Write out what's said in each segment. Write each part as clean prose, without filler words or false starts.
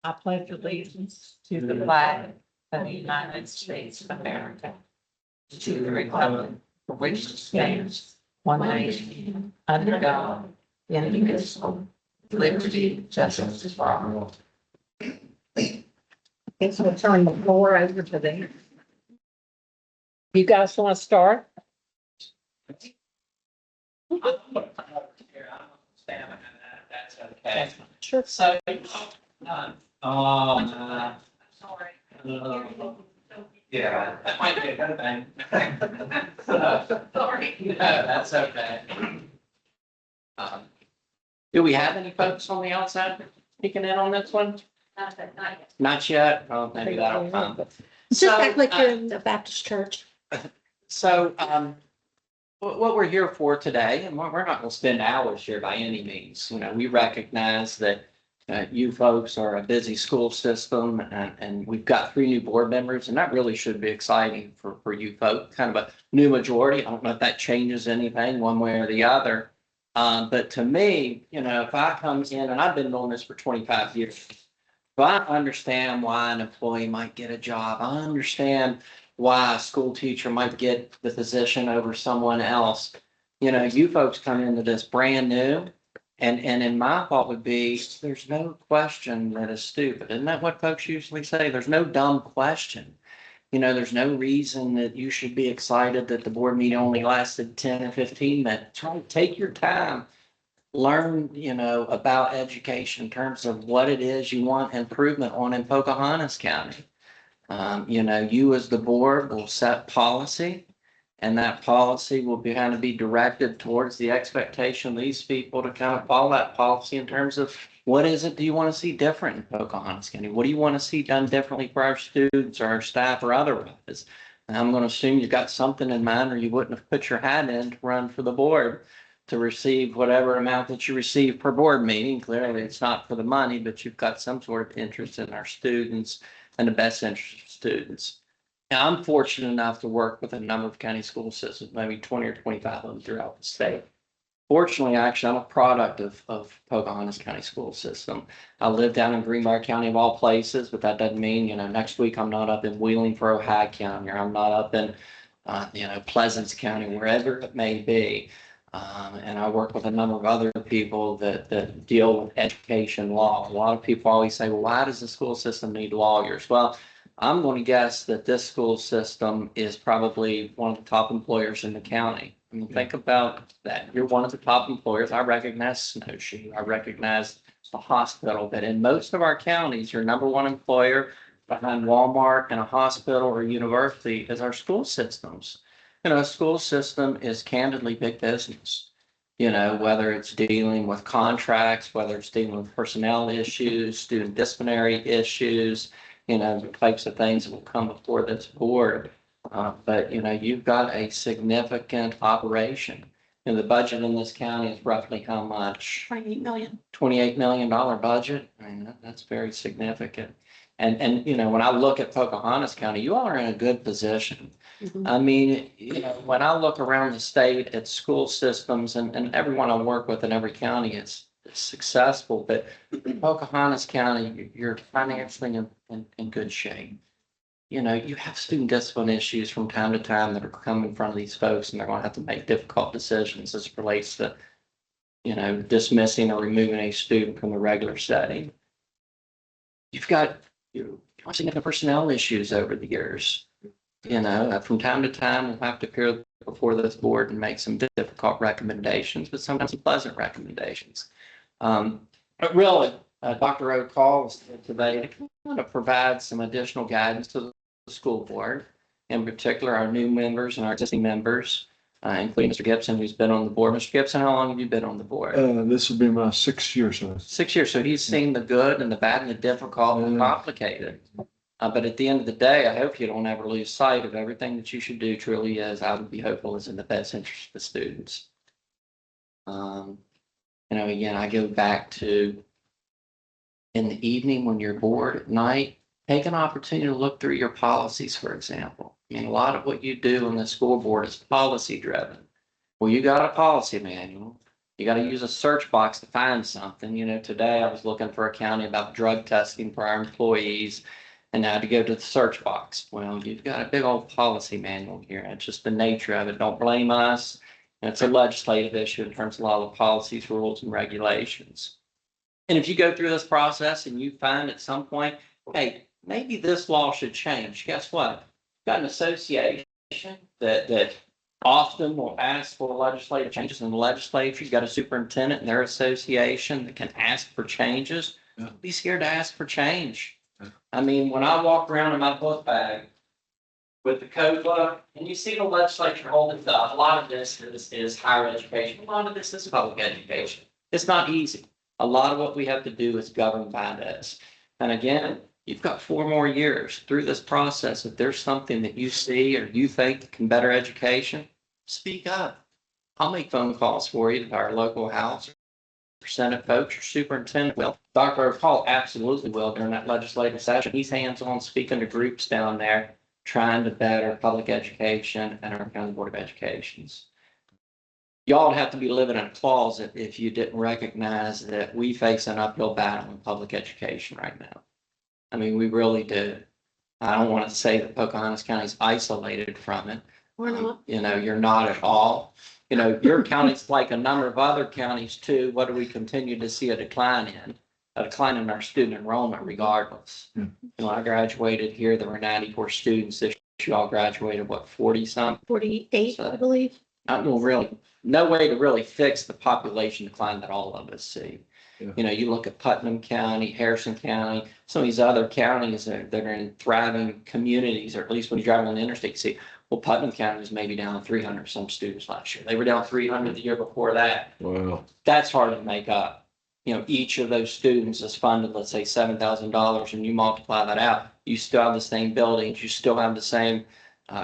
I pledge allegiance to the flag of the United States of America, to the republic for which it stands, one nation, under God, indivisible, with liberty, justice for all. Guess we'll turn the floor over to them. You guys want to start? That's okay. Sure. So, Sorry. yeah, that might be a good thing. Sorry. No, that's okay. Do we have any folks on the outside speaking in on this one? Not yet. Oh, maybe that'll come. Just So, act like you're in the Baptist church. So, what we're here for today, and we're not going to spend hours here by any means. You know, we recognize that you folks are a busy school system, and we've got 3 new board members, and that really should be exciting for you folks. Kind of a new majority. I don't know if that changes anything one way or the other. But to me, you know, if I come in, and I've been doing this for 25 years, so I understand why an employee might get a job. I understand why a school teacher might get the position over someone else. You know, you folks come into this brand new, and in my thought would be, there's no question that is stupid. Isn't that what folks usually say? There's no dumb question. You know, there's no reason that you should be excited that the board meeting only lasted 10 or 15 minutes. Try to take your time. Learn, you know, about education in terms of what it is you want improvement on in Pocahontas County. You know, you as the board will set policy, and that policy will be kind of be directed towards the expectation of these people to kind of follow that policy in terms of what is it do you want to see different in Pocahontas County? What do you want to see done differently for our students or our staff or otherwise? And I'm going to assume you've got something in mind, or you wouldn't have put your hat in to run for the board to receive whatever amount that you receive per board meeting. Clearly, it's not for the money, but you've got some sort of interest in our students and the best interest of students. Now, I'm fortunate enough to work with a number of county school systems, maybe 20 or 25 of them throughout the state. Fortunately, actually, I'm a product of Pocahontas County school system. I live down in Greenbrier County of all places, but that doesn't mean, you know, next week I'm not up in Wheeling for Ohio County, or I'm not up in, you know, Pleasance County, wherever it may be. And I work with a number of other people that deal with education law. A lot of people always say, well, why does the school system need lawyers? Well, I'm going to guess that this school system is probably one of the top employers in the county. I mean, think about that. You're one of the top employers. I recognize Snowshoe. I recognize the hospital. But in most of our counties, your number one employer behind Walmart and a hospital or university is our school systems. You know, a school system is candidly big business. You know, whether it's dealing with contracts, whether it's dealing with personnel issues, student disciplinary issues, you know, the types of things that will come before this board. But, you know, you've got a significant operation. You know, the budget in this county is roughly how much? 28 million. $28 million budget. I mean, that's very significant. And, you know, when I look at Pocahontas County, you all are in a good position. Mhm. I mean, you know, when I look around the state at school systems, and everyone I work with in every county is successful, but Pocahontas County, you're financially in good shape. You know, you have student discipline issues from time to time that are coming in front of these folks, and they're going to have to make difficult decisions as it relates to, you know, dismissing or removing a student from the regular setting. You've got significant personnel issues over the years. You know, from time to time, we'll have to appear before this board and make some difficult recommendations, but sometimes some pleasant recommendations. But really, Dr. O'Call today to kind of provide some additional guidance to the school board, in particular our new members and our existing members, including Mr. Gibson, who's been on the board. Mr. Gibson, how long have you been on the board? This will be my 6th year, so 6 years. So he's seen the good and the bad and the difficult and complicated. But at the end of the day, I hope you don't ever lose sight of everything that you should do truly is, I would be hopeful, is in the best interest of the students. You know, again, I go back to in the evening when you're bored at night, take an opportunity to look through your policies, for example. I mean, a lot of what you do in the school board is policy driven. Well, you got a policy manual. You got to use a search box to find something. Today I was looking for a county about drug testing for our employees, and I had to go to the search box. Well, you've got a big old policy manual here. It's just the nature of it. Don't blame us. It's a legislative issue in terms of a lot of policies, rules, and regulations. And if you go through this process and you find at some point, hey, maybe this law should change, guess what? You've got an association that often will ask for legislative changes in the legislature. You've got a superintendent in their association that can ask for changes. Don't be scared to ask for change. I mean, when I walk around in my book bag with the code book, and you see the legislature holding stuff, a lot of this is higher education. A lot of this is public education. It's not easy. A lot of what we have to do is govern by this. And again, you've got 4 more years through this process. If there's something that you see or you think can better education, speak up. I'll make phone calls for you to our local House or Senate folks or superintendent will. Dr. Paul absolutely will during that legislative session. He's hands-on speaking to groups down there, trying to better public education and our county board of educations. Y'all would have to be living in a closet if you didn't recognize that we face an uphill battle in public education right now. I mean, we really do. I don't want to say that Pocahontas County is isolated from it. We're not. You're not at all. Your county's like a number of other counties too. What do we continue to see a decline in? A decline in our student enrollment regardless. I graduated here, there were 94 students this year. Y'all graduated, what, 40 something? 48, I believe. No way to really fix the population decline that all of us see. Yeah. You look at Putnam County, Harrison County, some of these other counties that are in thriving communities, or at least when you drive on the interstate, you see, well, Putnam County was maybe down 300 some students last year. They were down 300 the year before that. Wow. That's hard to make up. Each of those students is funded, let's say $7,000, and you multiply that out, you still have the same buildings, you still have the same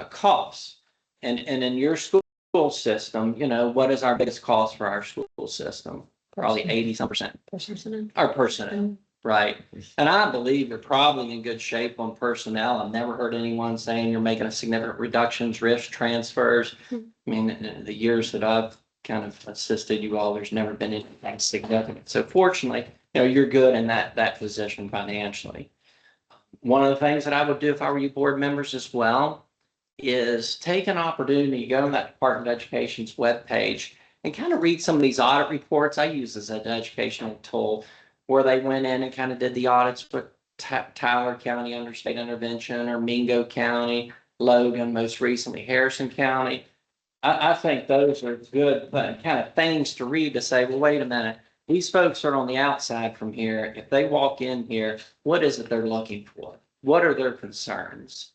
costs. And in your school system, what is our biggest cost for our school system? Probably 80% our personnel, right? And I believe you're probably in good shape on personnel. I've never heard anyone saying you're making a significant reductions, risk transfers. I mean, in the years that I've kind of assisted you all, there's never been anything significant. So fortunately, you're good in that position financially. One of the things that I would do if I were you board members as well is take an opportunity, go on that Department of Education's webpage and kind of read some of these audit reports. I use as an educational tool where they went in and kind of did the audits with Tyler County under state intervention, or Mingo County, Logan, most recently Harrison County. I think those are good kind of things to read to say, well, wait a minute, these folks are on the outside from here. If they walk in here, what is it they're looking for? What are their concerns?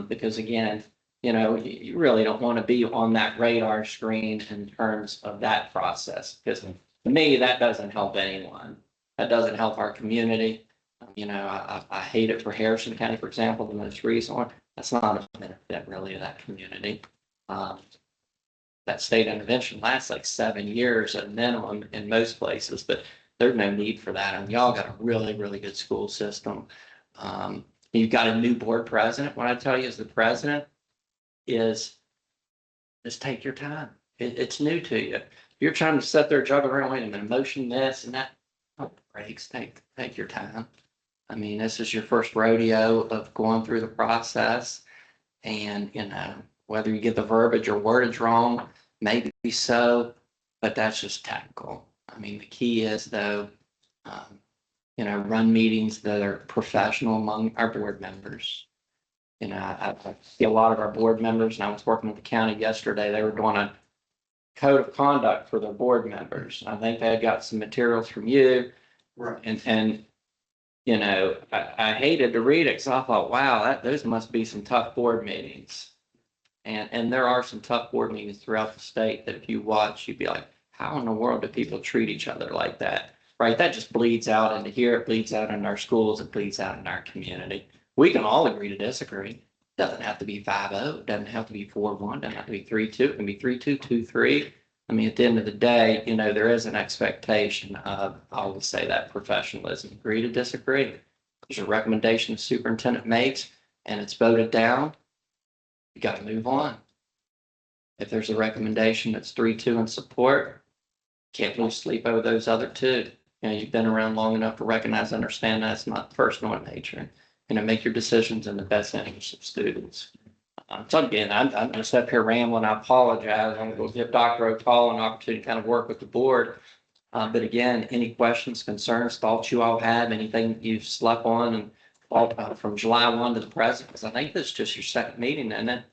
Because again, you really don't want to be on that radar screen in terms of that process, because to me, that doesn't help anyone. That doesn't help our community. I hate it for Harrison County, for example, the most recent one. That's not a benefit really of that community. That state intervention lasts like 7 years at minimum in most places, but there's no need for that. And y'all got a really, really good school system. You've got a new board president. What I tell you is the president is just take your time. It's new to you. You're trying to sit there, juggle around, wait a minute, motion this and that. Oh, breaks, take your time. I mean, this is your first rodeo of going through the process, and whether you get the verbiage or wordage wrong, maybe so, but that's just technical. I mean, the key is though, run meetings that are professional among our board members. I see a lot of our board members, and I was working with the county yesterday. They were doing a code of conduct for their board members. I think they had got some materials from you. Right. And I hated to read it because I thought, wow, those must be some tough board meetings. And there are some tough board meetings throughout the state that if you watch, you'd be like, how in the world do people treat each other like that? Right? That just bleeds out into here. It bleeds out in our schools. It bleeds out in our community. We can all agree to disagree. It doesn't have to be 5-0. It doesn't have to be 4-1. It doesn't have to be 3-2. It can be 3-2, 2-3. I mean, at the end of the day, there is an expectation of, I always say that, professionalism. Agree to disagree. There's a recommendation the superintendent makes and it's voted down. You got to move on. If there's a recommendation that's 3-2 in support, can't lose sleep over those other two. You know, you've been around long enough to recognize, understand that's not personal in nature. You know, make your decisions in the best interest of students. So again, I'm just up here rambling. I apologize. I'm going to give Dr. O'Call an opportunity to kind of work with the board. But again, any questions, concerns, thoughts you all have, anything you've slept on and from July 1 to the present, because I think this is just your second meeting, isn't it?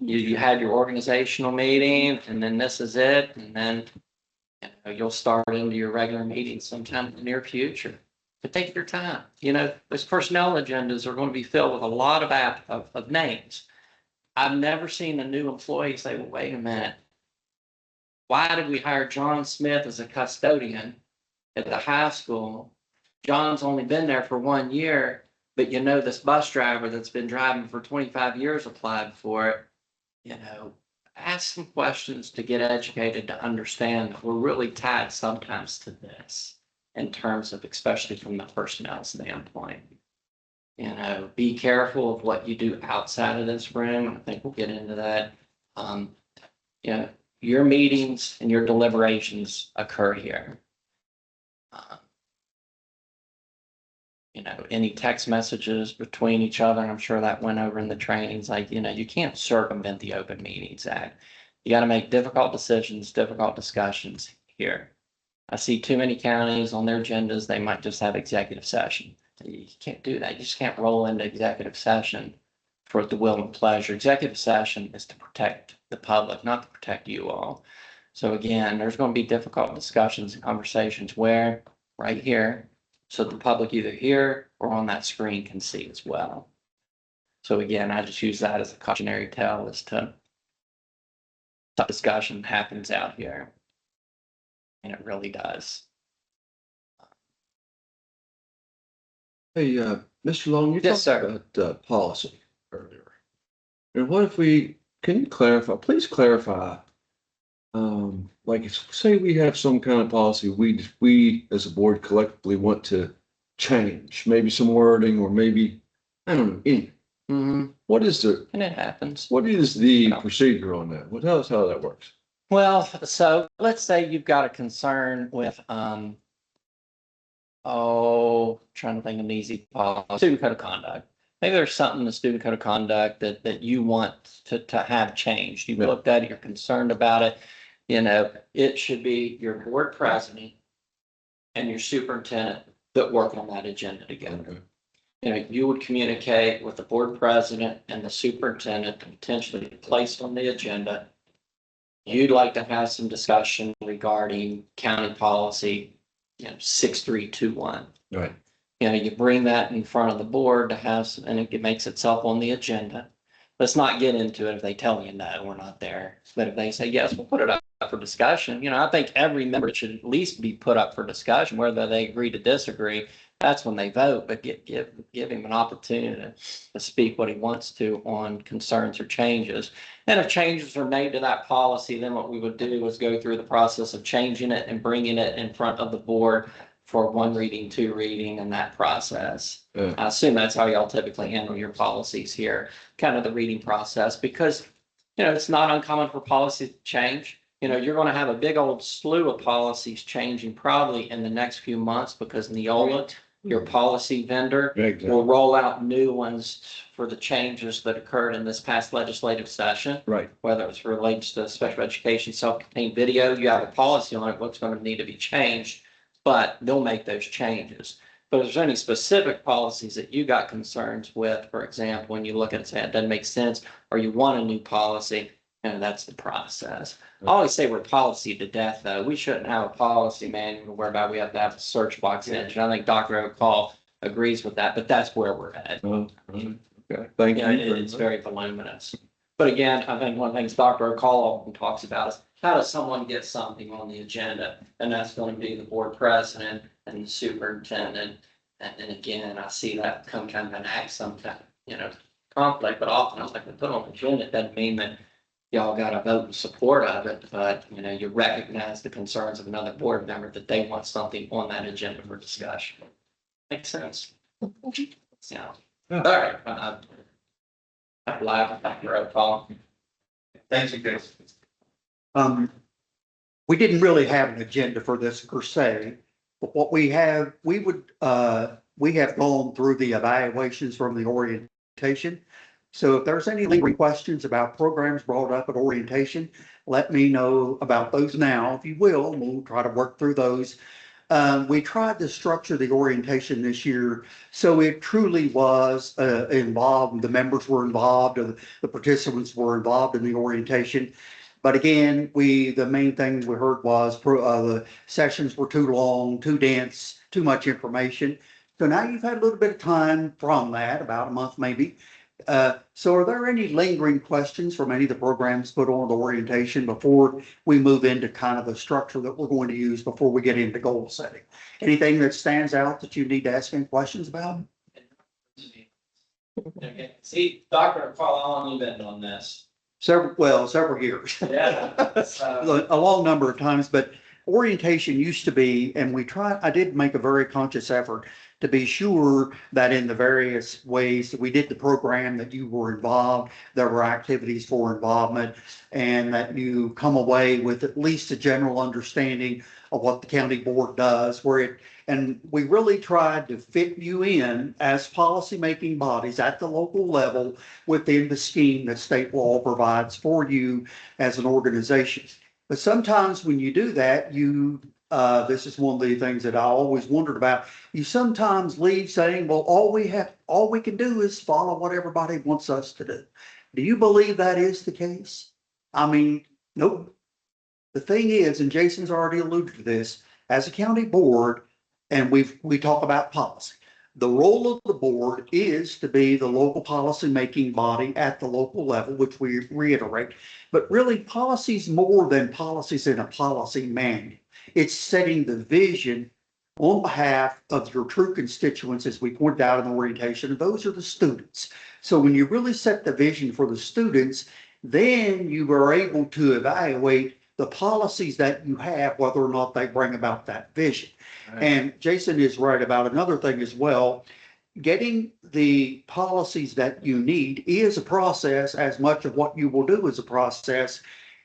You had your organizational meeting and then this is it. And then you'll start into your regular meetings sometime in the near future. But take your time. You know, those personnel agendas are going to be filled with a lot of names. I've never seen a new employee say, well, wait a minute. Why did we hire John Smith as a custodian at the high school? John's only been there for 1 year, but you know, this bus driver that's been driving for 25 years applied for it. You know, ask some questions to get educated, to understand that we're really tied sometimes to this in terms of, especially from the personnel standpoint. You know, be careful of what you do outside of this room. I think we'll get into that. You know, your meetings and your deliberations occur here. You know, any text messages between each other, I'm sure that went over in the trainings, like, you know, you can't circumvent the Open Meetings Act. You got to make difficult decisions, difficult discussions here. I see too many counties on their agendas, they might just have executive session. You can't do that. You just can't roll into executive session for the will and pleasure. Executive session is to protect the public, not to protect you all. So again, there's going to be difficult discussions and conversations where, right here, so the public either here or on that screen can see as well. So again, I just use that as a cautionary tale as to tough discussion happens out here. And it really does. Hey, Mr. Long, you Yes, talked sir. about policy earlier. And what if can you clarify, please clarify, like say we have some kind of policy we as a board collectively want to change, maybe some wording or maybe, I don't know, anything. Mhm. What is And it happens. what is the procedure on that? Well, tell us how that works. Well, so let's say you've got a concern with, trying to think of an easy policy, student code of conduct. Maybe there's something in the student code of conduct that you want to have changed. You've Yeah. looked at it, you're concerned about it. You know, it should be your board president and your superintendent that work on that agenda together. Okay. You know, you would communicate with the board president and the superintendent to potentially place on the agenda. You'd like to have some discussion regarding county policy, 6321. Right. You know, you bring that in front of the board to have, and it makes itself on the agenda. Let's not get into it if they tell you no, we're not there. But if they say, yes, we'll put it up for discussion. You know, I think every member should at least be put up for discussion, whether they agree to disagree. That's when they vote, but give him an opportunity to speak what he wants to on concerns or changes. And if changes are made to that policy, then what we would do is go through the process of changing it and bringing it in front of the board for 1 reading, 2 reading, and that process. Yeah. I assume that's how y'all typically handle your policies here, kind of the reading process, because, it's not uncommon for policy to change. You're going to have a big old slew of policies changing probably in the next few months because Neola, your policy vendor, Exactly. will roll out new ones for the changes that occurred in this past legislative session. Right. Whether it's related to special education, self-contained video, you have a policy on it, what's going to need to be changed, but they'll make those changes. But if there's any specific policies that you got concerns with, for example, when you look at it, say it doesn't make sense, or you want a new policy, that's the process. I always say we're policy to death, though. We shouldn't have a policy manual whereby we have to have a search box engine. I think Dr. O'Call agrees with that, but that's where we're at. Okay, thank you. It's very voluminous. But again, I think one of the things Dr. O'Call often talks about is how does someone get something on the agenda? And that's going to be the board president and the superintendent. And then again, I see that come kind of an act sometimes, conflict, but often I'm like, we put on the agenda, it doesn't mean that y'all got to vote in support of it, but you recognize the concerns of another board member that they want something on that agenda for discussion. Makes sense. Yeah. All right. I'm live, Dr. O'Call. Thank you, Chris. we didn't really have an agenda for this per se, but what we have, we have gone through the evaluations from the orientation. So if there's any lingering questions about programs brought up at orientation, let me know about those now, if you will, and we'll try to work through those. We tried to structure the orientation this year, so it truly was involved, the members were involved, the participants were involved in the orientation. But again, the main thing we heard was the sessions were too long, too dense, too much information. So now you've had a little bit of time from that, about a month maybe. So are there any lingering questions from any of the programs put on the orientation before we move into kind of the structure that we're going to use before we get into goal setting? Anything that stands out that you need to ask any questions about? Okay, see, Dr. Carl, how long you been on this? Several years. Yeah. So, A long number of times, but orientation used to be, and I did make a very conscious effort to be sure that in the various ways that we did the program, that you were involved, there were activities for involvement, and that you come away with at least a general understanding of what the county board does, and we really tried to fit you in as policymaking bodies at the local level within the scheme that state law provides for you as an organization. But sometimes when you do that, this is one of the things that I always wondered about. You sometimes leave saying, well, all we can do is follow what everybody wants us to do. Do you believe that is the case? I mean, nope. The thing is, and Jason's already alluded to this, as a county board, and we talk about policy. The role of the board is to be the local policy making body at the local level, which we reiterate. But really, policy's more than policies in a policy manual. It's setting the vision on behalf of your true constituents, as we pointed out in the orientation, and those are the students. So when you really set the vision for the students, then you are able to evaluate the policies that you have, whether or not they bring about that vision. Right. And Jason is right about another thing as well. Getting the policies that you need is a process, as much of what you will do is a process.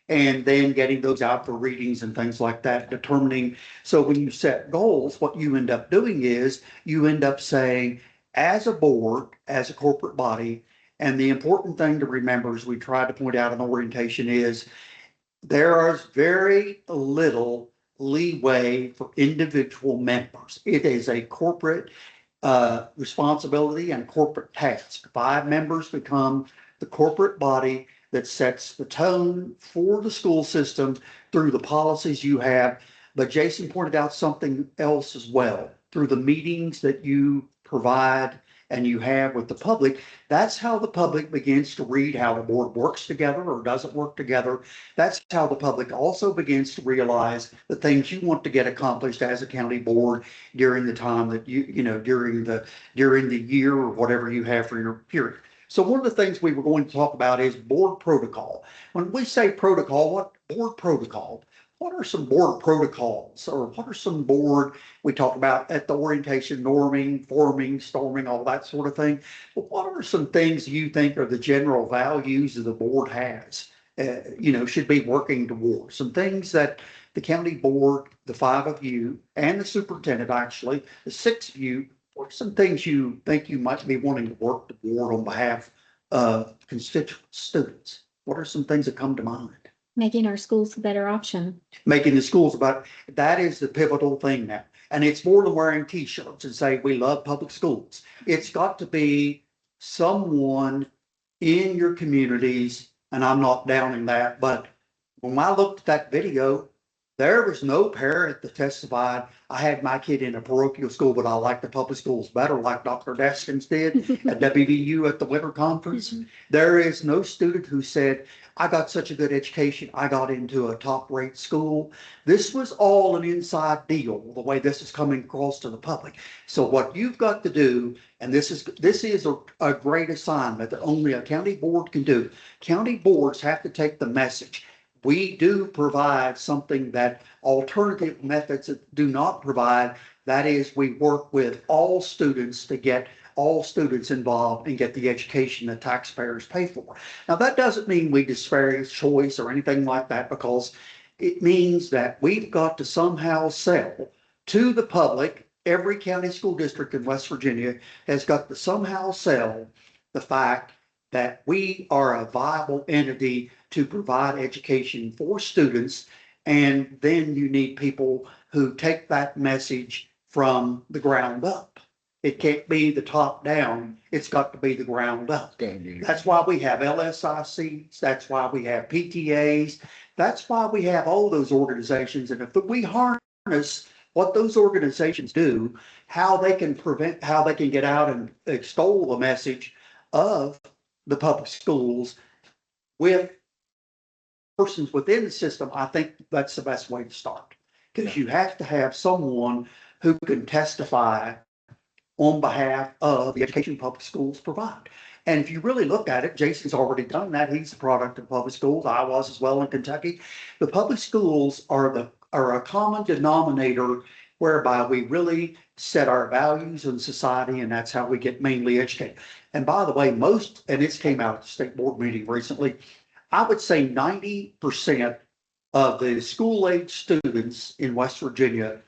And then getting those out for readings and things like that, determining. So when you set goals, what you end up doing is you end up saying, as a board, as a corporate body, and the important thing to remember, as we tried to point out in orientation, is there is very little leeway for individual members. It is a corporate responsibility and corporate task. 5 members become the corporate body that sets the tone for the school system through the policies you have. But Jason pointed out something else as well. Through the meetings that you provide and you have with the public, that's how the public begins to read how the board works together or doesn't work together. That's how the public also begins to realize the things you want to get accomplished as a county board during the time that during the year or whatever you have for your period. So one of the things we were going to talk about is board protocol. When we say protocol, what board protocol? What are some board protocols, or what are some board, we talk about at the orientation, norming, forming, storming, all that sort of thing. But what are some things you think are the general values that the board has, should be working towards? Some things that the county board, the 5 of you, and the superintendent, actually, the 6 of you, what are some things you think you might be wanting to work toward on behalf of constituent students? What are some things that come to mind? Making our schools a better option. Making the schools about, that is the pivotal thing now. And it's more than wearing t-shirts and say, we love public schools. It's got to be someone in your communities, and I'm not downing that, but when I looked at that video, there was no parent that testified, I had my kid in a parochial school, but I like the public schools better, like Dr. Deskins did at WVU at the winter conference. There is no student who said, I got such a good education, I got into a top-rate school. This was all an inside deal, the way this is coming across to the public. So what you've got to do, and this is a great assignment that only a county board can do. County boards have to take the message. We do provide something that alternative methods do not provide. That is, we work with all students to get all students involved and get the education that taxpayers pay for. Now, that doesn't mean we disparage choice or anything like that, because It means that we've got to somehow sell to the public. Every county school district in West Virginia has got to somehow sell the fact that we are a viable entity to provide education for students. And then you need people who take that message from the ground up. It can't be the top down. It's got to be the ground up. That's why we have LSICs. That's why we have PTAs. That's why we have all those organizations. And if we harness what those organizations do, how they can get out and extol the message of the public schools with persons within the system, I think that's the best way to start. Because you have to have someone who can testify on behalf of the education public schools provide. And if you really look at it, Jason's already done that. He's a product of public schools. I was as well in Kentucky. The public schools are a common denominator whereby we really set our values in society, and that's how we get mainly educated. And by the way, and this came out at the state board meeting recently, I would say 90% of the school-age students in West Virginia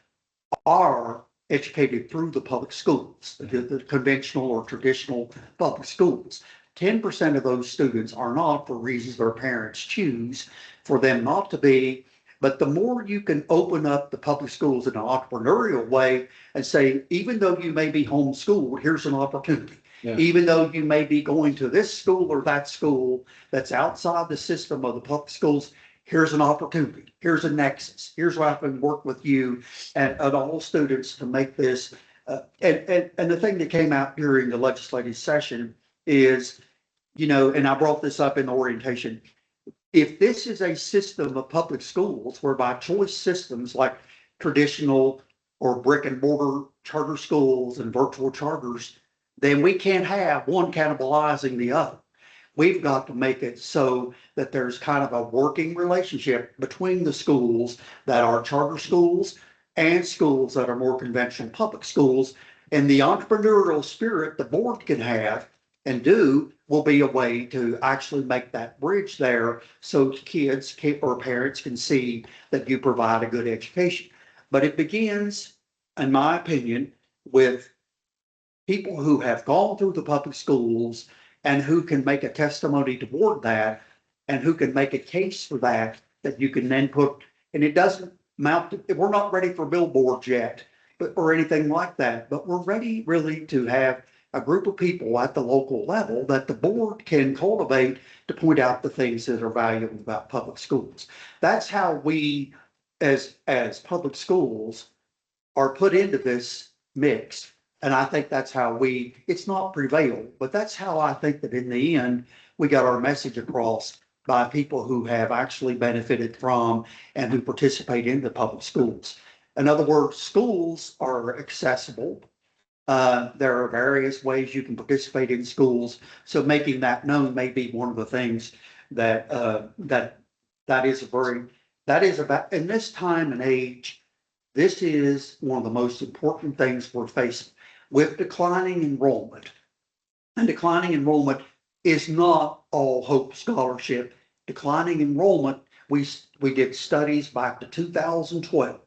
are educated through the public schools, the conventional or traditional public schools. 10% of those students are not, for reasons their parents choose for them not to be. But the more you can open up the public schools in an entrepreneurial way and say, even though you may be homeschooled, here's an opportunity. Yeah. Even though you may be going to this school or that school that's outside the system of the public schools, here's an opportunity. Here's a nexus. Here's where I can work with you and all students to make this. And the thing that came out during the legislative session is, and I brought this up in the orientation, if this is a system of public schools whereby choice systems like traditional or brick and mortar charter schools and virtual charters, then we can't have one cannibalizing the other. We've got to make it so that there's kind of a working relationship between the schools that are charter schools and schools that are more conventional public schools. And the entrepreneurial spirit the board can have and do will be a way to actually make that bridge there so kids or parents can see that you provide a good education. But it begins, in my opinion, with people who have gone through the public schools and who can make a testimony toward that and who can make a case for that you can then put, and it doesn't mount, we're not ready for billboards yet, or anything like that, but we're ready really to have a group of people at the local level that the board can cultivate to point out the things that are valuable about public schools. That's how we, as public schools, are put into this mix. And I think that's how it's not prevail, but that's how I think that in the end, we got our message across by people who have actually benefited from and who participate in the public schools. In other words, schools are accessible. There are various ways you can participate in schools. So making that known may be one of the things that is about in this time and age. This is one of the most important things we're facing with declining enrollment. And declining enrollment is not all hope scholarship. Declining enrollment, we did studies back to 2012.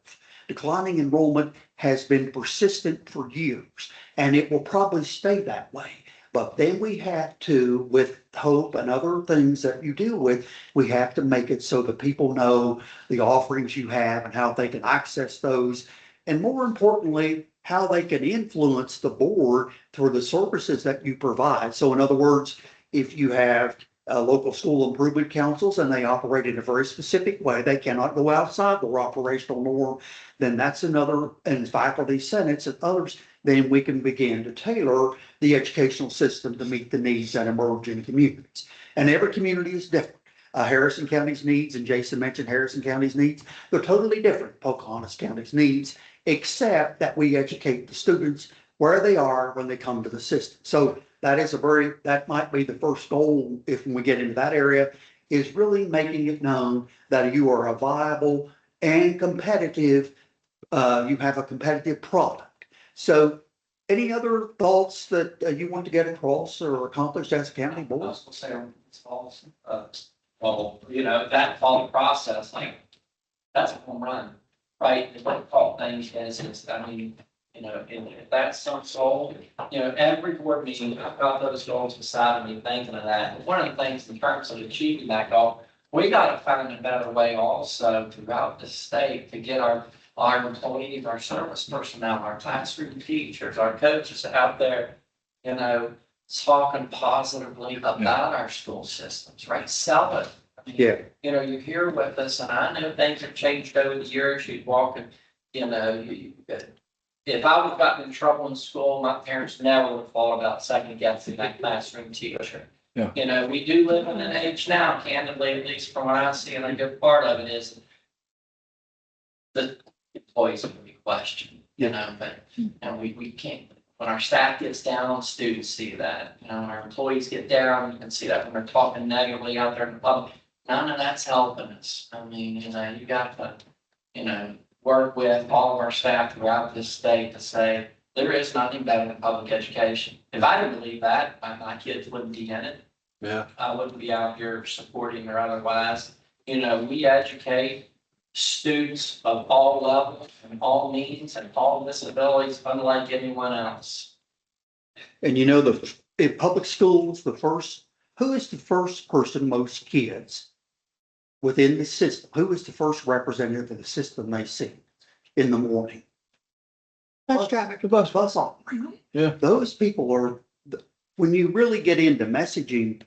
Declining enrollment has been persistent for years, and it will probably stay that way. But then we have to, with hope and other things that you deal with, we have to make it so that people know the offerings you have and how they can access those. And more importantly, how they can influence the board through the services that you provide. So in other words, if you have local school improvement councils and they operate in a very specific way, they cannot go outside their operational norm, then that's another, and faculty senates and others, then we can begin to tailor the educational system to meet the needs that emerge in communities. And every community is different. Harrison County's needs, and Jason mentioned Harrison County's needs, they're totally different. Pocahontas County's needs, except that we educate the students where they are when they come to the system. So that might be the first goal if we get into that area, is really making it known that you are a viable and competitive, you have a competitive product. So any other thoughts that you want to get across or accomplish as a county board? I was gonna say, it's false. Well, that fall process, like that's a home run, right? The way call things is, I mean, if that's some goal, every board meeting, I've got those goals beside me thinking of that. And one of the things in terms of achieving that goal, we gotta find a better way also throughout the state to get our employees, our service personnel, our classroom teachers, our coaches out there, talking positively about our school systems, right? Sell it. I mean, Yeah. You're here with us, and I know things have changed over the years. You'd walk and, if I would have gotten in trouble in school, my parents never would have thought about second guessing that classroom teacher. Yeah. We do live in an age now, candidly, at least from what I see, and a good part of it is the employees will be questioned, but, we can't, when our staff gets down, students see that, when our employees get down, you can see that when they're talking negatively out there in the public. None of that's helping us. I mean, you got to, work with all of our staff throughout this state to say, there is nothing better than public education. If I didn't believe that, my kids wouldn't be in it. Yeah. I wouldn't be out here supporting or otherwise. We educate students of all levels and all needs and all disabilities, unlike anyone else. And in public schools, who is the first person most kids within the system? Who is the first representative of the system they see in the morning? Bus traffic, the bus operator. Yeah. Those people are, when you really get into messaging,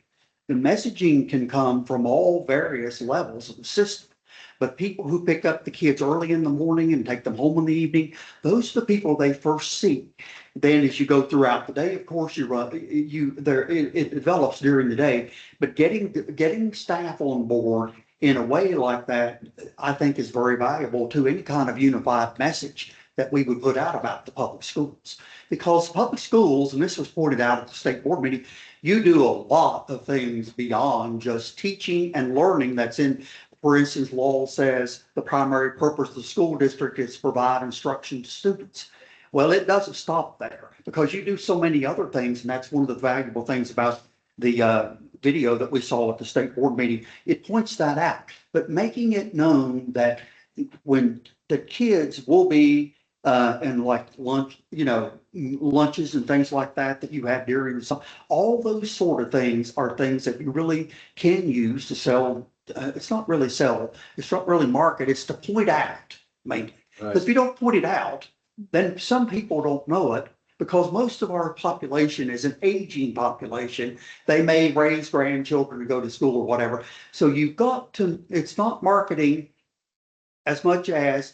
the messaging can come from all various levels of the system. But people who pick up the kids early in the morning and take them home in the evening, those are the people they first see. Then as you go throughout the day, of course, it develops during the day, but getting staff on board in a way like that, I think is very valuable to any kind of unified message that we would put out about the public schools. Because public schools, and this was pointed out at the state board meeting, you do a lot of things beyond just teaching and learning that's in. For instance, law says the primary purpose of the school district is to provide instruction to students. Well, it doesn't stop there because you do so many other things, and that's one of the valuable things about the video that we saw at the state board meeting. It points that out, but making it known that when the kids will be and like lunch, lunches and things like that you have during the summer, all those sort of things are things that you really can use to sell. It's not really sell, it's not really market, it's to point out mainly. Because if you don't point it out, then some people don't know it because most of our population is an aging population. They may raise grandchildren to go to school or whatever. So you've got to, it's not marketing as much as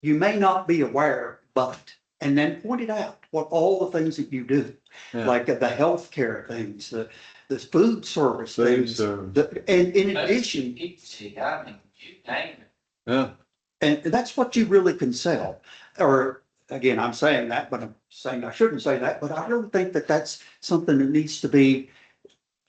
you may not be aware, but, and then point it out, what all the things that you do, like the healthcare things, the food service things, and in addition, Yeah. and that's what you really can sell. Or again, I'm saying that, but I'm saying I shouldn't say that, but I really think that that's something that needs to be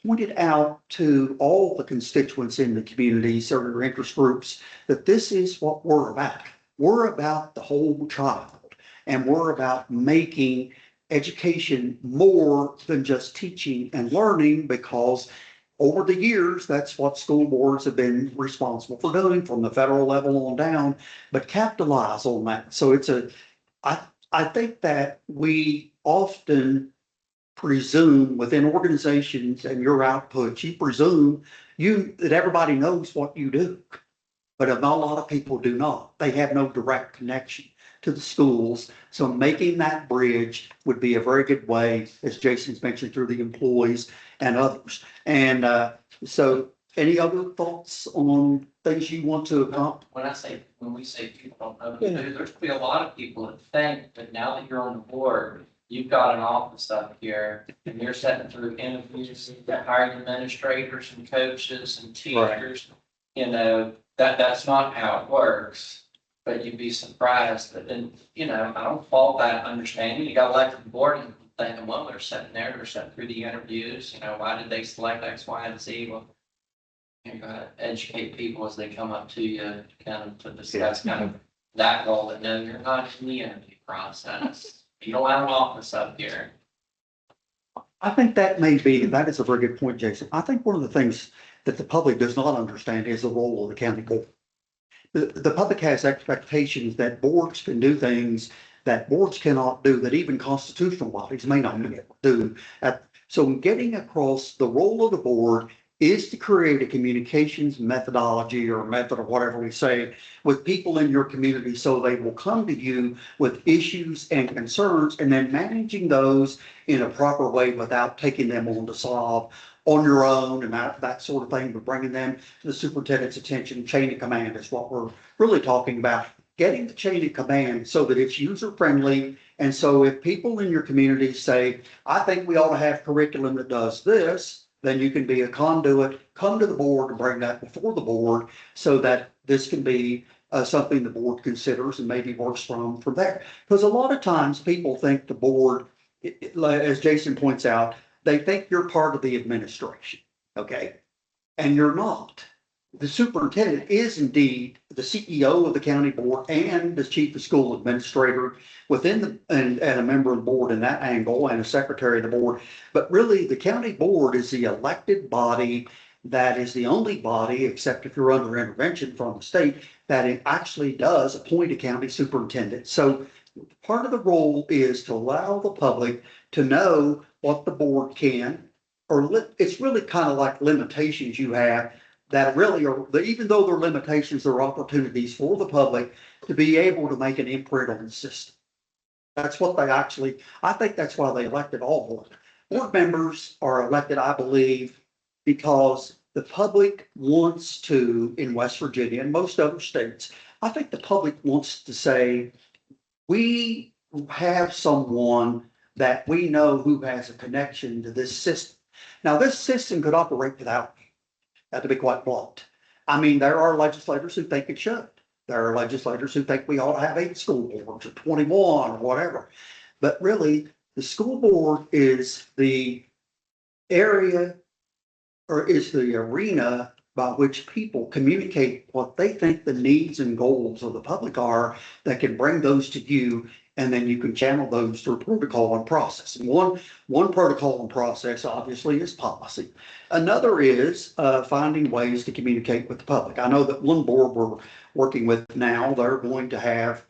pointed out to all the constituents in the communities or interest groups that this is what we're about. We're about the whole child, and we're about making education more than just teaching and learning, because over the years, that's what school boards have been responsible for doing from the federal level on down, but capitalize on that. So I think that we often presume within organizations and your output, you presume that everybody knows what you do. But a lot of people do not. They have no direct connection to the schools. So making that bridge would be a very good way, as Jason's mentioned, through the employees and others. And so any other thoughts on things you want to accomplish? When we say people don't know, there's gonna be a lot of people that think that now that you're on the board, you've got an office up here and you're sitting through interviews, hiring administrators and coaches and teachers, that's not how it works. But you'd be surprised that then, I don't fault that understanding. You got elected board and thinking, well, they're sitting there, they're sitting through the interviews, why did they select X, Y, and Z? Well, you gotta educate people as they come up to you, kind of to discuss kind of that goal, that no, you're not in the interview process. You don't have an office up here. I think that is a very good point, Jason. I think one of the things that the public does not understand is the role of the county board. the public has expectations that boards can do things that boards cannot do, that even constitutional bodies may not be able to do. So getting across the role of the board is to create a communications methodology or method or whatever we say with people in your community so they will come to you with issues and concerns and then managing those in a proper way without taking them on to solve on your own and that sort of thing, but bringing them to the superintendent's attention. Chain of command is what we're really talking about. Getting the chain of command so that it's user friendly. And so if people in your community say, I think we ought to have curriculum that does this, then you can be a conduit, come to the board and bring that before the board so that this can be something the board considers and maybe works from there. Because a lot of times people think the board, as Jason points out, they think you're part of the administration, okay? And you're not. The superintendent is indeed the CEO of the county board and the chief of school administrator within and a member of the board in that angle and a secretary of the board. But really the county board is the elected body that is the only body, except if you're under intervention from the state, that it actually does appoint a county superintendent. So part of the role is to allow the public to know what the board can, it's really kind of like limitations you have that really are, even though they're limitations, they're opportunities for the public to be able to make an imprint on the system. That's what they actually, I think that's why they elected all board. Board members are elected, I believe, because the public wants to, in West Virginia and most other states, I think the public wants to say, we have someone that we know who has a connection to this system. Now, this system could operate without me. To be quite blunt. I mean, there are legislators who think it should. There are legislators who think we ought to have 8 school boards or 21 or whatever. But really, the school board is the area or is the arena by which people communicate what they think the needs and goals of the public are that can bring those to you. And then you can channel those through protocol and process. And one protocol and process obviously is policy. Another is finding ways to communicate with the public. I know that one board we're working with now, they're going to have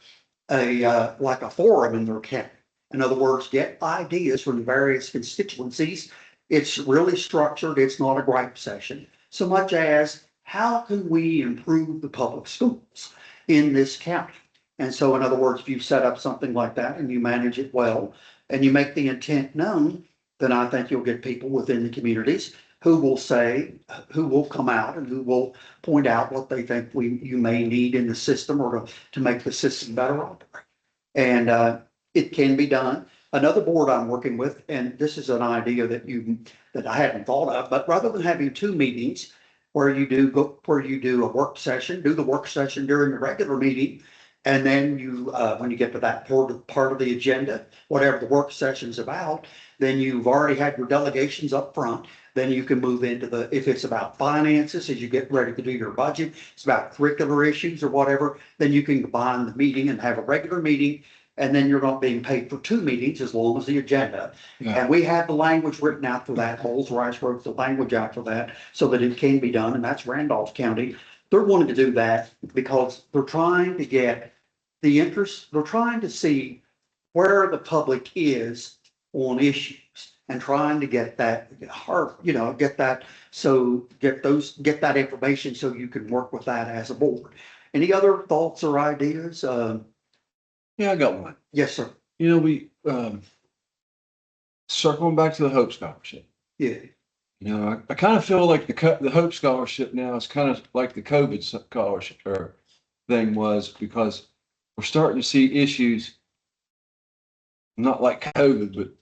like a forum in their county. In other words, get ideas from the various constituencies. It's really structured. It's not a gripe session so much as how can we improve the public schools in this county? And so in other words, if you set up something like that and you manage it well and you make the intent known, then I think you'll get people within the communities who will say, who will come out and who will point out what they think you may need in the system or to make the system better operate. And it can be done. Another board I'm working with, and this is an idea that I hadn't thought of, but rather than having 2 meetings where you do a work session, do the work session during the regular meeting. And then you, when you get to that part of the agenda, whatever the work session's about, then you've already had your delegations up front. Then you can move into if it's about finances, as you get ready to do your budget, it's about curricular issues or whatever, then you can combine the meeting and have a regular meeting. And then you're not being paid for 2 meetings as long as the agenda. Yeah. And we have the language written out for that. Bowles Rice wrote the language out for that so that it can be done. And that's Randolph County. They're wanting to do that because they're trying to get the interest. They're trying to see where the public is on issues and trying to get that get that information so you can work with that as a board. Any other thoughts or ideas? Yeah, I got one. Yes, sir. You know, we, circling back to the Hope Scholarship. Yeah. You know, I kind of feel like the Hope Scholarship now is kind of like the COVID scholarship or thing was, because we're starting to see issues, not like COVID, but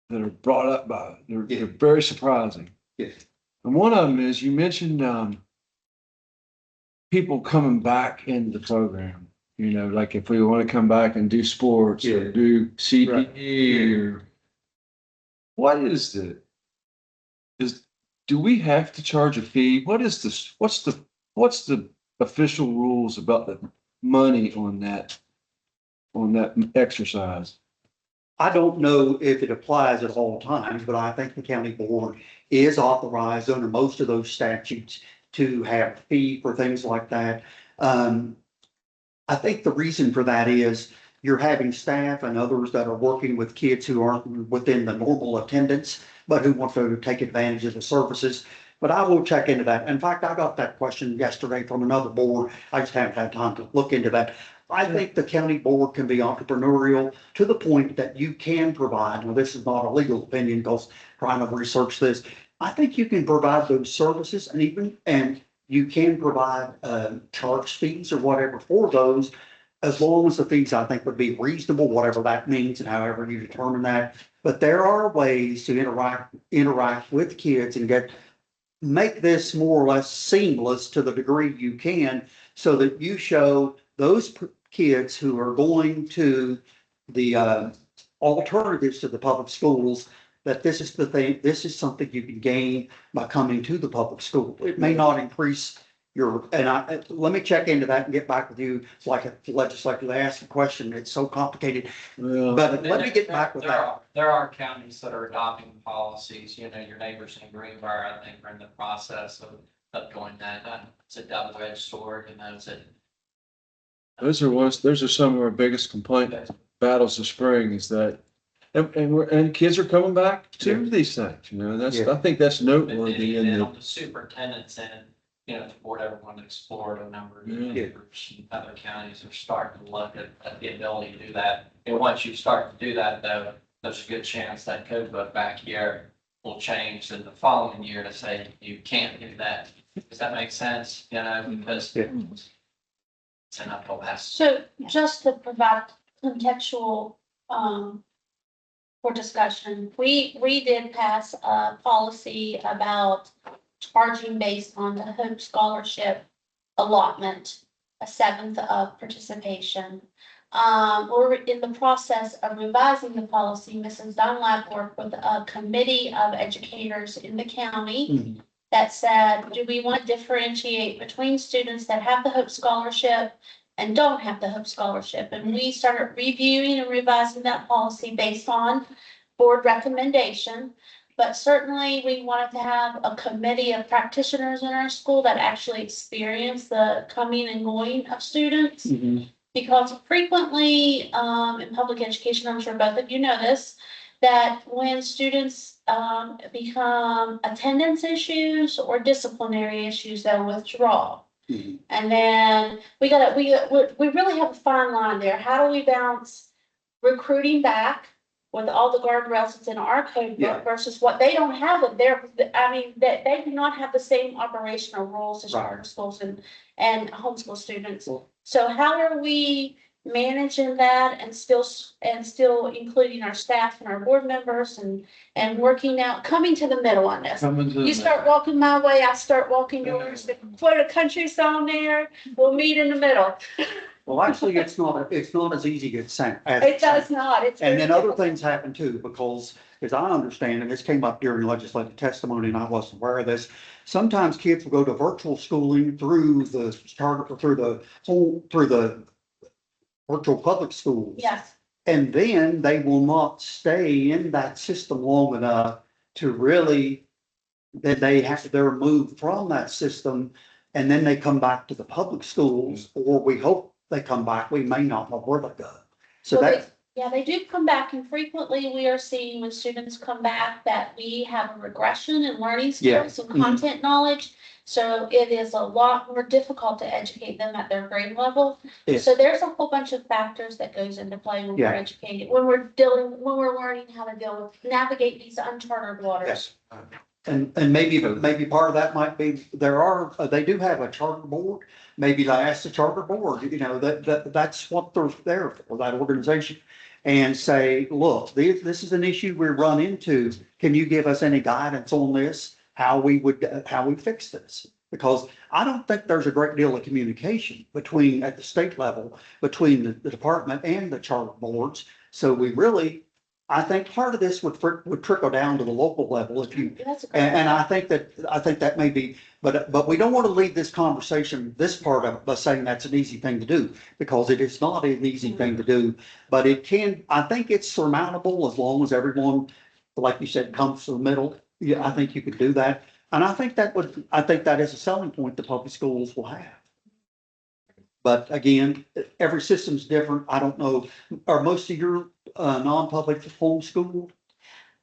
that are brought up by it. They're very surprising. Yes. And one of them is, you mentioned people coming back into the program. You know, like if we want to come back and do sports or do CPE or what is do we have to charge a fee? What is this? What's the official rules about the money on that exercise? I don't know if it applies at all times, but I think the county board is authorized under most of those statutes to have a fee for things like that. I think the reason for that is you're having staff and others that are working with kids who aren't within the normal attendance, but who want to take advantage of the services. But I will check into that. In fact, I got that question yesterday from another board. I just haven't had time to look into that. I think the county board can be entrepreneurial to the point that you can provide, now this is not a legal opinion because trying to research this. I think you can provide those services and you can provide charge fees or whatever for those, as long as the fees, I think, would be reasonable, whatever that means and however you determine that. But there are ways to interact with kids and make this more or less seamless to the degree you can, so that you show those kids who are going to the alternatives to the public schools that this is the thing, this is something you can gain by coming to the public school. It may not increase let me check into that and get back with you. It's like a legislator, they asked a question, it's so complicated, Well, but let me get back with that. There are counties that are adopting policies, you know, your neighbors in Greenbrier, I think, are in the process of doing that. It's a double-edged sword, you know, those are some of our biggest complaint battles this spring is that, and kids are coming back to these things, you know, I think that's noteworthy in the. On the superintendent's end, you know, the board everyone to explore a number of neighbors and other counties are starting to look at the ability to do that. And once you start to do that, though, there's a good chance that code book back here will change in the following year to say you can't do that. Does that make sense? You know, because it's an uphill battle. So just to provide contextual, for discussion, we did pass a policy about charging based on the Hope Scholarship allotment, a seventh of participation. We're in the process of revising the policy. Mrs. Dunlap worked with a committee of educators in the county that said, do we want to differentiate between students that have the Hope Scholarship and don't have the Hope Scholarship? And we started reviewing and revising that policy based on board recommendation. But certainly we wanted to have a committee of practitioners in our school that actually experience the coming and going of students. Because frequently in public education, I'm sure both of you know this, that when students become attendance issues or disciplinary issues, they'll withdraw. And then we really have a fine line there. How do we balance recruiting back with all the guardrails that's in our code book versus what they don't have with their, that they do not have the same operational rules as charter schools and homeschool students. So how are we managing that and still including our staff and our board members and working out, coming to the middle on this? You start walking my way, I start walking yours. Put a country song there, we'll meet in the middle. Well, actually, it's not as easy as saying. It does not. It's and very then other difficult. things happen too, because as I understand, and this came up during legislative testimony, and I wasn't aware of this. Sometimes kids will go to virtual schooling through the charter, through the virtual public schools. Yes. And then they will not stay in that system long enough to really, that they're moved from that system. And then they come back to the public schools, or we hope they come back. We may not know where they go. So Well, they do come back, and frequently we are seeing when students come back that we have a regression in learning skills and content knowledge. So it is a lot more difficult to educate them at their grade level. Yes. So there's a whole bunch of factors that goes into play when we're educating, when we're learning how to navigate these uncharted waters. Yes. And maybe part of that might be, they do have a charter board. Maybe they ask the charter board, you know, that's what they're there for, that organization. And say, look, this is an issue we run into. Can you give us any guidance on this? How we fix this? Because I don't think there's a great deal of communication at the state level, between the department and the charter boards. So I think part of this would trickle down to the local level if you, and I think that may be, but we don't want to leave this conversation, this part of it, by saying that's an easy thing to do, because it is not an easy thing to do, but I think it's surmountable as long as everyone, like you said, comes to the middle. Yeah, I think you could do that. And I think that is a selling point the public schools will have. But again, every system's different. I don't know, are most of your non-public homeschooled?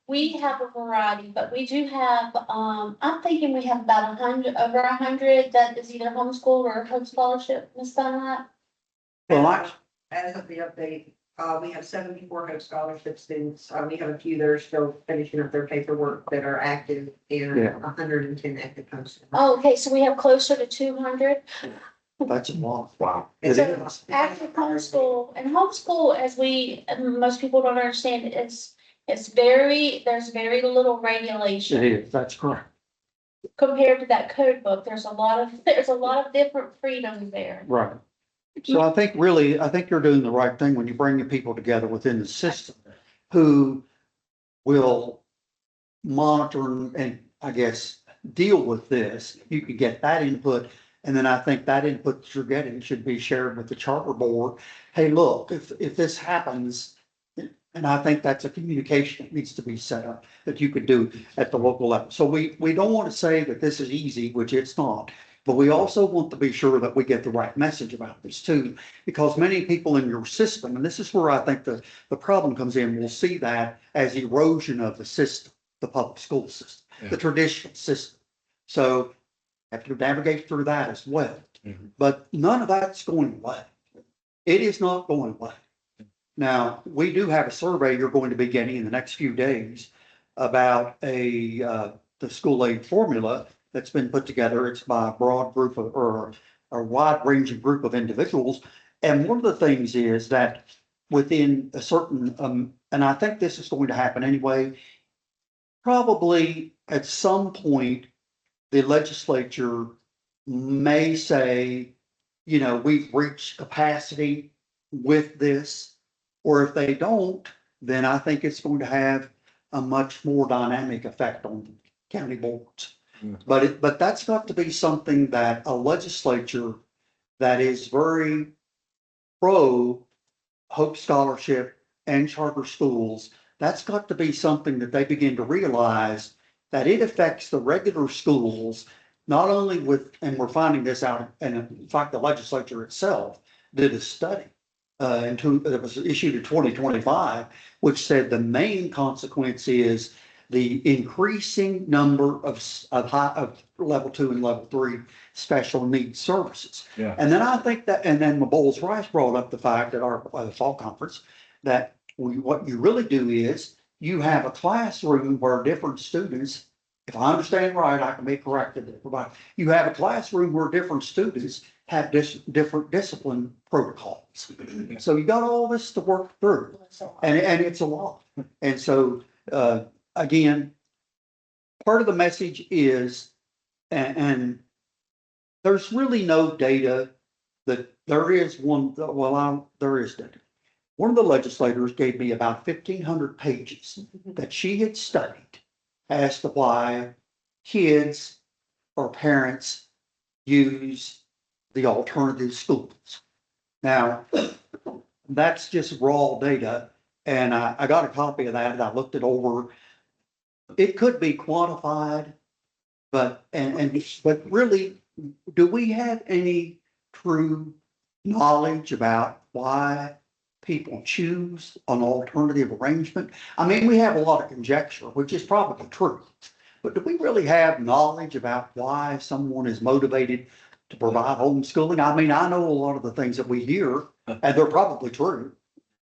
We have a variety, but we do have, I'm thinking we have about 100, over 100 that is either homeschool or home scholarship, Ms. Dunlap. Well, As of the update, we have 74 Hope Scholarship students. We have a few that are still finishing up their paperwork that are active and Yeah. 110 active homeschool. Oh, okay, so we have closer to 200. that's a lot. Wow. It It's is. Active homeschool, and homeschool, as most people don't understand, there's very little regulation is, that's correct. compared to that code book. There's a lot of different freedoms there. Right. So I think really, I think you're doing the right thing when you bring the people together within the system who will monitor and I guess deal with this. You could get that input. And then I think that input that you're getting should be shared with the charter board. Hey, look, if this happens, and I think that's a communication that needs to be set up that you could do at the local level. So we don't want to say that this is easy, which it's not. But we also want to be sure that we get the right message about this too, because many people in your system, and this is where I think the problem comes in, will see that as erosion of the system, the public school system, the traditional system. So have to navigate through that as well. But none of that's going away. It is not going away. Now, we do have a survey you're going to be getting in the next few days about the school aid formula that's been put together. It's by a broad group of, or a wide ranging group of individuals. And one of the things is that within a certain, and I think this is going to happen anyway, probably at some point, the legislature may say, you know, we've reached capacity with this. Or if they don't, then I think it's going to have a much more dynamic effect on county boards. But that's got to be something that a legislature that is very pro Hope Scholarship and charter schools, that's got to be something that they begin to realize that it affects the regular schools, not only with, and we're finding this out, and in fact, the legislature itself did a study that was issued in 2025, which said the main consequence is the increasing number of level 2 and level 3 special needs services. Yeah. And then I think that, and then the Bowles Rice brought up the fact at our fall conference that what you really do is you have a classroom where different students, if I understand right, I can be corrected. You have a classroom where different students have different discipline protocols. So you got all this to work through, and it's a lot. And so, again, part of the message is, and there's really no data that there is one, well, there is data. One of the legislators gave me about 1,500 pages that she had studied as to why kids or parents use the alternative schools. Now, that's just raw data, and I got a copy of that and I looked it over. It could be quantified, but really, do we have any true knowledge about why people choose an alternative arrangement? I mean, we have a lot of conjecture, which is probably true, but do we really have knowledge about why someone is motivated to provide homeschooling? I mean, I know a lot of the things that we hear, and they're probably true,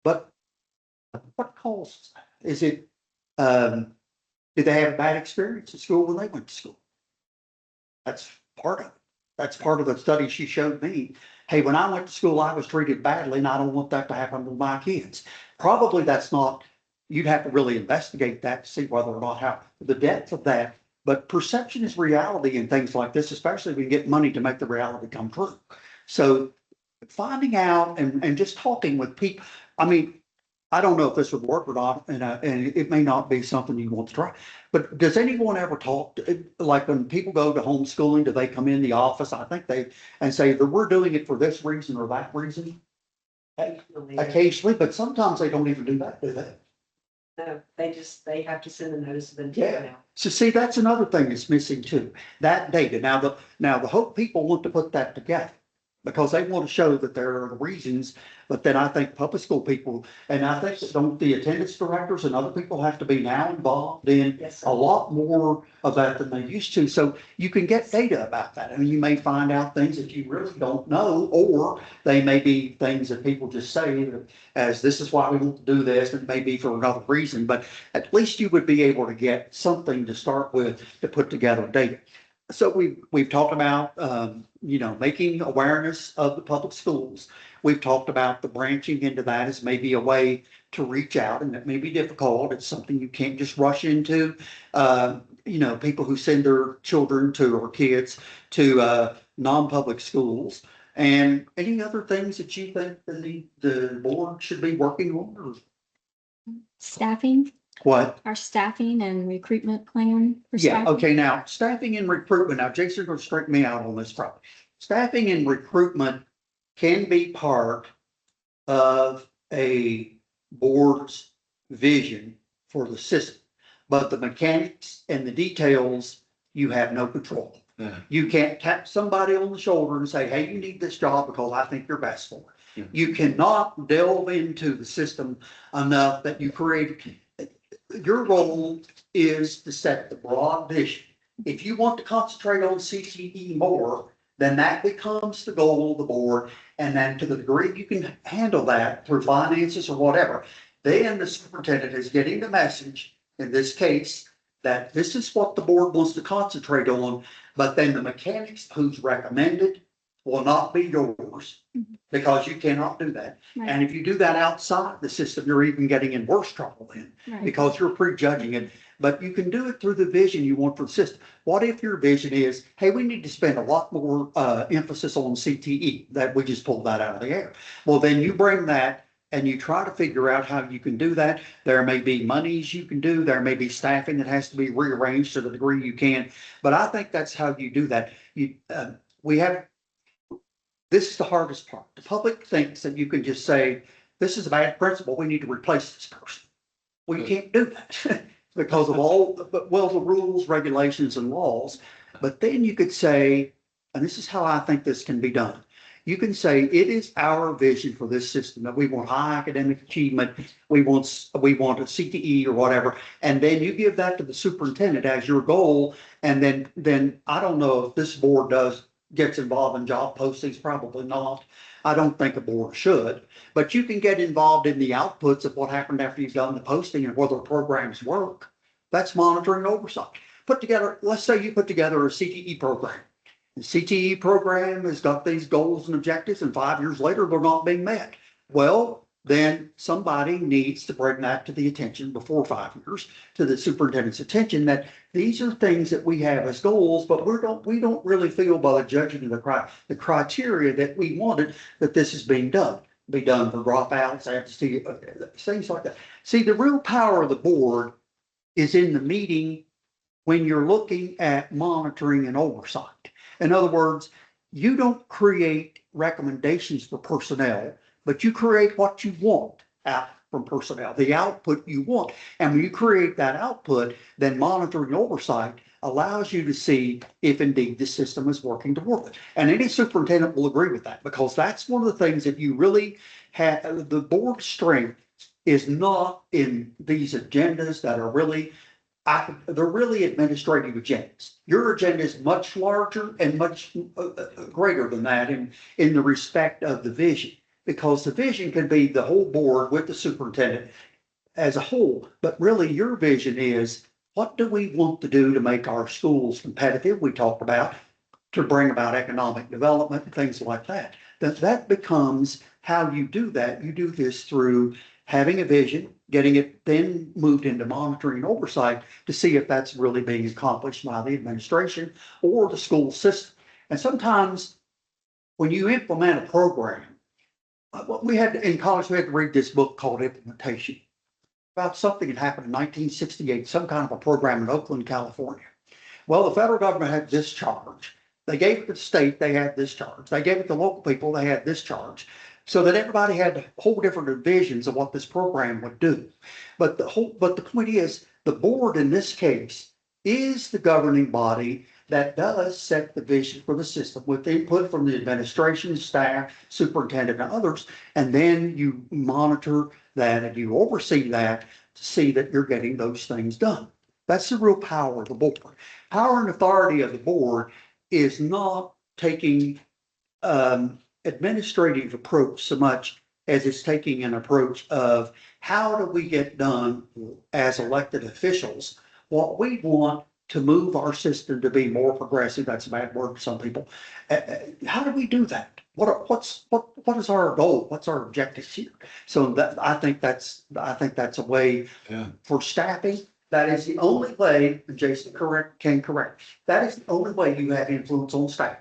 but what causes that? Is it, did they have a bad experience at school when they went to school? That's part of it. That's part of the study she showed me. Hey, when I went to school, I was treated badly, and I don't want that to happen with my kids. Probably that's not, you'd have to really investigate that to see whether or not how the depth of that. But perception is reality in things like this, especially if we get money to make the reality come true. So finding out and just talking with people, I mean, I don't know if this would work or not, and it may not be something you want to try. But does anyone ever talk, like when people go to homeschooling, do they come in the office? I think and say that we're doing it for this reason or that reason. Occasionally, but sometimes they don't even do that, do they? No, they have to send a notice of intent Yeah. now. So see, that's another thing that's missing too, that data. Now the Hope people want to put that together. because they want to show that there are the reasons. But then I think public school people, and I think that don't the attendance directors and other people have to be now involved in Yes, sir. a lot more of that than they used to. So you can get data about that. I mean, you may find out things that you really don't know, or they may be things that people just say that as this is why we want to do this, and it may be for another reason, but at least you would be able to get something to start with to put together data. So we've talked about, making awareness of the public schools. We've talked about the branching into that as maybe a way to reach out, and that may be difficult. It's something you can't just rush into. People who send their children to or kids to non-public schools. And any other things that you think the board should be working on, or Staffing, what? our staffing and recruitment plan for Yeah, staffing. okay, now, staffing and recruitment, now Jason's gonna straighten me out on this probably. Staffing and recruitment can be part of a board's vision for the system. But the mechanics and the details, you have no control. Yeah. You can't tap somebody on the shoulder and say, hey, you need this job because I think you're best for it. Yeah. You cannot delve into the system enough that you create. Your role is to set the broad vision. If you want to concentrate on CTE more, then that becomes the goal of the board. And then to the degree you can handle that through finances or whatever, then the superintendent is getting the message, in this case, that this is what the board wants to concentrate on, but then the mechanics who's recommended will not be yours because you cannot do that. Right. And if you do that outside the system, you're even getting in worse trouble then Right. because you're prejudging it. But you can do it through the vision you want for the system. What if your vision is, hey, we need to spend a lot more emphasis on CTE, that we just pulled that out of the air. Well, then you bring that and you try to figure out how you can do that. There may be monies you can do. There may be staffing that has to be rearranged to the degree you can. But I think that's how you do that. This is the hardest part. The public thinks that you can just say, this is a bad principle. We need to replace this person. Well, you can't do that because of the rules, regulations, and laws. But then you could say, and this is how I think this can be done. You can say it is our vision for this system that we want high academic achievement. We want a CTE or whatever. And then you give that to the superintendent as your goal. And then I don't know if this board gets involved in job postings, probably not. I don't think a board should, but you can get involved in the outputs of what happened after you've done the posting and whether programs work. That's monitoring oversight. Let's say you put together a CTE program. The CTE program has got these goals and objectives, and 5 years later, they're not being met. Well, then somebody needs to bring that to the attention before 5 years, to the superintendent's attention, that these are things that we have as goals, but we don't really feel by the judging of the criteria that we wanted that this is being done. Be done for dropouts, absentee, things like that. See, the real power of the board is in the meeting when you're looking at monitoring and oversight. In other words, you don't create recommendations for personnel, but you create what you want out from personnel, the output you want. And when you create that output, then monitoring and oversight allows you to see if indeed the system is working toward it. And any superintendent will agree with that, because that's one of the things that you really have. The board's strength is not in these agendas that are really they're really administrative agendas. Your agenda is much larger and much greater than that in the respect of the vision, because the vision can be the whole board with the superintendent as a whole, but really your vision is, what do we want to do to make our schools competitive? We talked about to bring about economic development and things like that. That becomes how you do that. You do this through having a vision, getting it then moved into monitoring and oversight to see if that's really being accomplished by the administration or the school system. And sometimes when you implement a program, in college, we had to read this book called Implementation about something that happened in 1968, some kind of a program in Oakland, California. Well, the federal government had this charge. They gave it to the state, they had this charge. They gave it to local people, they had this charge. So that everybody had whole different visions of what this program would do. But the point is, the board in this case is the governing body that does set the vision for the system with input from the administration, staff, superintendent, and others. And then you monitor that and you oversee that to see that you're getting those things done. That's the real power of the board. Power and authority of the board is not taking administrative approach so much as it's taking an approach of how do we get done as elected officials what we want to move our system to be more progressive. That's a bad word for some people. How do we do that? What is our goal? What's our objectives here? So that, I think that's a way Yeah. for staffing. That is the only way, and Jason can correct, that is the only way you have influence on staff.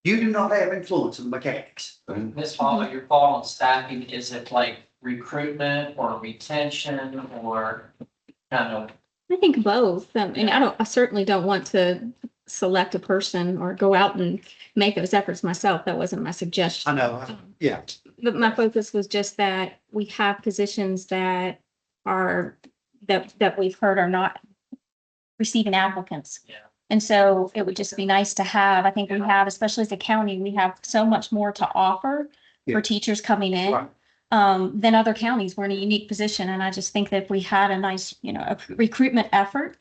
You do not have influence in mechanics. Ms. Hall, your call on staffing, is it like recruitment or retention or kind of? I think both. And I certainly don't want to select a person or go out and make those efforts myself. That wasn't my suggestion. I know, yeah. But my focus was just that we have positions that are, that we've heard are not receiving applicants. Yeah. And so it would just be nice to have, I think we have, especially as a county, we have so much more to offer Yeah. for teachers coming in. Right. Than other counties. We're in a unique position. And I just think that if we had a nice, a recruitment effort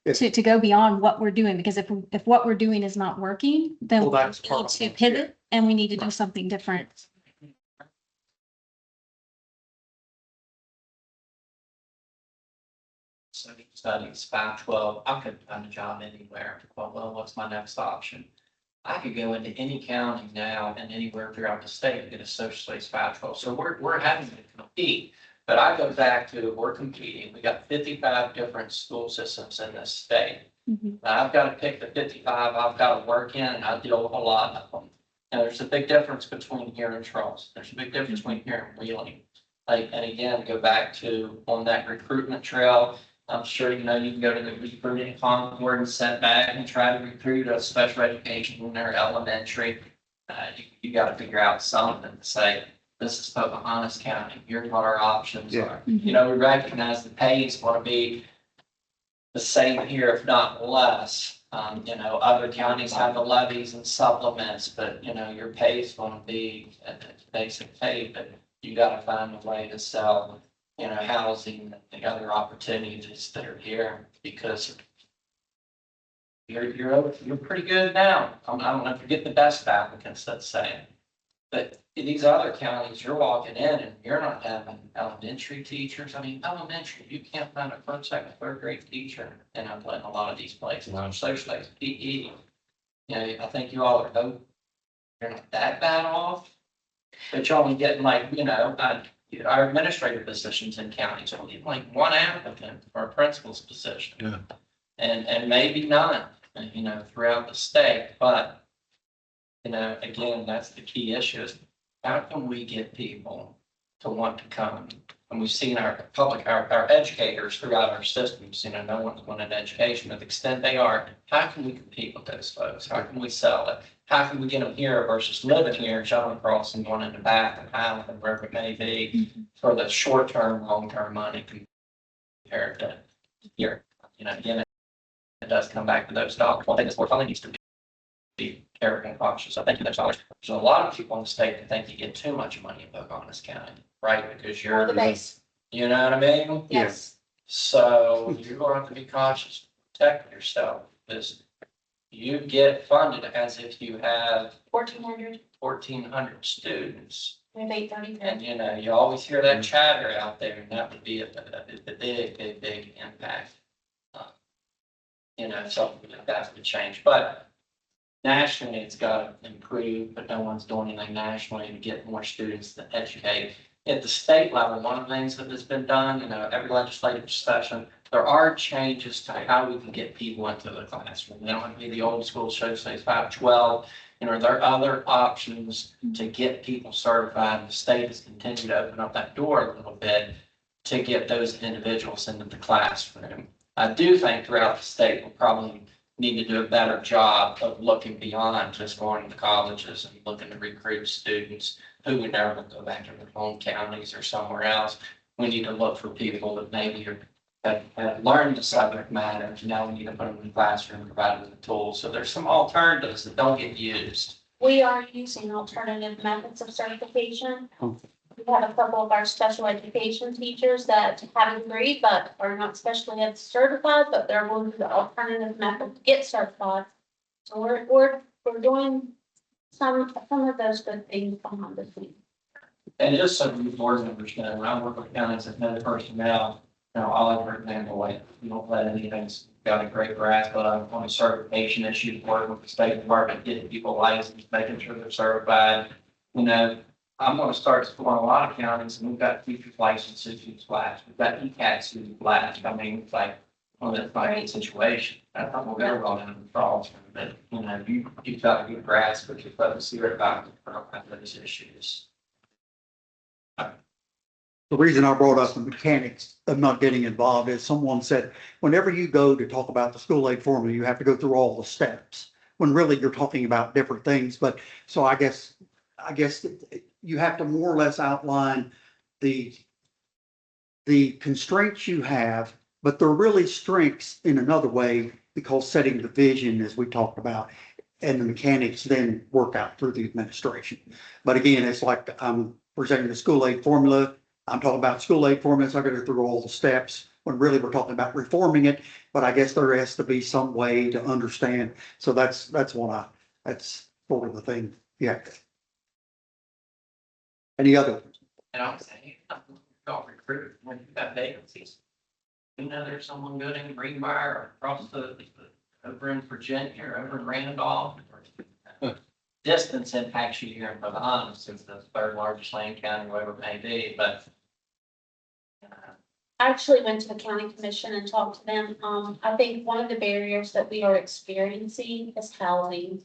Yeah. to go beyond what we're doing, because if what we're doing is not working, then Well, we that's need part to of it, pivot and we need to do something different. Studies, 512, I could find a job anywhere. Well, what's my next option? I could go into any county now and anywhere throughout the state and get a social studies 512. So we're having to compete. But I go back to, we're competing. We got 55 different school systems in this state. Mhm. Now, I've got to pick the 55 I've got to work in, and I deal with a lot of them. Now, there's a big difference between here and Charles. There's a big difference between here and Wheeling. Like, and again, go back to on that recruitment trail. I'm sure you know you can go to the recruiting Concord and set back and try to recruit a special education in their elementary. You got to figure out something to say, this is Pocahontas County. Here's what our options Yeah. are. You know, we recognize the pay is going to be the same here, if not less. Other counties have the levies and supplements, but your pay is going to be a basic pay, but you got to find a way to sell housing and the other opportunities that are here because you're pretty good now. I don't know if you get the best applicants, let's say. But in these other counties, you're walking in and you're not having elementary teachers. I mean, elementary, you can't find a first, second, third grade teacher in a lot of these places. Social like PE. I think you all are, you're not that bad off. But you're only getting our administrative positions in counties, only like one applicant for a principal's position. Yeah. And maybe none, throughout the state, but, again, that's the key issue is how can we get people to want to come? And we've seen our educators throughout our systems, no one's going into education, but the extent they are, how can we compete with those folks? How can we sell it? How can we get them here versus living here, shuttling across and going into Bath and Highland, wherever it may be, for the short-term, long-term money compared to here. Again, it does come back to those dollars. One thing this board probably needs to be careful and cautious. I think those dollars. There's a lot of people in the state that think you get too much money in Pocahontas County, right? Because For you're, the base, you know what I mean? yes. So you're going to have to be cautious, protect yourself, because you get funded as if you have 1,400, 1,400 students. we have 833. And you always hear that chatter out there, and that would be a big impact. Something like that would change, but nationally, it's got to improve, but no one's doing anything nationally to get more students to educate. At the state level, one of the things that has been done, every legislative session, there are changes to how we can get people into the classroom. They don't have to be the old school social studies 512. There are other options to get people certified. The state has continued to open up that door a little bit to get those individuals into the classroom. I do think throughout the state, we'll probably need to do a better job of looking beyond just going to colleges and looking to recruit students who would never go back to their home counties or somewhere else. We need to look for people that maybe are have learned the subject matter, now we need to put them in the classroom, provide them the tools. So there's some alternatives that don't get used. We are using alternative methods of certification. We have a couple of our special education teachers that have a degree but are not special ed certified, but they're going through the alternative method to get certified. So we're doing some of those good things behind the scenes. And just so you board members know, when I work with counties that know the personnel, I'll ever example, like, you don't let anything's got a great grasp on a certification issue, working with the State Department, getting people licensed, making sure they're certified. I'm gonna start exploring a lot of counties, and we've got teachers licenses who's flashed, we've got ECATs who's flashed. I mean, it's like, well, that's not a situation. I don't know, we're going down the falls, but, you've got a good grasp, but you're supposed to see about those issues. The reason I brought up the mechanics of not getting involved is someone said, whenever you go to talk about the school aid formula, you have to go through all the steps. When really you're talking about different things. But so I guess you have to more or less outline the constraints you have, but they're really strengths in another way, because setting the vision, as we talked about, and the mechanics then work out through the administration. But again, it's like I'm presenting the school aid formula. I'm talking about school aid formulas. I got to go through all the steps when really we're talking about reforming it. But I guess there has to be some way to understand. So that's sort of the thing. Yeah. Any other? And I'm saying, don't recruit when you've got vacancies. There's someone good in Greenbrier or across over in Virginia or over in Randolph. Distance impacts you here in Pocahontas, since the third largest land county, whatever it may be, but. I actually went to the county commission and talked to them. I think one of the barriers that we are experiencing is housing.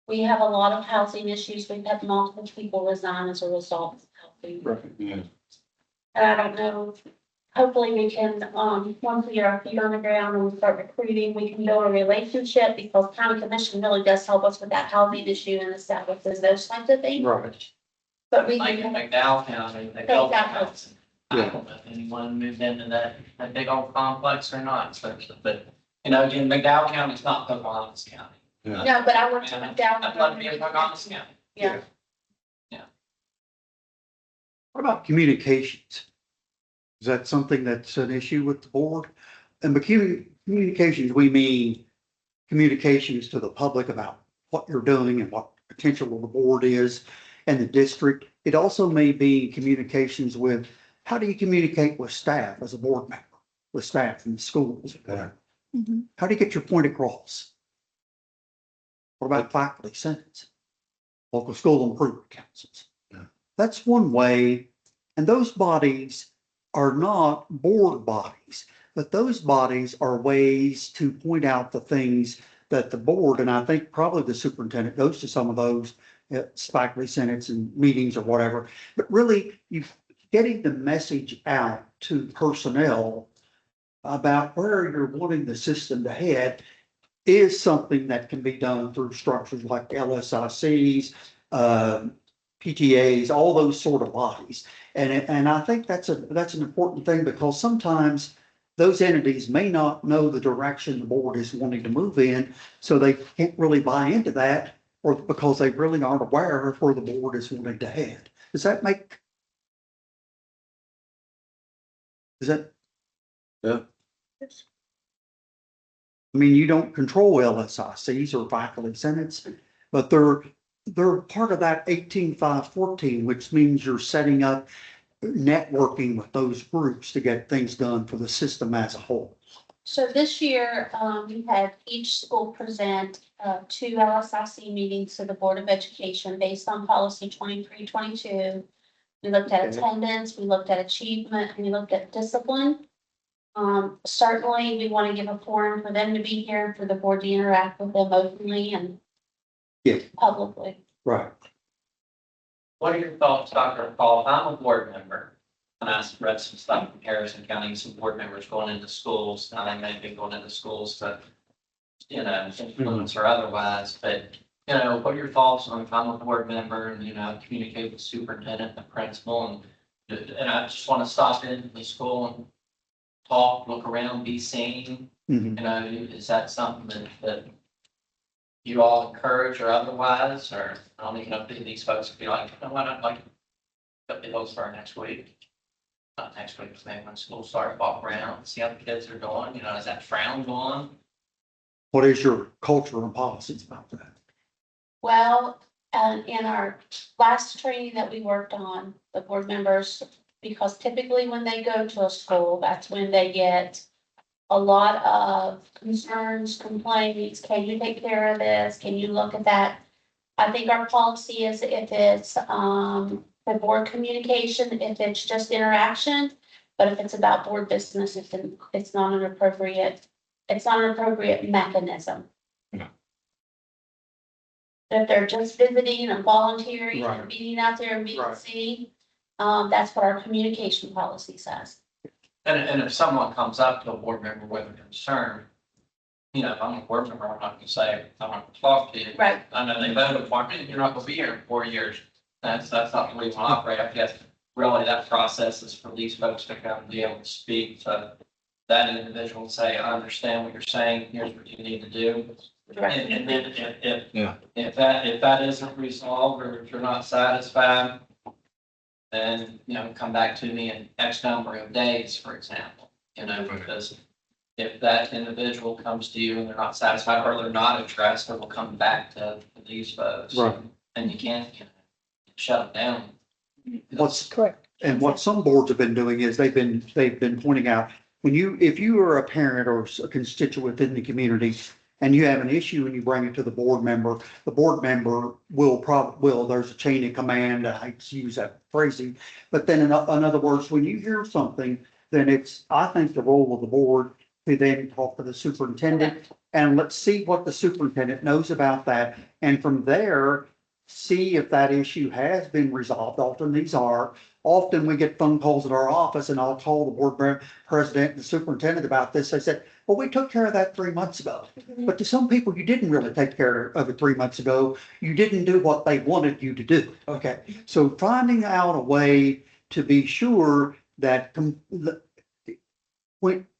We have a lot of housing issues. We've had multiple people resign as a result of housing. Right, yeah. And I don't know, hopefully we can, once we get our feet on the ground and we start recruiting, we can build a relationship, because county commission really does help us with that housing issue and establishes those types of things. Right. But we Like in can, McDowell County, they built Exactly. housing. I don't know if anyone moved into that big old complex or not, especially, but, again, McDowell County's not Pocahontas County. no, but I went to And McDowell. I'd love to be in Pocahontas County. Yeah. What about communications? Is that something that's an issue with the board? And by communications, we mean communications to the public about what you're doing and what potential of the board is and the district. It also may be communications with, how do you communicate with staff as a board member, with staff in the schools? How do you get your point across? What about faculty senates, local school improvement councils? Yeah. That's one way. And those bodies are not board bodies, but those bodies are ways to point out the things that the board, and I think probably the superintendent goes to some of those faculty senates and meetings or whatever, but really you getting the message out to personnel about where you're wanting the system to head is something that can be done through structures like LSICs, PTAs, all those sort of bodies. And I think that's an important thing, because sometimes those entities may not know the direction the board is wanting to move in, so they can't really buy into that, or because they really aren't aware of where the board is wanting to head. Does that make? Is that? Yeah. I mean, you don't control LSICs or faculty senates, but they're part of that 18.5.14, which means you're setting up networking with those groups to get things done for the system as a whole. So this year, we had each school present 2 LSIC meetings to the Board of Education based on policy 2322. We looked at Okay. attendance, we looked at achievement, and we looked at discipline. Certainly, we want to give a forum for them to be here, for the board to interact with them openly and Yeah. publicly. Right. What are your thoughts, Dr. Paul? If I'm a board member, and I read some stuff in Harrison County, some board members going into schools, now they may be going into schools to, influence or otherwise, but, what are your thoughts on if I'm a board member and, communicate with the superintendent, the principal, and And I just want to stop into the school and talk, look around, be seen. Mhm. You know, is that something that you all encourage or otherwise, or I don't even know if these folks would be like, you know what, I'd like to put the hills for next week. Not next week, maybe when school starts, walk around, see how the kids are doing, you know, is that frowned on? What is your culture and policies about that? Well, in our last training that we worked on, the board members, because typically when they go to a school, that's when they get a lot of concerns, complaints, can you take care of this, can you look at that? I think our policy is if it's, for board communication, if it's just interaction, but if it's about board business, it's not an appropriate, mechanism. Yeah. If they're just visiting and volunteering Right. and being out there and being Right. seen, that's what our communication policy says. And if someone comes up to a board member with a concern, you know, if I'm a board member, I'm not gonna say, I want to talk to you. Right. I know they voted for me, you're not gonna be here in 4 years. That's not the way we want to operate. I guess really that process is for these folks to come and be able to speak to that individual and say, I understand what you're saying, here's what you need to do. And then if that isn't resolved or if you're not satisfied, then, you know, come back to me in X number of days, for example, you know, because if that individual comes to you and they're not satisfied or they're not addressed, it will come back to these folks. Right. And you can't, you know, shut them down. What's Correct. And what some boards have been doing is they've been pointing out, if you are a parent or a constituent within the community and you have an issue and you bring it to the board member will, there's a chain of command. I hate to use that phrasing, but then in other words, when you hear something, then I think the role of the board to then talk to the superintendent and let's see what the superintendent knows about that. And from there, see if that issue has been resolved. Often we get phone calls at our office and I'll call the board president and the superintendent about this. They said, well, we took care of that 3 months ago. But to some people, you didn't really take care of it 3 months ago. You didn't do what they wanted you to do. Okay. So finding out a way to be sure that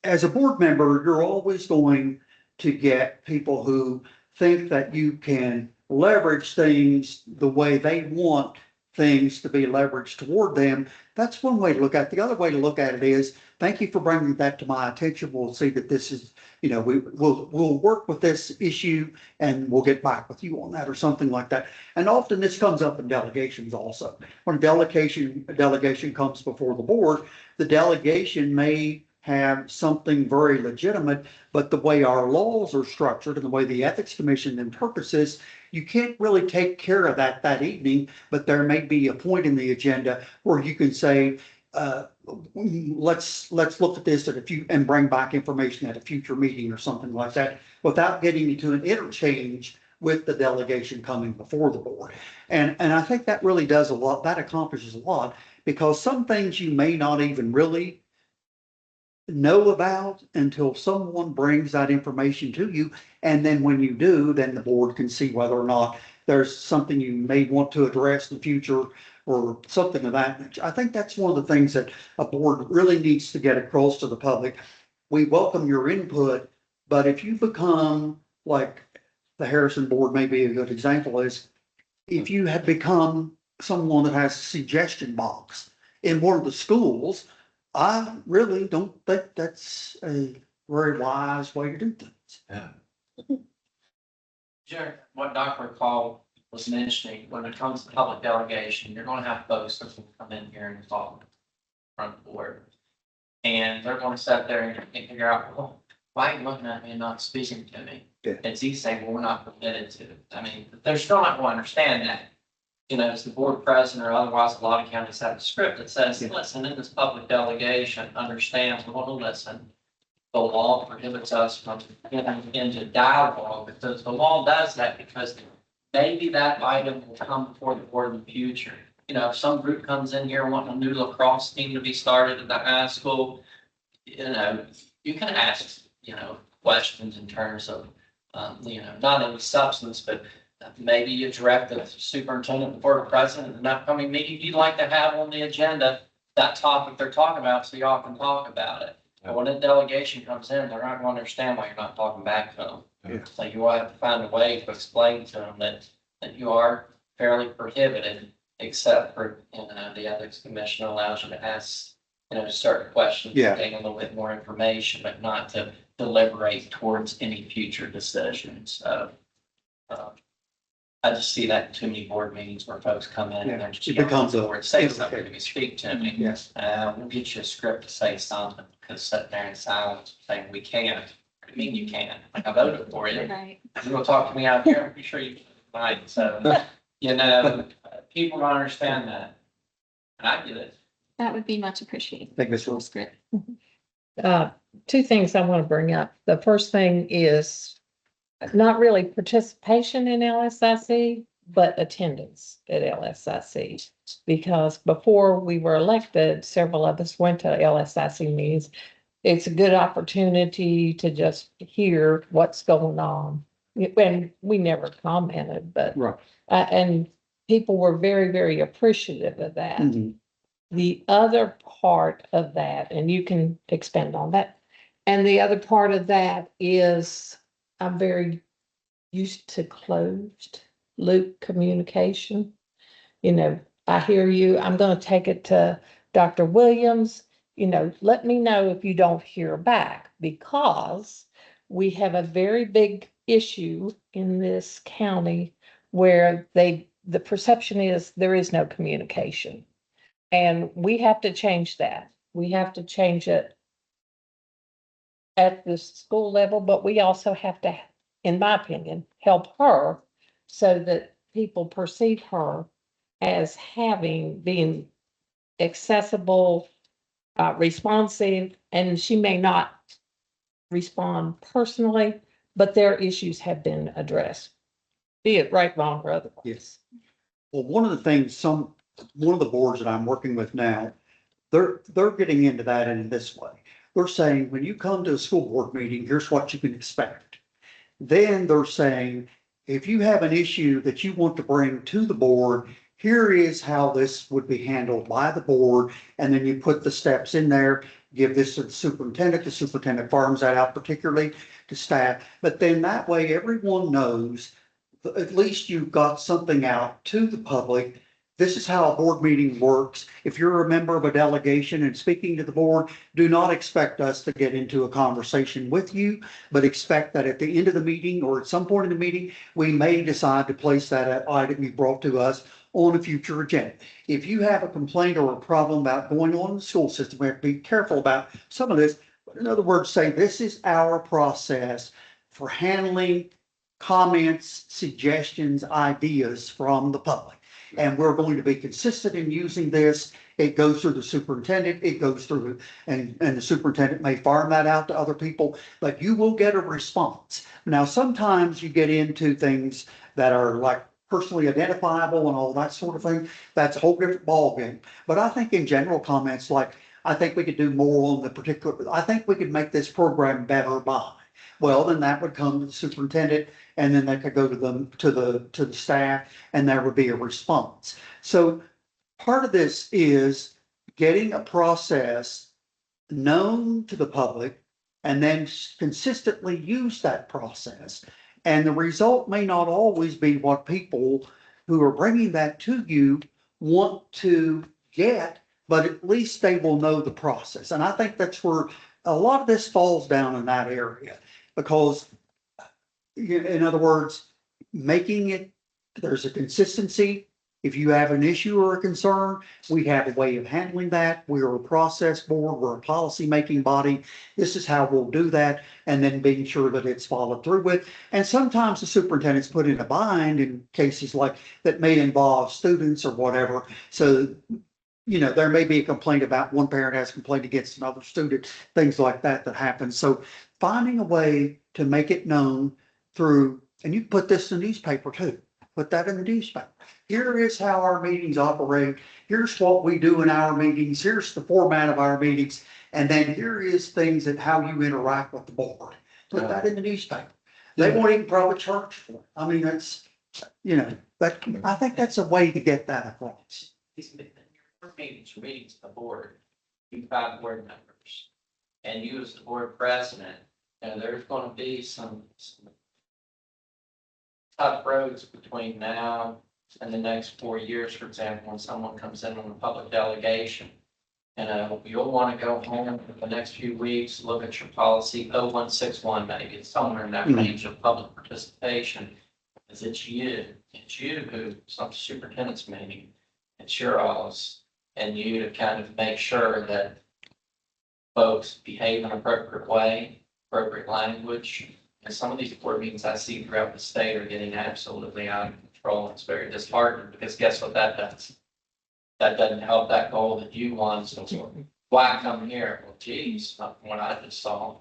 as a board member, you're always going to get people who think that you can leverage things the way they want things to be leveraged toward them. That's one way to look at it. The other way to look at it is, thank you for bringing that to my attention. We'll see that this is, you know, we'll work with this issue and we'll get back with you on that or something like that. And often this comes up in delegations also. When a delegation comes before the board, the delegation may have something very legitimate, but the way our laws are structured and the way the Ethics Commission interprets this, you can't really take care of that evening, but there may be a point in the agenda where you can say, let's look at this and bring back information at a future meeting or something like that, without getting into an interchange with the delegation coming before the board. And I think that really does a lot, that accomplishes a lot, because some things you may not even really know about until someone brings that information to you. And then when you do, then the board can see whether or not there's something you may want to address in the future or something of that nature. I think that's one of the things that a board really needs to get across to the public. We welcome your input, but if you become like the Harrison board, may be a good example, is if you have become someone that has a suggestion box in one of the schools, I really don't think that's a very wise way to do things. Yeah. Jared, what Dr. Call was mentioning, when it comes to public delegation, you're gonna have folks that will come in here and talk in front of the board. And they're gonna sit there and figure out, well, why are you looking at me and not speaking to me? Yeah. It's easy saying, well, we're not permitted to. I mean, they're still not gonna understand that. You know, as the board president or otherwise, a lot of counties have a script that says, listen, in this public delegation, understand, we want to listen. The law prohibits us from getting into dialogue, because the law does that because maybe that item will come before the board in the future. You know, if some group comes in here wanting a new lacrosse team to be started at the high school, you know, you can ask, you know, questions in terms of, you know, not any substance, but maybe you direct the superintendent or the president in an upcoming meeting you'd like to have on the agenda. that topic they're talking about, so y'all can talk about it. But when a delegation comes in, they're not going to understand why you're not talking back to them. Yeah. So you will have to find a way to explain to them that you are fairly prohibited, except for, the ethics commission allows you to ask, certain questions, Yeah. gain a little bit more information, but not to deliberate towards any future decisions. So, I just see that in too many board meetings where folks come in and they're just. It becomes a- Board, say something to me, speak to me. Yes. We'll get you a script to say something, because sitting there in silence saying we can't. What do you mean you can't? Like, I voted for you. Right. You're gonna talk to me out here, I'm pretty sure you might, so, people don't understand that. And I get it. That would be much appreciated. Thank you, Ms. Wilson. Script. Two things I want to bring up. The first thing is not really participation in LSIC, but attendance at LSIC. Because before we were elected, several of us went to LSIC meetings. It's a good opportunity to just hear what's going on. And we never commented, but, Right. and people were very, very appreciative of that. Mhm. The other part of that, and you can expand on that, and the other part of that is I'm very used to closed loop communication. I hear you, I'm gonna take it to Dr. Williams, let me know if you don't hear back, because we have a very big issue in this county where the perception is there is no communication. And we have to change that. We have to change it at the school level, but we also have to, in my opinion, help her so that people perceive her as being accessible, responsive, and she may not respond personally, but their issues have been addressed, be it right, wrong, or otherwise. Yes. Well, one of the things, one of the boards that I'm working with now, they're getting into that in this way. They're saying, when you come to a school board meeting, here's what you can expect. Then they're saying, if you have an issue that you want to bring to the board, here is how this would be handled by the board. And then you put the steps in there, give this to the superintendent farms that out particularly to staff. But then that way, everyone knows, at least you've got something out to the public. This is how a board meeting works. If you're a member of a delegation and speaking to the board, do not expect us to get into a conversation with you, but expect that at the end of the meeting or at some point in the meeting, we may decide to place that item you brought to us on a future agenda. If you have a complaint or a problem about going on in the school system, we have to be careful about some of this. In other words, say this is our process for handling comments, suggestions, ideas from the public. And we're going to be consistent in using this. It goes through the superintendent, it goes through, and the superintendent may farm that out to other people, but you will get a response. Now, sometimes you get into things that are like personally identifiable and all that sort of thing. That's a whole different ballgame. But I think in general comments, like, I think we could do more on the particular, I think we could make this program better by. Well, then that would come to the superintendent, and then that could go to the staff, and there would be a response. So part of this is getting a process known to the public and then consistently use that process. And the result may not always be what people who are bringing that to you want to get, but at least they will know the process. And I think that's where a lot of this falls down in that area. Because, in other words, making it, there's a consistency. If you have an issue or a concern, we have a way of handling that. We are a process board, we're a policy-making body. This is how we'll do that, and then being sure that it's followed through with. And sometimes the superintendent's put in a bind in cases like that may involve students or whatever. So, there may be a complaint about one parent has a complaint against another student, things like that happen. So finding a way to make it known through, and you put this in the newspaper too, put that in the newspaper. Here is how our meetings operate. Here's what we do in our meetings. Here's the format of our meetings. And then here is things that how you interact with the board. Put that in the newspaper. They won't even probably charge for it. I mean, that's, but I think that's a way to get that across. meetings of the board, you 5 board members. And you as the board president, and there's gonna be some tough roads between now and the next 4 years, for example, when someone comes in on a public delegation. And you'll want to go home for the next few weeks, look at your policy 0161, maybe it's somewhere in that range of public participation. Is it's you who, some superintendent's meeting, it's your office, and you to kind of make sure that folks behave in an appropriate way, appropriate language. And some of these board meetings I see throughout the state are getting absolutely out of control. It's very disheartening because guess what that does? That doesn't help that goal that you want. So why come here? Well, geez, not from what I just saw.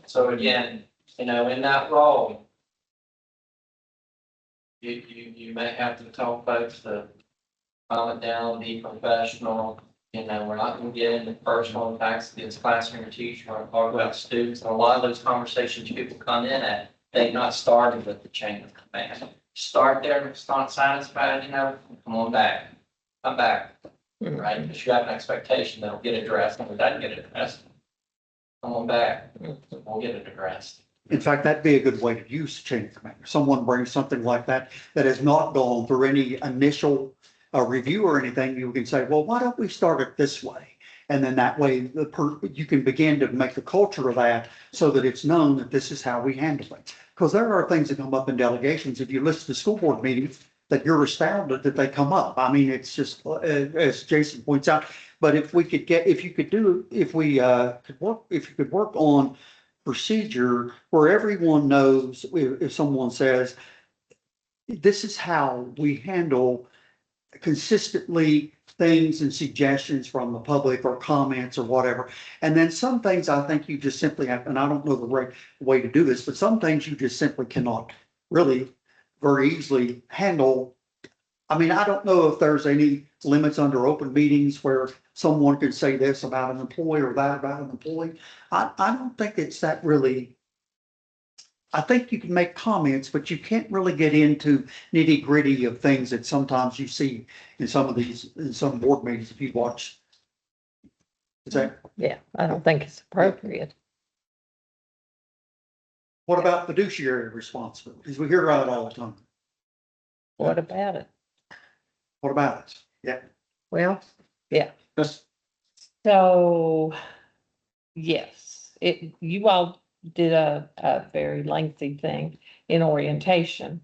So again, in that role, you may have to tell folks to calm it down, be professional. We're not going to get into personal attacks against classroom or teacher. We're going to talk about students. And a lot of those conversations people come in at, they've not started with the chain of command. Start there. If it's not satisfied, come on back. Come back, right? Because you have an expectation that it'll get addressed. And if it doesn't get addressed, come on back. We'll get it addressed. In fact, that'd be a good way to use chain of command. Someone brings something like that has not gone through any initial review or anything. You can say, well, why don't we start it this way? And then that way you can begin to make the culture of that so that it's known that this is how we handle it. Because there are things that come up in delegations. If you listen to school board meetings, that you're astounded that they come up. I mean, it's just, as Jason points out, but if you could work on procedure where everyone knows if someone says, this is how we handle consistently things and suggestions from the public or comments or whatever. And then some things I think you just simply have, and I don't know the right way to do this, but some things you just simply cannot really very easily handle. I mean, I don't know if there's any limits under open meetings where someone could say this about an employee or that about an employee. I don't think it's that really. I think you can make comments, but you can't really get into nitty gritty of things that sometimes you see in some board meetings if you watch. Is that? Yeah, I don't think it's appropriate. What about fiduciary responsibilities? We hear about it all the time. What about it? What about it? Yeah. Well, yeah. So, yes, you all did a very lengthy thing in orientation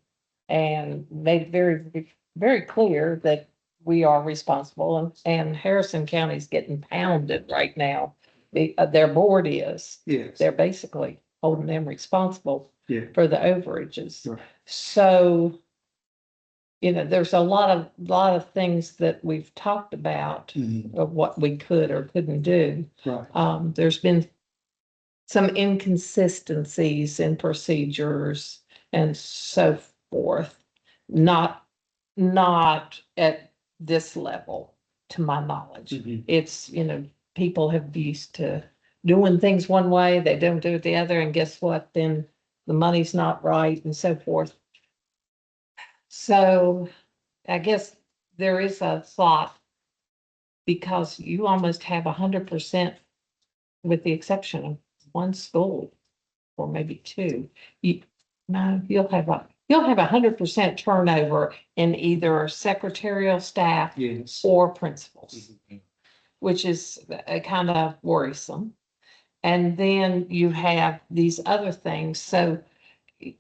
and made very, very clear that we are responsible, and Harrison County's getting pounded right now. Their board is. Yes. They're basically holding them responsible for the overages. Right. So, there's a lot of things that we've talked about of what we could or couldn't do. Right. There's been some inconsistencies in procedures and so forth, not at this level, to my knowledge. It's, people have used to doing things one way, they don't do it the other, and guess what? Then the money's not right and so forth. So I guess there is a thought, because you almost have 100%, with the exception of one school or maybe two. You'll have 100% turnover in either secretarial staff or principals, which is kind of worrisome. And then you have these other things. So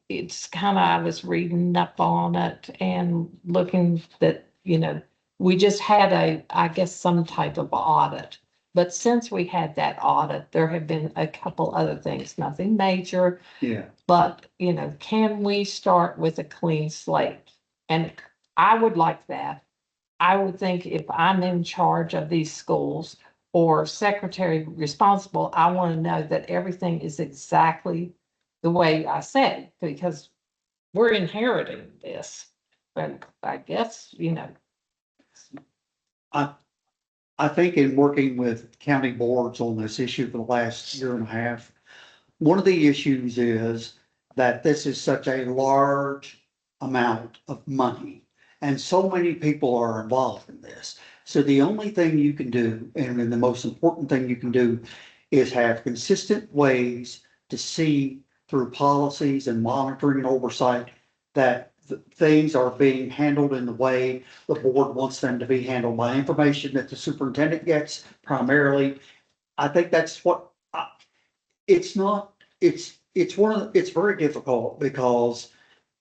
it's kind of, I was reading up on it and looking that, we just had I guess some type of audit. But since we had that audit, there have been a couple other things, nothing major. Yeah. But, can we start with a clean slate? And I would like that. I would think if I'm in charge of these schools or secretary responsible, I want to know that everything is exactly the way I said, because we're inheriting this. But I guess, I think in working with county boards on this issue for the last year and a half, one of the issues is that this is such a large amount of money and so many people are involved in this. So the only thing you can do, and then the most important thing you can do, is have consistent ways to see through policies and monitoring and oversight that things are being handled in the way the board wants them to be handled by information that the superintendent gets primarily. I think that's what, it's not, it's very difficult because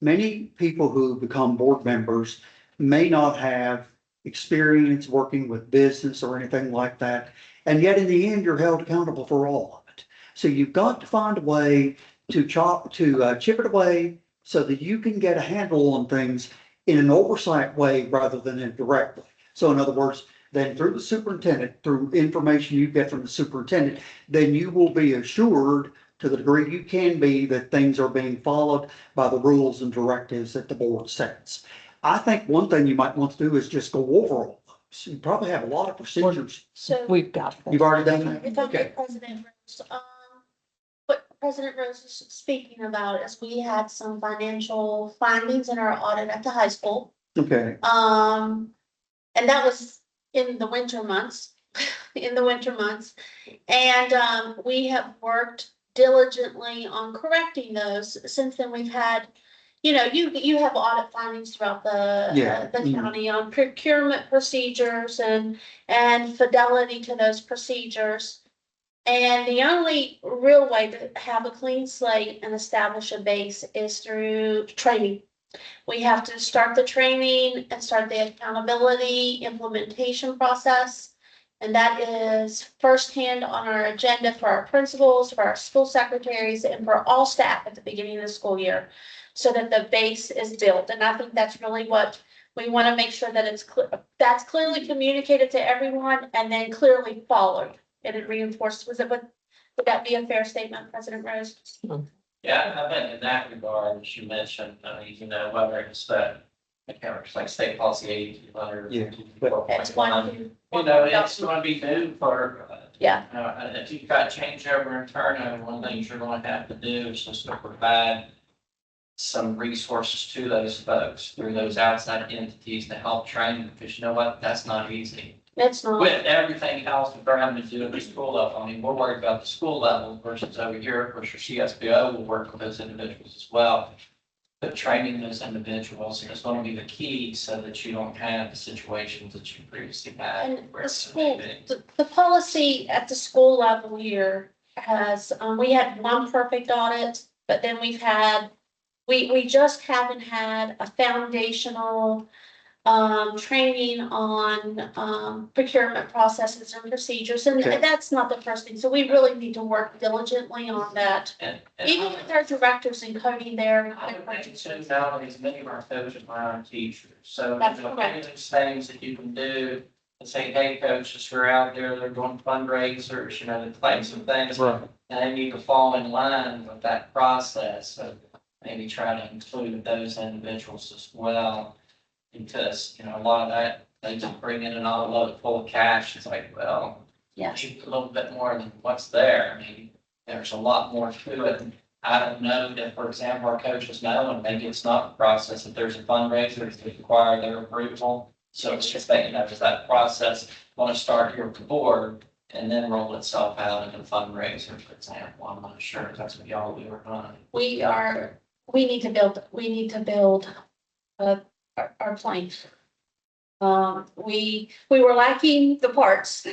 many people who become board members may not have experience working with business or anything like that. And yet in the end, you're held accountable for all of it. So you've got to find a way to chip it away so that you can get a handle on things in an oversight way rather than indirectly. So in other words, then through the superintendent, through information you get from the superintendent, then you will be assured to the degree you can be that things are being followed by the rules and directives that the board sets. I think one thing you might want to do is just go over all those. You probably have a lot of procedures. So We've got that. You've already done that? if I may, Okay. President Rose, what President Rose is speaking about is we had some financial findings in our audit at the high school. Okay, And that was in the winter months, And, we have worked diligently on correcting those. Since then, we've had, you have audit findings throughout Yeah. the county on procurement procedures and fidelity to those procedures. And the only real way to have a clean slate and establish a base is through training. We have to start the training and start the accountability implementation process. And that is firsthand on our agenda for our principals, for our school secretaries, and for all staff at the beginning of the school year, so that the base is built. And I think that's really what we want to make sure that that's clearly communicated to everyone and then clearly followed and it reinforced. Would that be a fair statement, President Rose? Yeah, I think in that regard, as you mentioned, whether it's that, it's like state policy 8200. Yeah. It's one. It's going to be new for. Yeah. If you've got changeover and turnover, one of the things you're going to have to do is just to provide some resources to those folks through those outside entities to help train them, because you know what, that's not easy. It's not. With everything else that they're having to do at the school level, I mean, we're worried about the school level versus over here, of course, your CSBO will work with those individuals as well. But training those individuals is going to be the key so that you don't have the situations that you previously had. And where the it's school, maybe- the policy at the school level here has, we had one perfect audit, but then we just haven't had a foundational training on procurement processes and procedures, and Okay. that's not the first thing. So we really need to work diligently on that, And even with our directors and coding there. I would think too, nowadays, many of our coaches are our own teachers, so, That's any correct. of those things that you can do and say, hey, coaches who are out there, they're doing fundraisers, they're playing some things. Right. And they need to fall in line with that process, so maybe try to include those individuals as well. Because, a lot of that, they just bring in an envelope full of cash, it's like, well, Yeah. a little bit more than what's there, I mean, there's a lot more to it. I don't know that, for example, our coaches know, and maybe it's not the process, if there's a fundraiser, to require their approval. So it's just thinking of that process, want to start here with the board and then roll itself out in a fundraiser, for example. I'm not sure if that's what y'all do or not. We need to build our plane. We were lacking the parts.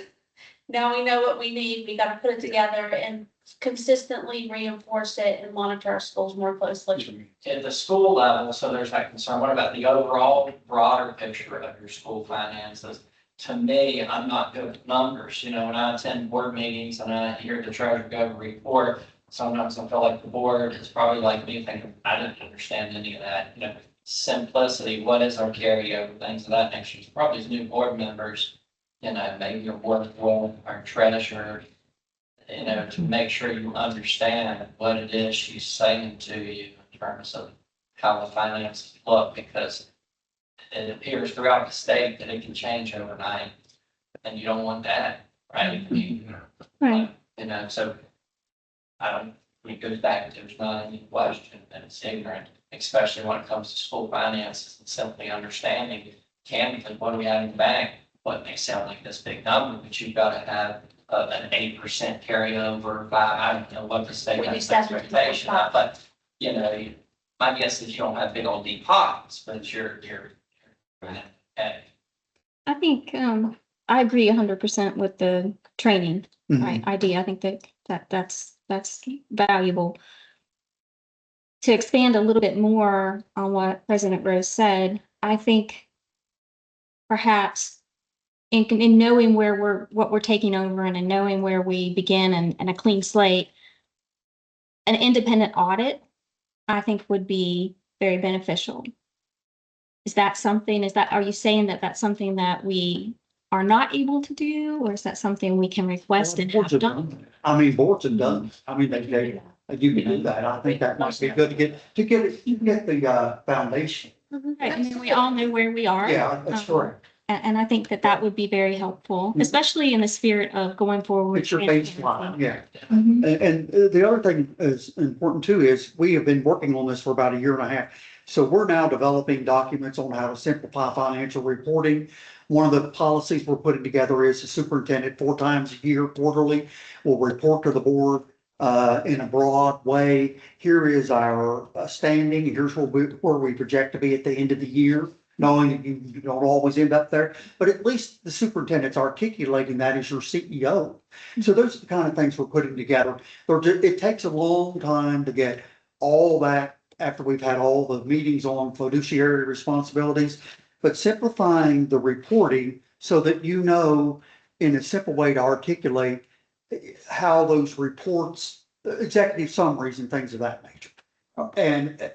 Now we know what we need. We got to put it together and consistently reinforce it and monitor our schools more closely. At the school level, so there's that concern, what about the overall broader picture of your school finances? To me, I'm not good with numbers, when I attend board meetings and I hear the treasurer go report, sometimes I feel like the board is probably like me thinking, I didn't understand any of that, simplicity, what is our carryover, things of that nature. Probably as new board members, maybe your work with our treasurer, to make sure you understand what it is she's saying to you in terms of how the finances look, because it appears throughout the state that it can change overnight, and you don't want that, right? I mean, Right. So it goes back to there's not any question that it's ignorant, especially when it comes to school finances and simply understanding, candidly, what do we have in the bank? what may sound like this big number, but you've got to have an 8% carryover by, I don't know what the state We do has expectation of, but, you know, my guess is you don't have big old deep pockets, but you're at I think, I agree 100% with the training, right, idea. I think that's valuable. To expand a little bit more on what President Rose said, I think perhaps in knowing what we're taking over and in knowing where we begin and a clean slate, an independent audit, I think would be very beneficial. Are you saying that that's something that we are not able to do, or is that something we can request and Boards have have done? done that. I mean, boards have done, it. I mean, you can do that. I think that might be good to get the foundation. Right, I mean, we all know where we are. Yeah, that's correct. And I think that would be very helpful, especially in the spirit of going forward. It's your baseline, yeah. Mhm. And the other thing is important too, is we have been working on this for about a year and a half. So we're now developing documents on how to simplify financial reporting. One of the policies we're putting together is the superintendent 4 times a year quarterly will report to the board in a broad way. Here is our standing. Here's where we project to be at the end of the year, knowing that you don't always end up there, but at least the superintendent's articulating that as your CEO. So those are the kind of things we're putting together. It takes a long time to get all that after we've had all the meetings on fiduciary responsibilities, but simplifying the reporting so that you know in a simple way to articulate how those reports, executive summaries and things of that nature. And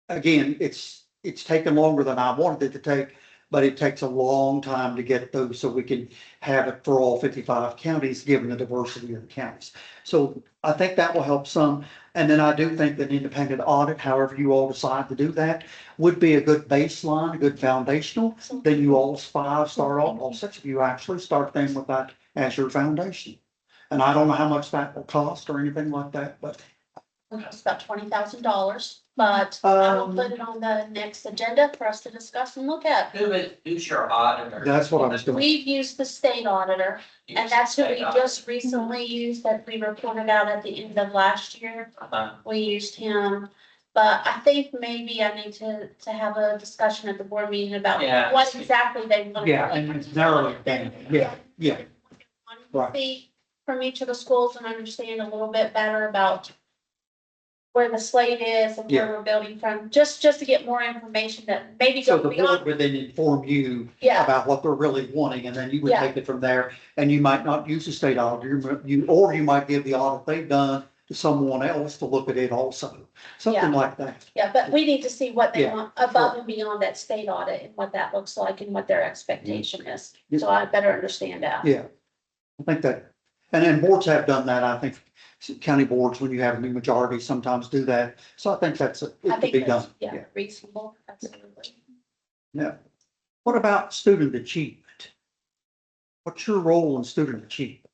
again, it's taken longer than I wanted it to take, but it takes a long time to get those so we can have it for all 55 counties, given the diversity of the counties. So I think that will help some. And then I do think that independent audit, however you all decide to do that, would be a good baseline, a good foundational. Then you all 5 start off, all 6 of you actually start then with that as your foundation. And I don't know how much that will cost or anything like that, but It's about $20,000, but I will put it on the next agenda for us to discuss and look at. who's your auditor? that's what I was doing. We've used the state auditor, and that's who we just recently used, that we reported out at the end of last year. Uh-huh. We used him, but I think maybe I need to have a discussion at the board meeting about Yeah. what exactly they want. Yeah, and it's narrow it down. Yeah. Right. See from each of the schools and understand a little bit better about where the slate is and where Yeah. we're building from, just to get more information that maybe So go the board beyond. would then inform you Yeah, about what they're really wanting, and then you would Yeah. take it from there. And you might not use the state auditor, or you might give the audit they've done to someone else to look at it also, something like that. yeah, but we need to see what they Yeah, want above and beyond that state audit and what that looks like and what their expectation is. So I better understand that. Yeah, I think that, and then boards have done that. I think county boards, when you have a new majority, sometimes do that. So I think it I could think be that's, done. yeah, reasonable, absolutely. Yeah. What about student achievement? What's your role in student achievement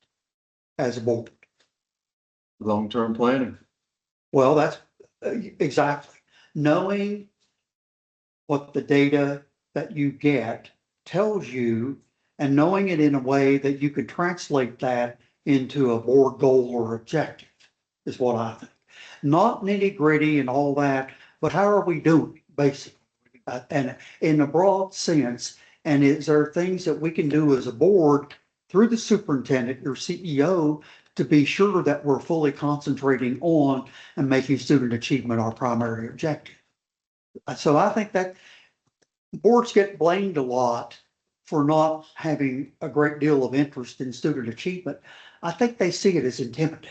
as a board? Long-term planning. Well, that's exactly knowing what the data that you get tells you, and knowing it in a way that you can translate that into a board goal or objective is what I think. Not nitty gritty and all that, but how are we doing basically? And in a broad sense, and is there things that we can do as a board through the superintendent, your CEO, to be sure that we're fully concentrating on and making student achievement our primary objective? So I think that boards get blamed a lot for not having a great deal of interest in student achievement. I think they see it as intimidating.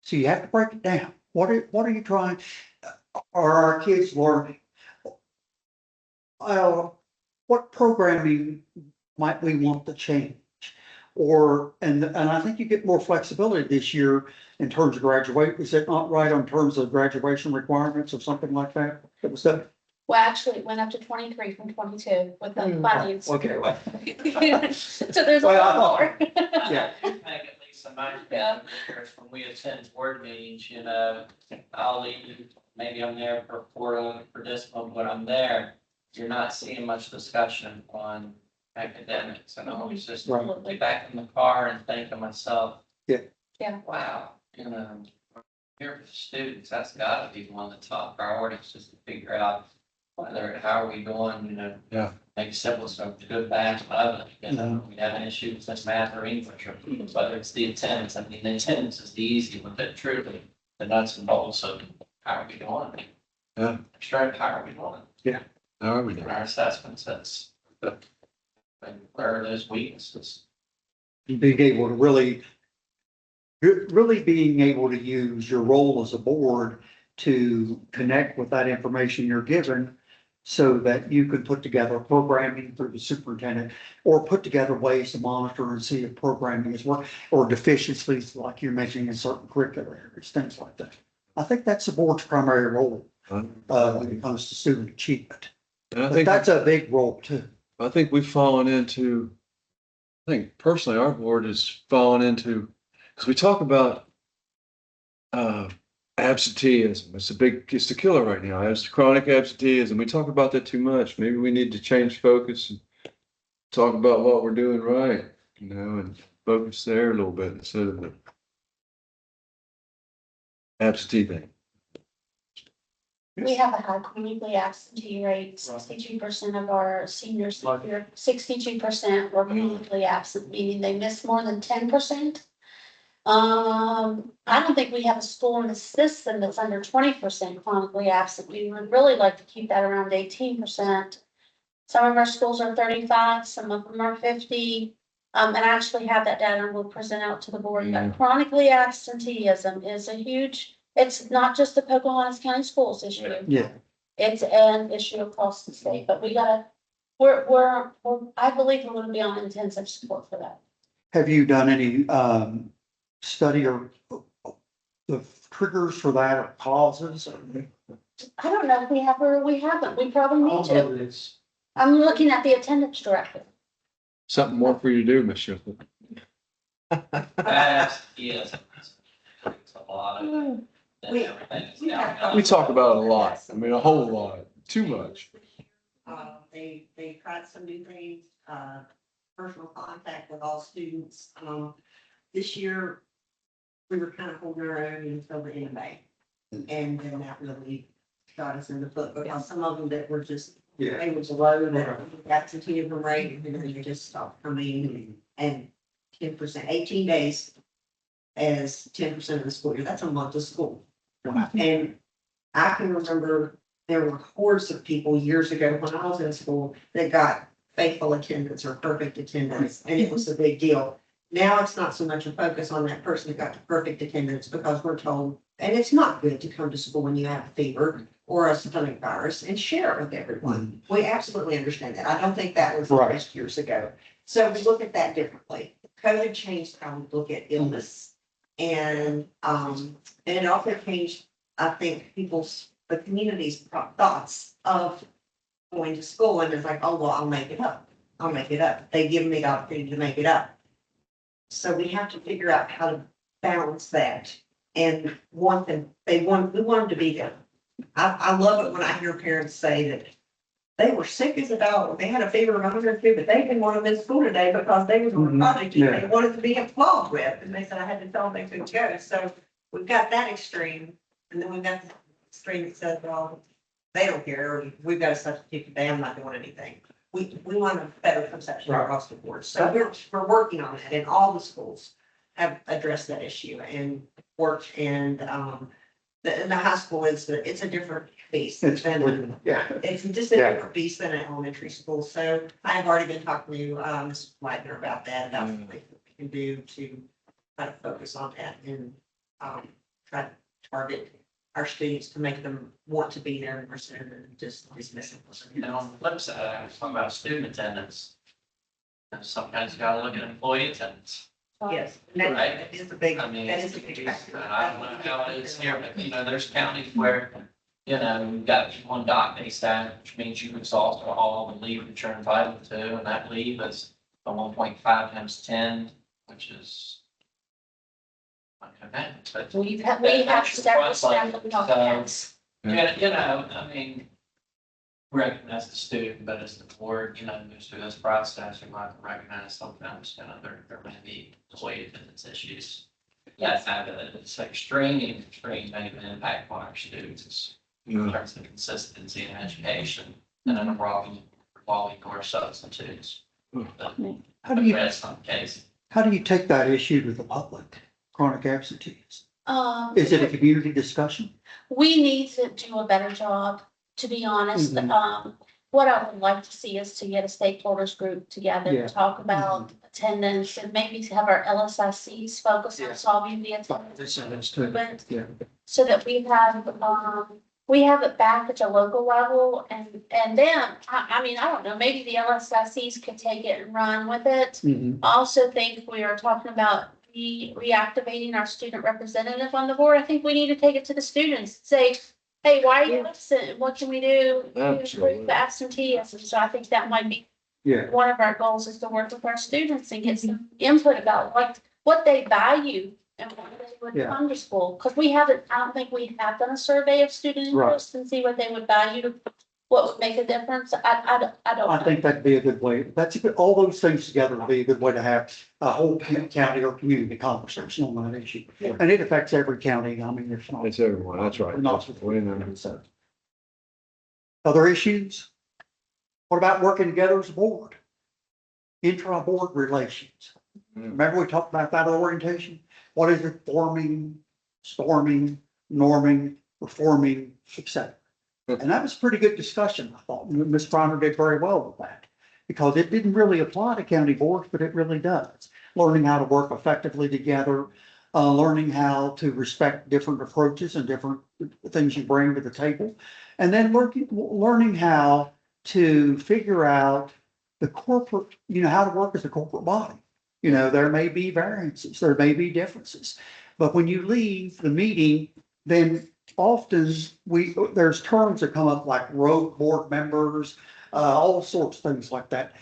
So you have to break it down. What are you trying? Are our kids learning? What programming might we want to change? And I think you get more flexibility this year in terms of graduate. Is it not right on terms of graduation requirements or something like that? That was done. Well, actually, it went up to 23 from 22 with the funding. Okay, well, So there's a Well, I lot thought- more. yeah. Make at least some money. Yeah. When we attend board meetings, you know, I'll leave, maybe I'm there for this one, but I'm there. You're not seeing much discussion on academics, and I always just Right. be back in the car and think to myself. Yeah. Yeah. Wow, here for the students, that's gotta be one of the top priorities, just to figure out whether, how are we doing, Yeah. maybe simple stuff, good, bad, ugly, we have an issue with math or English, or whether it's the attendance, I mean, the attendance is the easy one, but truly, the nuts and bolts of how are we doing? Yeah. Straight, how are we doing? How are we In doing? our assessments, that's, where are those weaknesses? Being able to really being able to use your role as a board to connect with that information you're given so that you can put together programming through the superintendent or put together ways to monitor and see if programming is working or deficiencies like you're mentioning in certain curricular areas, things like that. I think that's the board's primary role when it comes to student achievement. And I But think, that's a big role too. I think we've fallen into, I think personally, our board has fallen into, because we talk about absenteeism. It's the killer right now. It's chronic absenteeism. We talk about that too much. Maybe we need to change focus and talk about what we're doing right, and focus there a little bit instead of the absentee thing. We have a high chronically absentee rate, 62% of our seniors, 62% were chronically absent, meaning they missed more than 10%. I don't think we have a school in the system that's under 20% chronically absent. We would really like to keep that around 18%. Some of our schools are 35, some of them are 50. And I actually have that data and we'll present out to the board, but chronically absenteeism is a huge, it's not just the Pocahontas County Schools issue. Yeah. It's an issue across the state, but I believe we're gonna be on intensive support for that. Have you done any study or the triggers for that or causes? I don't know if we have or we haven't. We probably need to. I'm looking at the attendance directive. Something more for you to do, Miss Schiffman. Yes, it's a lot of. We- everything's we have down. We talk about it a lot. I mean, a whole lot, too much. They tried some new things, personal contact with all students. This year, we were kind of holding our own until the end of May. And then that really shot us in the foot because some of them that were just, they were below that absenteeism rate and then they just stopped coming and 10%, 18 days as 10% of the school year. That's a month of school. And I can remember there were hordes of people years ago when I was in school that got faithful attendance or perfect attendance, and it was a big deal. Now it's not so much a focus on that person that got to perfect attendance because we're told, and it's not good to come to school when you have a fever or a stomach virus and share it with everyone. We absolutely understand that. I don't think that was Right. addressed years ago. So we look at that differently. COVID changed how we look at illness. And it also changed, I think, the community's thoughts of going to school and it's like, oh, well, I'll make it up. I'll make it up. They give me the opportunity to make it up. So we have to figure out how to balance that and we want them to be there. I love it when I hear parents say that they were sick as a dog. They had a fever of 102, but they didn't want to miss school today because they was on a project they wanted to be involved with. And they said I had to tell them they couldn't go. So we've got that extreme. And then we've got the extreme that says, well, they don't care. Or we've got a substitute today. I'm not doing anything. We want a better conception across the board. So we're working on that. And all the schools have addressed that issue and worked. And the high school it's a different beast It's just a different beast than an elementary school. So I've already been talking to Mrs. Whitener about that, about what we can do to try to focus on that and try to target our students to make them want to be there instead of just dismissing them. On the flip side, I was talking about student attendance. And sometimes you gotta look at employee attendance. Yes, Right. that is a big, I mean, that is a big factor. I don't know how it is here, but there's counties where, you've got one doc-day staff, which means you exhaust all the leave that you're entitled to, and that leave is the 1.5 times 10, which is. Okay, but We have several staff of documents. I mean, recognize the student, but as the board, moves through this process, we might recognize sometimes, there may be employee attendance issues. That's not it's like extreme negative impact on our students in terms of consistency in education and an revolving door substitutes. How do you, That's not the case. how do you take that issue to the public, chronic absenteeism? Is it a Um, community discussion? we need to do a better job, to be honest. Mhm. What I would like to see is to get a stakeholders group together Yeah. to talk about attendance and maybe to have our LSICs focus Yeah. on solving the attendance This is too. movement. Yeah. So that we have it back at the local level and then, I mean, I don't know, maybe the LSICs could take it and run with it. Mhm. I also think we are talking about reactivating our student representative on the board. I think we need to take it to the students, say, hey, why are you absent? What can we do to Absolutely. improve the absenteeism? So I think that might be Yeah, one of our goals, is to work with our students and get some input about what they value and why they would Yeah. come to school. Because I don't think we have done a survey of student Right. interest and see what they would value, what would make a difference. I don't I know. think that'd be a good way. That's a good, all those things together would be a good way to have a whole county or community conversation on that issue. Yeah. And it affects every county. I mean, it's not. It's everyone, that's right. We're not- That's what we know. So. Other issues? What about working together as a board? Intra-board relations. Yeah. Remember we talked about that orientation? What is it? Forming, storming, norming, reforming, etc. And that was a pretty good discussion. I thought Ms. Bronner did very well with that. Because it didn't really apply to county boards, but it really does. Learning how to work effectively together, learning how to respect different approaches and different things you bring to the table. And then learning how to figure out the corporate, how to work as a corporate body. There may be variances, there may be differences. But when you leave the meeting, then often there's terms that come up like rogue board members, all sorts of things like that.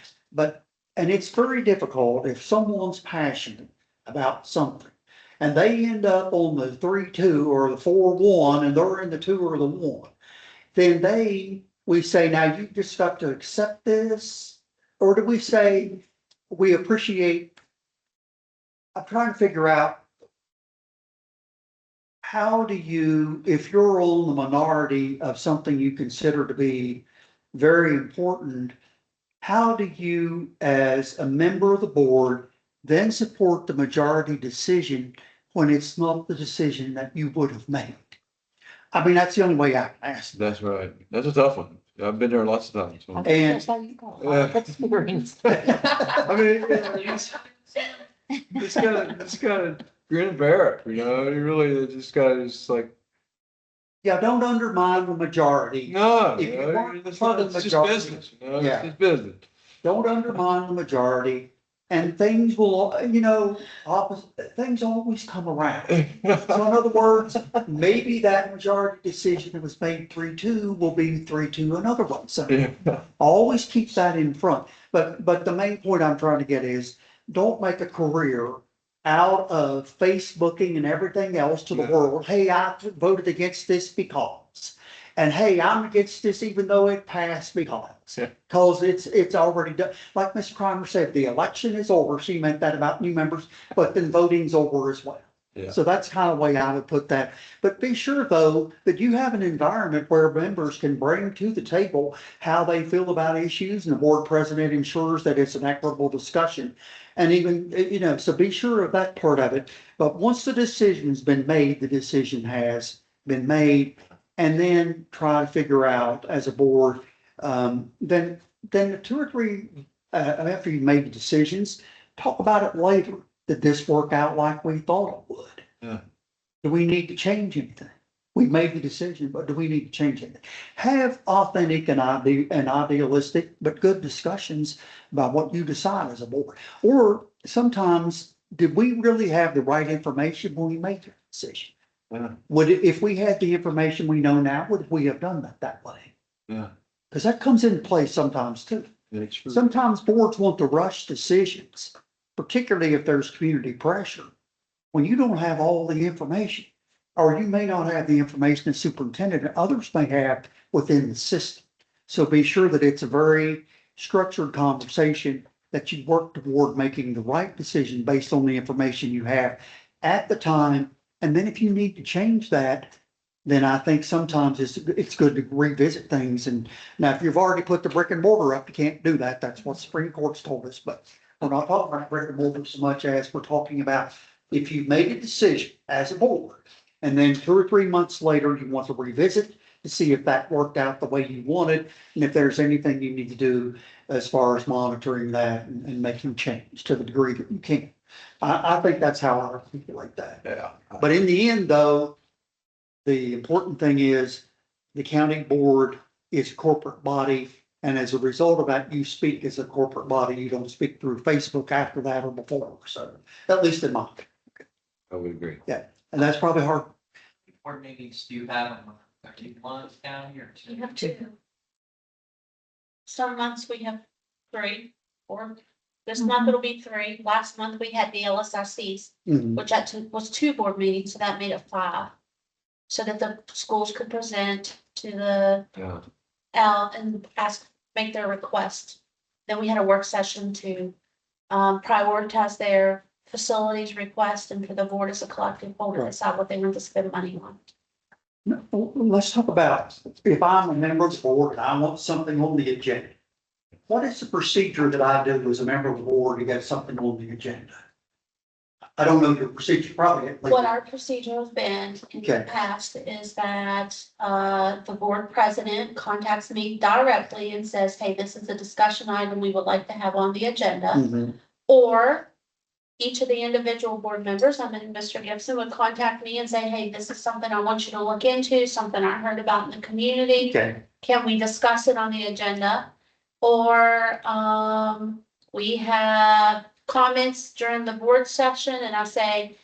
And it's very difficult if someone's passionate about something and they end up on the 3-2 or the 4-1 and they're in the 2 or the 1, then we say, now you just got to accept this? Or do we say, we appreciate, I'm trying to figure out, how do you, if you're on the minority of something you consider to be very important, how do you, as a member of the board, then support the majority decision when it's not the decision that you would have made? I mean, that's the only way I can ask. That's right. That's a tough one. I've been there lots of times. I think And- that's how you go. Yeah. That's experience. I mean, it's gotta grin and bear it, you really just gotta just like, Yeah, don't undermine the majority. no, If you weren't it's for the just majority- business, Yeah. it's just business. Don't undermine the majority, and things will, things always come around. So in other words, maybe that majority decision that was made 3-2 will be 3-2 another one. So Yeah. always keep that in front. But the main point I'm trying to get is, don't make a career out of Facebooking and everything else to the Yeah. world. Hey, I voted against this because. And hey, I'm against this even though it passed because. Yeah. Because it's already done. Like Ms. Crimer said, the election is over. She meant that about new members, but then voting's over as well. Yeah. So that's kind of the way I would put that. But be sure though, that you have an environment where members can bring to the table how they feel about issues, and the board president ensures that it's an equitable discussion. And even, so be sure of that part of it. But once the decision's been made, the decision has been made. And then try to figure out as a board, then 2 or 3, after you've made the decisions, talk about it later. Did this work out like we thought it would? Yeah. Do we need to change anything? We made the decision, but do we need to change anything? Have authentic and idealistic, but good discussions about what you decide as a board. Or sometimes, did we really have the right information when we made the decision? Yeah. If we had the information we know now, would we have done that way? Yeah. Because that comes into play sometimes too. That's true. Sometimes boards want to rush decisions, particularly if there's community pressure. When you don't have all the information, or you may not have the information the superintendent and others may have within the system. So be sure that it's a very structured conversation, that you work toward making the right decision based on the information you have at the time. And then if you need to change that, then I think sometimes it's good to revisit things. And now, if you've already put the brick and mortar up, you can't do that. That's what Supreme Court's told us. But we're not talking about brick and mortar so much as we're talking about if you've made a decision as a board, and then 2 or 3 months later, you want to revisit to see if that worked out the way you wanted, and if there's anything you need to do as far as monitoring that and making change to the degree that you can. I think that's how I articulate that. Yeah. But in the end, though, the important thing is the county board is a corporate body. And as a result of that, you speak as a corporate body. You don't speak through Facebook after that or before. So at least in my opinion. I would agree. And that's probably hard. Board meetings do you have them? Are you one county or We two? have 2. Some months we have 3, or this month it'll be 3. Last month we had the LSICs, Mhm. which was 2 board meetings, so that made it 5. So that the schools could present to the, Yeah. and make their request. Then we had a work session to prioritize their facilities request, and for the board as a collective whole to Right. decide what they want to spend money on. Now, let's talk about, if I'm a member of the board and I want something on the agenda, what is the procedure that I do as a member of the board to get something on the agenda? I don't know your procedure, probably. What our procedure has been in the Okay. past is that the board president contacts me directly and says, hey, this is a discussion item we would like to have on the agenda. Mhm. Or each of the individual board members, I mean, Mr. Gibson would contact me and say, hey, this is something I want you to look into, something I heard about in the community. Okay, Can we discuss it on the agenda? Or we have comments during the board session and I say,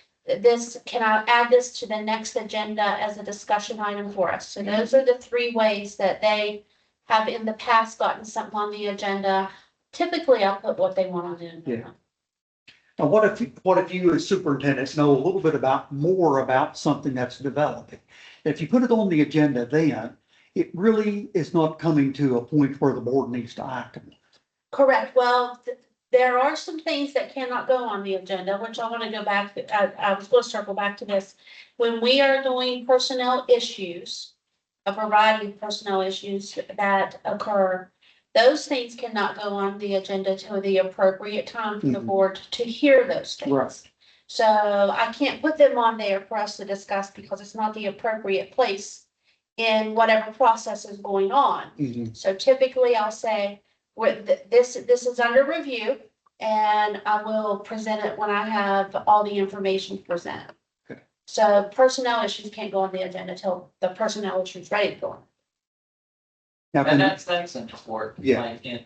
can I add this to the next agenda as a discussion item for us? So those are the 3 ways that they have in the past gotten something on the agenda. Typically, I'll put what they want on the agenda. Yeah. Now, what if you as superintendents know a little bit more about something that's developing? If you put it on the agenda, then it really is not coming to a point where the board needs to act on it. Correct. Well, there are some things that cannot go on the agenda, which I want to go back, I was going to circle back to this. When we are doing personnel issues, a variety of personnel issues that occur, those things cannot go on the agenda till the appropriate time for the Mhm. board to hear those things. Right. So I can't put them on there for us to discuss because it's not the appropriate place in whatever process is going on. Mhm. So typically I'll say, this is under review and I will present it when I have all the information presented. Okay. So personnel issues can't go on the agenda till the personnel issues ready to go on. Now, And that's important. Yeah. Like in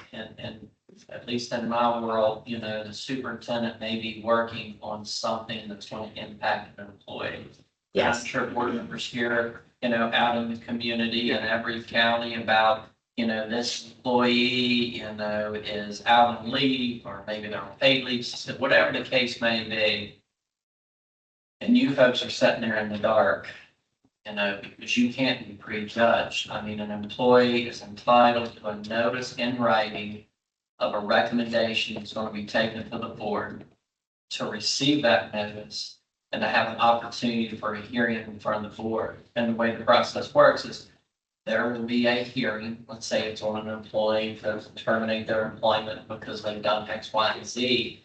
at least in my world, the superintendent may be working on something that's going to impact an employee. And Yes. I'm sure board members here, out in the community in every county about, this employee, is out on leave or maybe they're on paid leave, whatever the case may be. And you folks are sitting there in the dark, because you can't be prejudged. I mean, an employee is entitled to a notice in writing of a recommendation that's going to be taken to the board, to receive that notice and to have an opportunity for a hearing in front of the board. And the way the process works is there will be a hearing. Let's say it's on an employee to terminate their employment because they've done X, Y, and Z.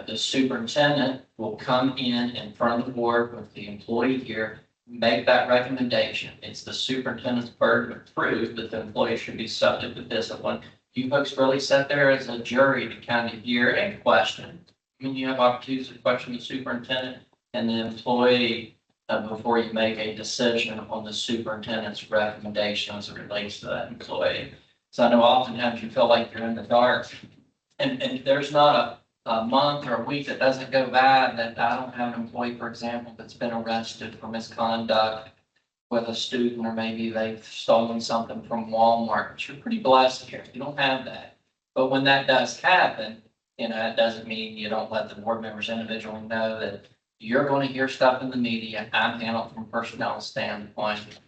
The superintendent will come in front of the board with the employee here, make that recommendation. It's the superintendent's burden to prove that the employee should be subject to discipline. You folks really sit there as a jury to kind of hear and question. When you have opportunities to question the superintendent and the employee before you make a decision on the superintendent's recommendation as it relates to that employee. So I know oftentimes you feel like you're in the dark, and there's not a month or a week that doesn't go by that I don't have an employee, for example, that's been arrested for misconduct with a student, or maybe they've stolen something from Walmart. But you're pretty blessed here. You don't have that. But when that does happen, it doesn't mean you don't let the board members individually know that you're going to hear stuff in the media. I'm handled from a personnel standpoint.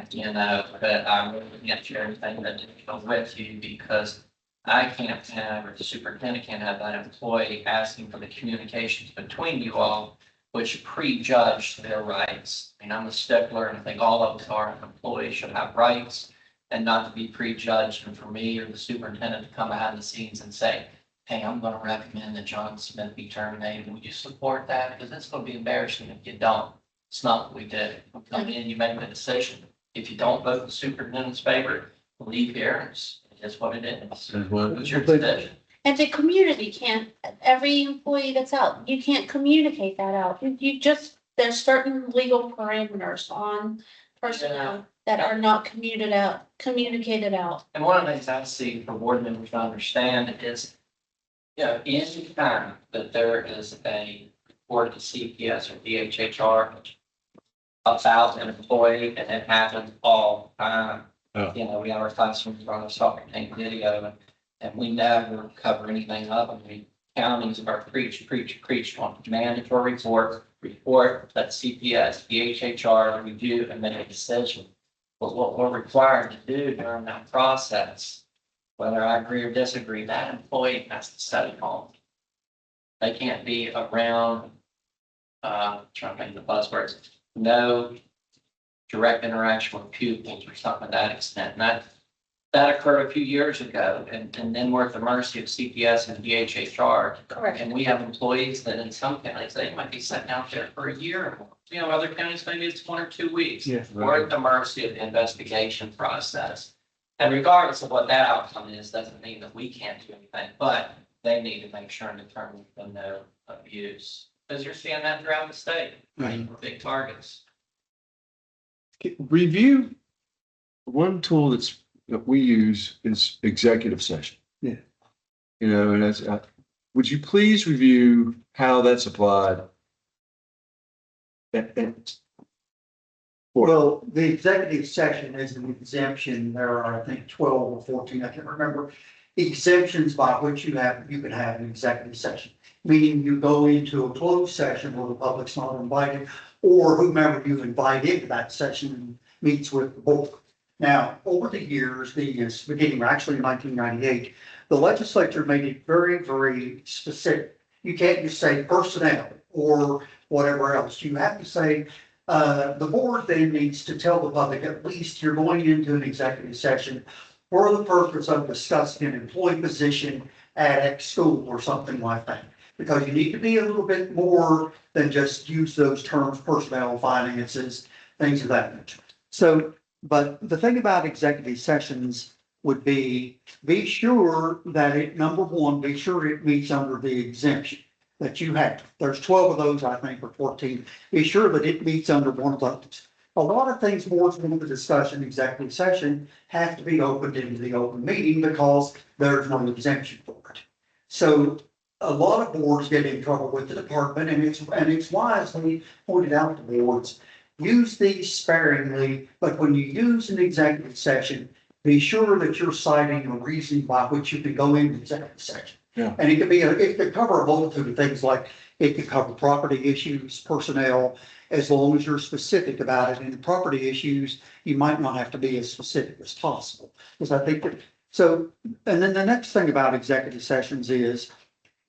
You know, but I really can't share everything that didn't go with you because I can't have, or the superintendent can't have that employee asking for the communications between you all, which prejudge their rights. I mean, I'm a stickler and I think all of us are, employees should have rights and not to be prejudged. And for me or the superintendent to come behind the scenes and say, hey, I'm going to recommend that John Smith be terminated. Would you support that? Because it's going to be embarrassing if you don't. It's not what we did. You come in, you make the decision. If you don't vote in the superintendent's favor, leave here. It's what it is. What's your decision? And the community can't, every employee that's out, you can't communicate that out. You just, there's certain legal parameters on personnel that are not communicated out. And one of the things I see for board members to understand is, you know, any time that there is a report to CPS or DHHR about an employee, and it happens all the time. Oh. You know, we have our classrooms run a soccer team video, and we never cover anything up. I mean, counties are preach on mandatory report that CPS, DHHR review and make a decision. But what we're required to do during that process, whether I agree or disagree, that employee has to stay home. They can't be around, trying to think of the buzzwords, no direct interaction with pupils or something to that extent. And that occurred a few years ago, and then we're at the mercy of CPS and DHHR. Correct. And we have employees that in some counties, they might be sitting out there for a year or more. You know, other counties, maybe it's 1 or 2 weeks. Yeah. We're at the mercy of the investigation process. And regardless of what that outcome is, doesn't mean that we can't do anything, but they need to make sure and determine the no abuse. Because you're seeing that throughout the state, right? Big targets. Review, one tool that we use is executive session. Yeah. You know, and that's, would you please review how that's applied? Well, the executive session is an exemption. There are, I think, 12 or 14, I can't remember, exemptions by which you can have an executive session. Meaning you go into a closed session where the public's not invited, or whomever you invite into that session meets with the board. Now, over the years, beginning actually in 1998, the legislature made it very, very specific. You can't just say personnel or whatever else. You have to say, the board then needs to tell the public, at least you're going into an executive session for the purpose of discussing an employee position at X school or something like that. Because you need to be a little bit more than just use those terms, personnel, finances, things of that nature. So, but the thing about executive sessions would be sure that it, number one, be sure it meets under the exemption that you have. There's 12 of those, I think, or 14. Be sure that it meets under one of those. A lot of things boards in the discussion, executive session, have to be opened into the open meeting because there's no exemption for it. So a lot of boards get in trouble with the department, and it's wisely pointed out to boards, use these sparingly, but when you use an executive session, be sure that you're citing a reason by which you can go into executive session. Yeah. And it could cover a multitude of things, like it could cover property issues, personnel, as long as you're specific about it. And the property issues, you might not have to be as specific as possible. Because I think that, so, and then the next thing about executive sessions is,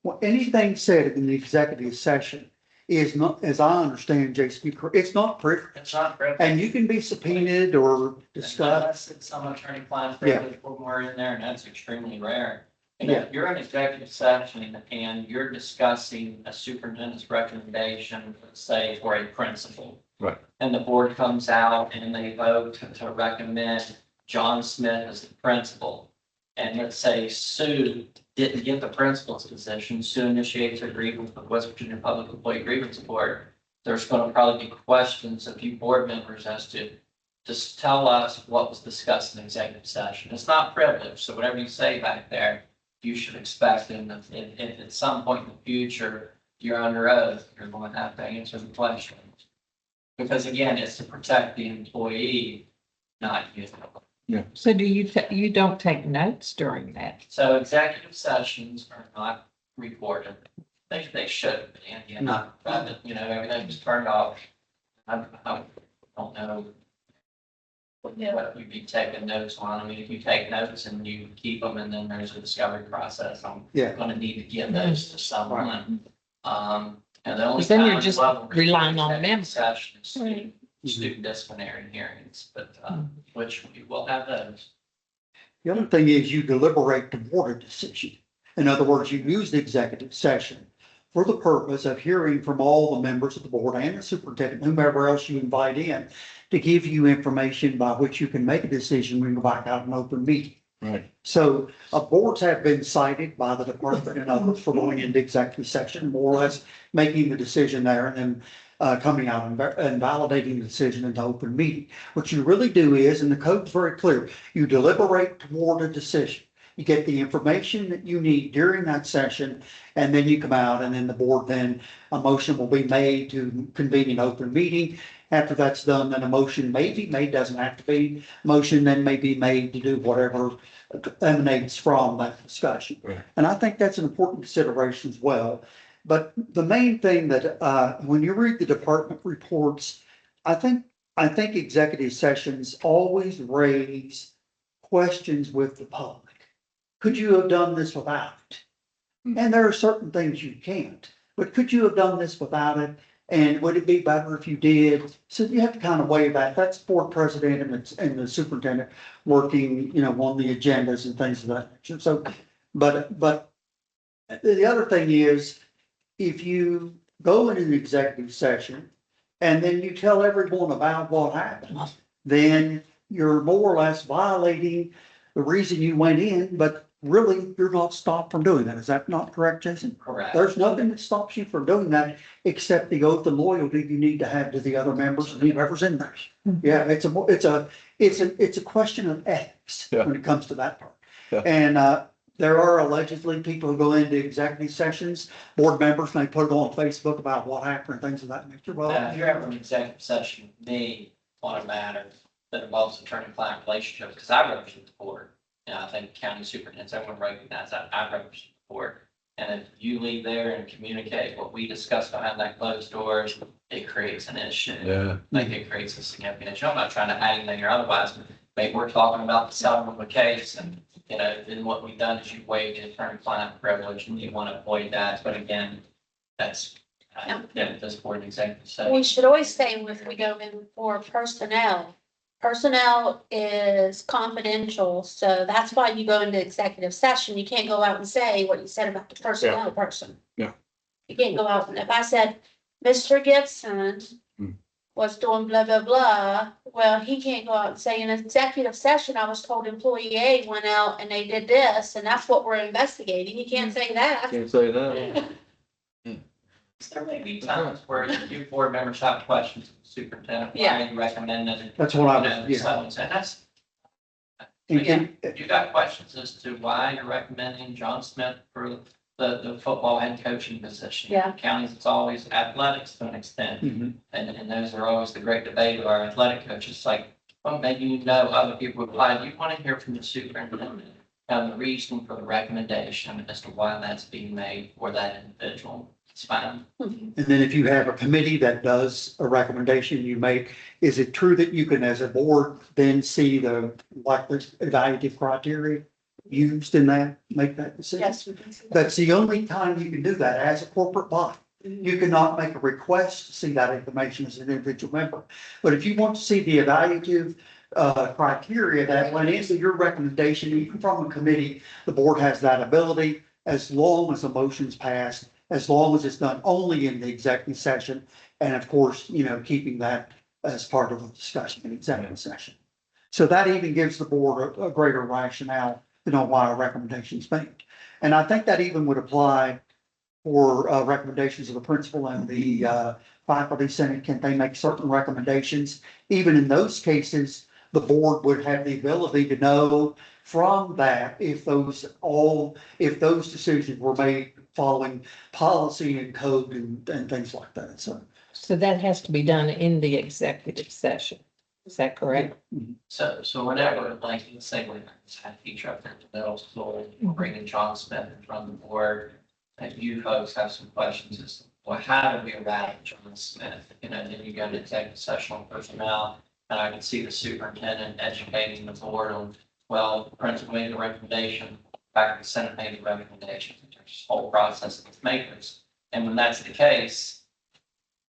well, anything said in the executive session is not, as I understand, JC, it's not privilege. It's not privilege. And you can be subpoenaed or discussed. Unless it's some attorney-client privilege when we're in there, and that's extremely rare. And if you're in executive session and you're discussing a superintendent's recommendation, let's say for a principal. Right. And the board comes out and they vote to recommend John Smith as the principal. And let's say Sue didn't get the principal's position, Sue initiates a grievance with West Virginia Public Employee Grievance Board. There's going to probably be questions of you board members as to just tell us what was discussed in executive session. It's not privilege, so whatever you say back there, you should expect, and if at some point in the future you're under oath, you're going to have to answer the questions. Because again, it's to protect the employee, not you. So do you don't take notes during that? So executive sessions are not recorded. They should, but again, not private, everything was turned off. I don't know what we'd be taking notes on. I mean, if you take notes and you keep them and then there's a discovery process, I'm Yeah. gonna need to give those to someone. And the only Because then you're time just we'll relying on executive members. session is Right. student disciplinary hearings, but, which we will have those. The other thing is you deliberate toward a decision. In other words, you use the executive session for the purpose of hearing from all the members of the board and the superintendent, whomever else you invite in, to give you information by which you can make a decision when you go back out in open meeting. Right. So boards have been cited by the department and others for going into executive session, more or less making the decision there and then coming out and validating the decision into open meeting. What you really do is, and the code's very clear, you deliberate toward a decision. You get the information that you need during that session, and then you come out and then the board, then a motion will be made to convene an open meeting. After that's done, then a motion may be made, doesn't have to be, motion then may be made to do whatever emanates from that discussion. Right. And I think that's an important consideration as well. But the main thing that, when you read the department reports, I think executive sessions always raise questions with the public. Could you have done this without it? And there are certain things you can't, but could you have done this without it? And would it be better if you did? So you have to kind of weigh that. That's board president and the superintendent working, on the agendas and things of that nature. So, but the other thing is, if you go in an executive session and then you tell everyone about what happened, then you're more or less violating the reason you went in, but really you're not stopped from doing that. Is that not correct, Jason? Correct. There's nothing that stops you from doing that except the oath of loyalty you need to have to the other members and whoever's in there. Yeah, it's a question of ethics Yeah. when it comes to that part. Yeah. And there are allegedly people who go into executive sessions, board members, and they put it on Facebook about what happened and things of that nature. Well, If you're ever in executive session with me on a matter that involves attorney-client relationships, because I represent the board, I think county superintendents, everyone recognizes that I represent the board. And if you leave there and communicate what we discussed behind that closed doors, it creates an issue. Yeah. Like it creates a significant issue. I'm not trying to hide anything or otherwise, but maybe we're talking about the settlement of a case and, then what we've done is you've waived attorney-client privilege and you want to avoid that. But again, that's, this board executive session. We should always say if we go in for personnel is confidential, so that's why you go into executive session. You can't go out and say what you said about the personnel person. Yeah. You can't go out and if I said, Mr. Gibson was doing blah, blah, blah, well, he can't go out and say in an executive session, I was told employee A went out and they did this, and that's what we're investigating. You can't say that. Can't say that. There may be times where you board members have questions, of the superintendent, why Yeah. you recommend it. that's what I was, So and that's, And again, if you got questions as to why you're recommending John Smith for the football head coaching position. Yeah. Counties, it's always athletics to an extent. Mhm. And those are always the great debate of our athletic coaches, like, well, maybe other people apply. You want to hear from the superintendent and the reason for the recommendation as to why that's being made for that individual. It's fine. And then if you have a committee that does a recommendation you make, is it true that you can, as a board, then see the evaluative criteria used in that, make that decision? Yes, we can see that. That's the only time you can do that as a corporate body. You cannot make a request to see that information as an individual member. But if you want to see the evaluative criteria that went into your recommendation, even from a committee, the board has that ability as long as the motion's passed, as long as it's done only in the executive session. And of course, keeping that as part of the discussion in executive session. So that even gives the board a greater rationale to know why a recommendation is made. And I think that even would apply for recommendations of the principal and the faculty senate. Can they make certain recommendations? Even in those cases, the board would have the ability to know from that if those decisions were made following policy and code and things like that. So that has to be done in the executive session. Is that correct? So whenever, like, let's say we had a teacher up there at the middle school, bringing John Smith in front of the board, and you folks have some questions as to, well, how do we evaluate John Smith? Then you go to executive session on personnel, And I can see the superintendent educating the board on, well, the principal made the recommendation, faculty senate made the recommendation. There's this whole process of makers. And when that's the case,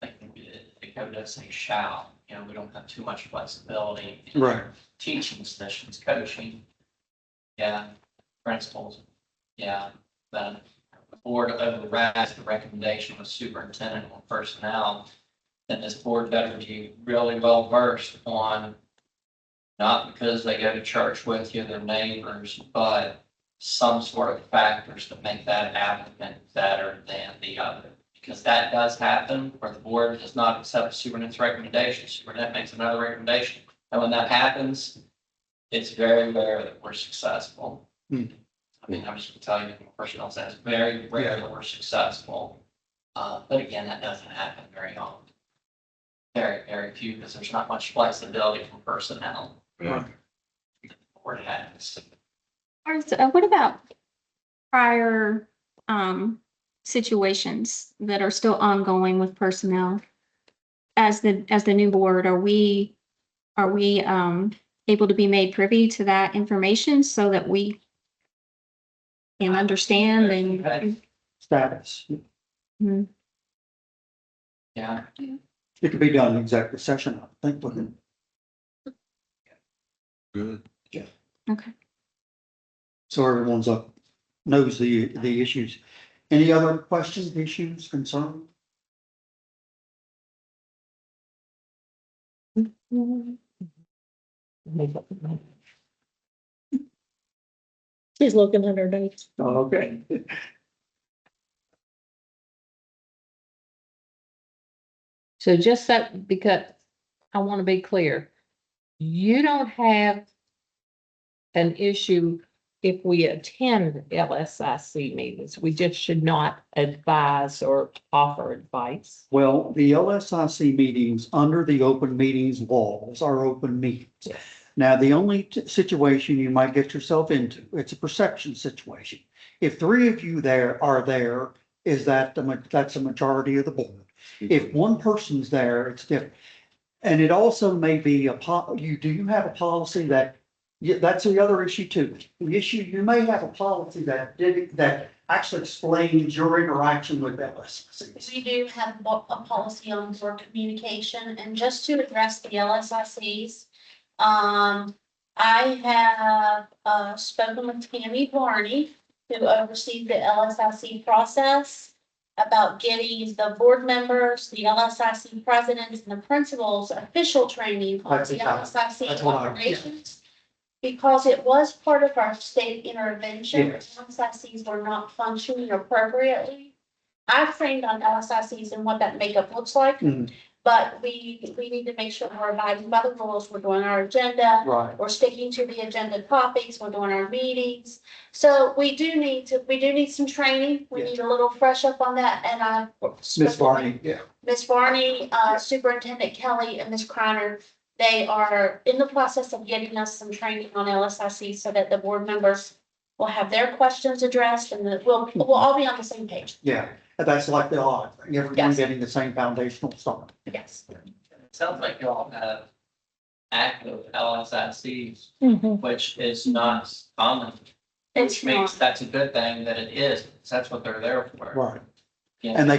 like, the code does say shall, we don't have too much flexibility. in Right. Teaching positions, coaching, yeah, principals, yeah, then the board overrides the recommendation of superintendent on personnel, then this board better be really well versed on, not because they go to church with you, their neighbors, but some sort of factors that make that applicant better than the other. Because that does happen, where the board does not accept the superintendent's recommendation, superintendent makes another recommendation. And when that happens, it's very rare that we're successful. Hmm. I mean, I'm just gonna tell you from personnel sense, very rare that we're successful. But again, that doesn't happen very often. Very, very few, because there's not much flexibility from personnel. Yeah. Board has. What about prior, situations that are still ongoing with personnel? As the new board, are we, able to be made privy to that information so that we can understand and? Status. Mhm. Yeah, It could be done in executive session, I think, wouldn't Good. Okay. so everyone's up, knows the issues. Any other questions, issues, concerns? She's looking at her notes. Okay. So just that, because I want to be clear, you don't have an issue if we attend LSIC meetings. We just should not advise or offer advice. Well, the LSIC meetings under the open meetings laws are open meetings. Yes. Now, the only situation you might get yourself into, it's a perception situation. If three of you are there, that's a majority of the board. If one person's there, it's different. And it also may be you have a policy that, yeah, that's the other issue too. The issue, you may have a policy that actually explains your interaction with LSIC. We do have a policy on board communication, and just to address the LSICs, I have, spoken with Tammy Barney, who oversees the LSIC process, about getting the board members, the LSIC presidents, and the principals official training on That's the exactly- LSIC that's what operations. Because it was part of our state intervention, Yes. LSICs were not functioning appropriately. I've trained on LSICs and what that makeup looks like, Mhm. but we need to make sure we're abiding by the rules, we're doing our agenda, Right. we're sticking to the agenda topics, we're doing our meetings. So we do need some training, we Yes. need a little fresh up on that, and I. Miss Barney, yeah. Ms. Barney, Superintendent Kelly, and Ms. Kreiner, they are in the process of getting us some training on LSIC so that the board members will have their questions addressed, and that we'll all be on the same page. Yeah, that's like the audit, everyone Yes. getting the same foundational start. Yes. it sounds like you all have active LSICs, Mhm. which is not common. It's Which means not. that's a good thing that it is, because that's what they're there for. Right. Yeah. And they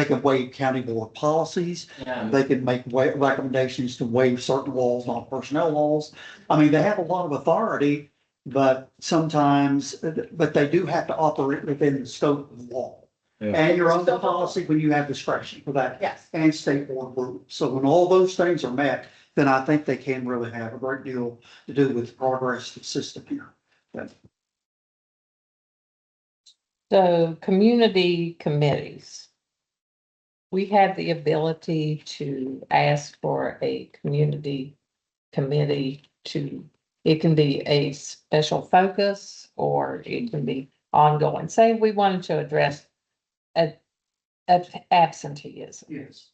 can waive county board policies. Yeah. They can make recommendations to waive certain laws, not personnel laws. I mean, they have a lot of authority, but sometimes, but they do have to operate within the scope of the law. Yeah. And your own policy when you have discretion for that, Yes. and state board rules. So when all those things are met, then I think they can really have a great deal to do with the progress of the system here. So community committees. We have the ability to ask for a community committee it can be a special focus or it can be ongoing. Say we wanted to address absenteeism. Yes.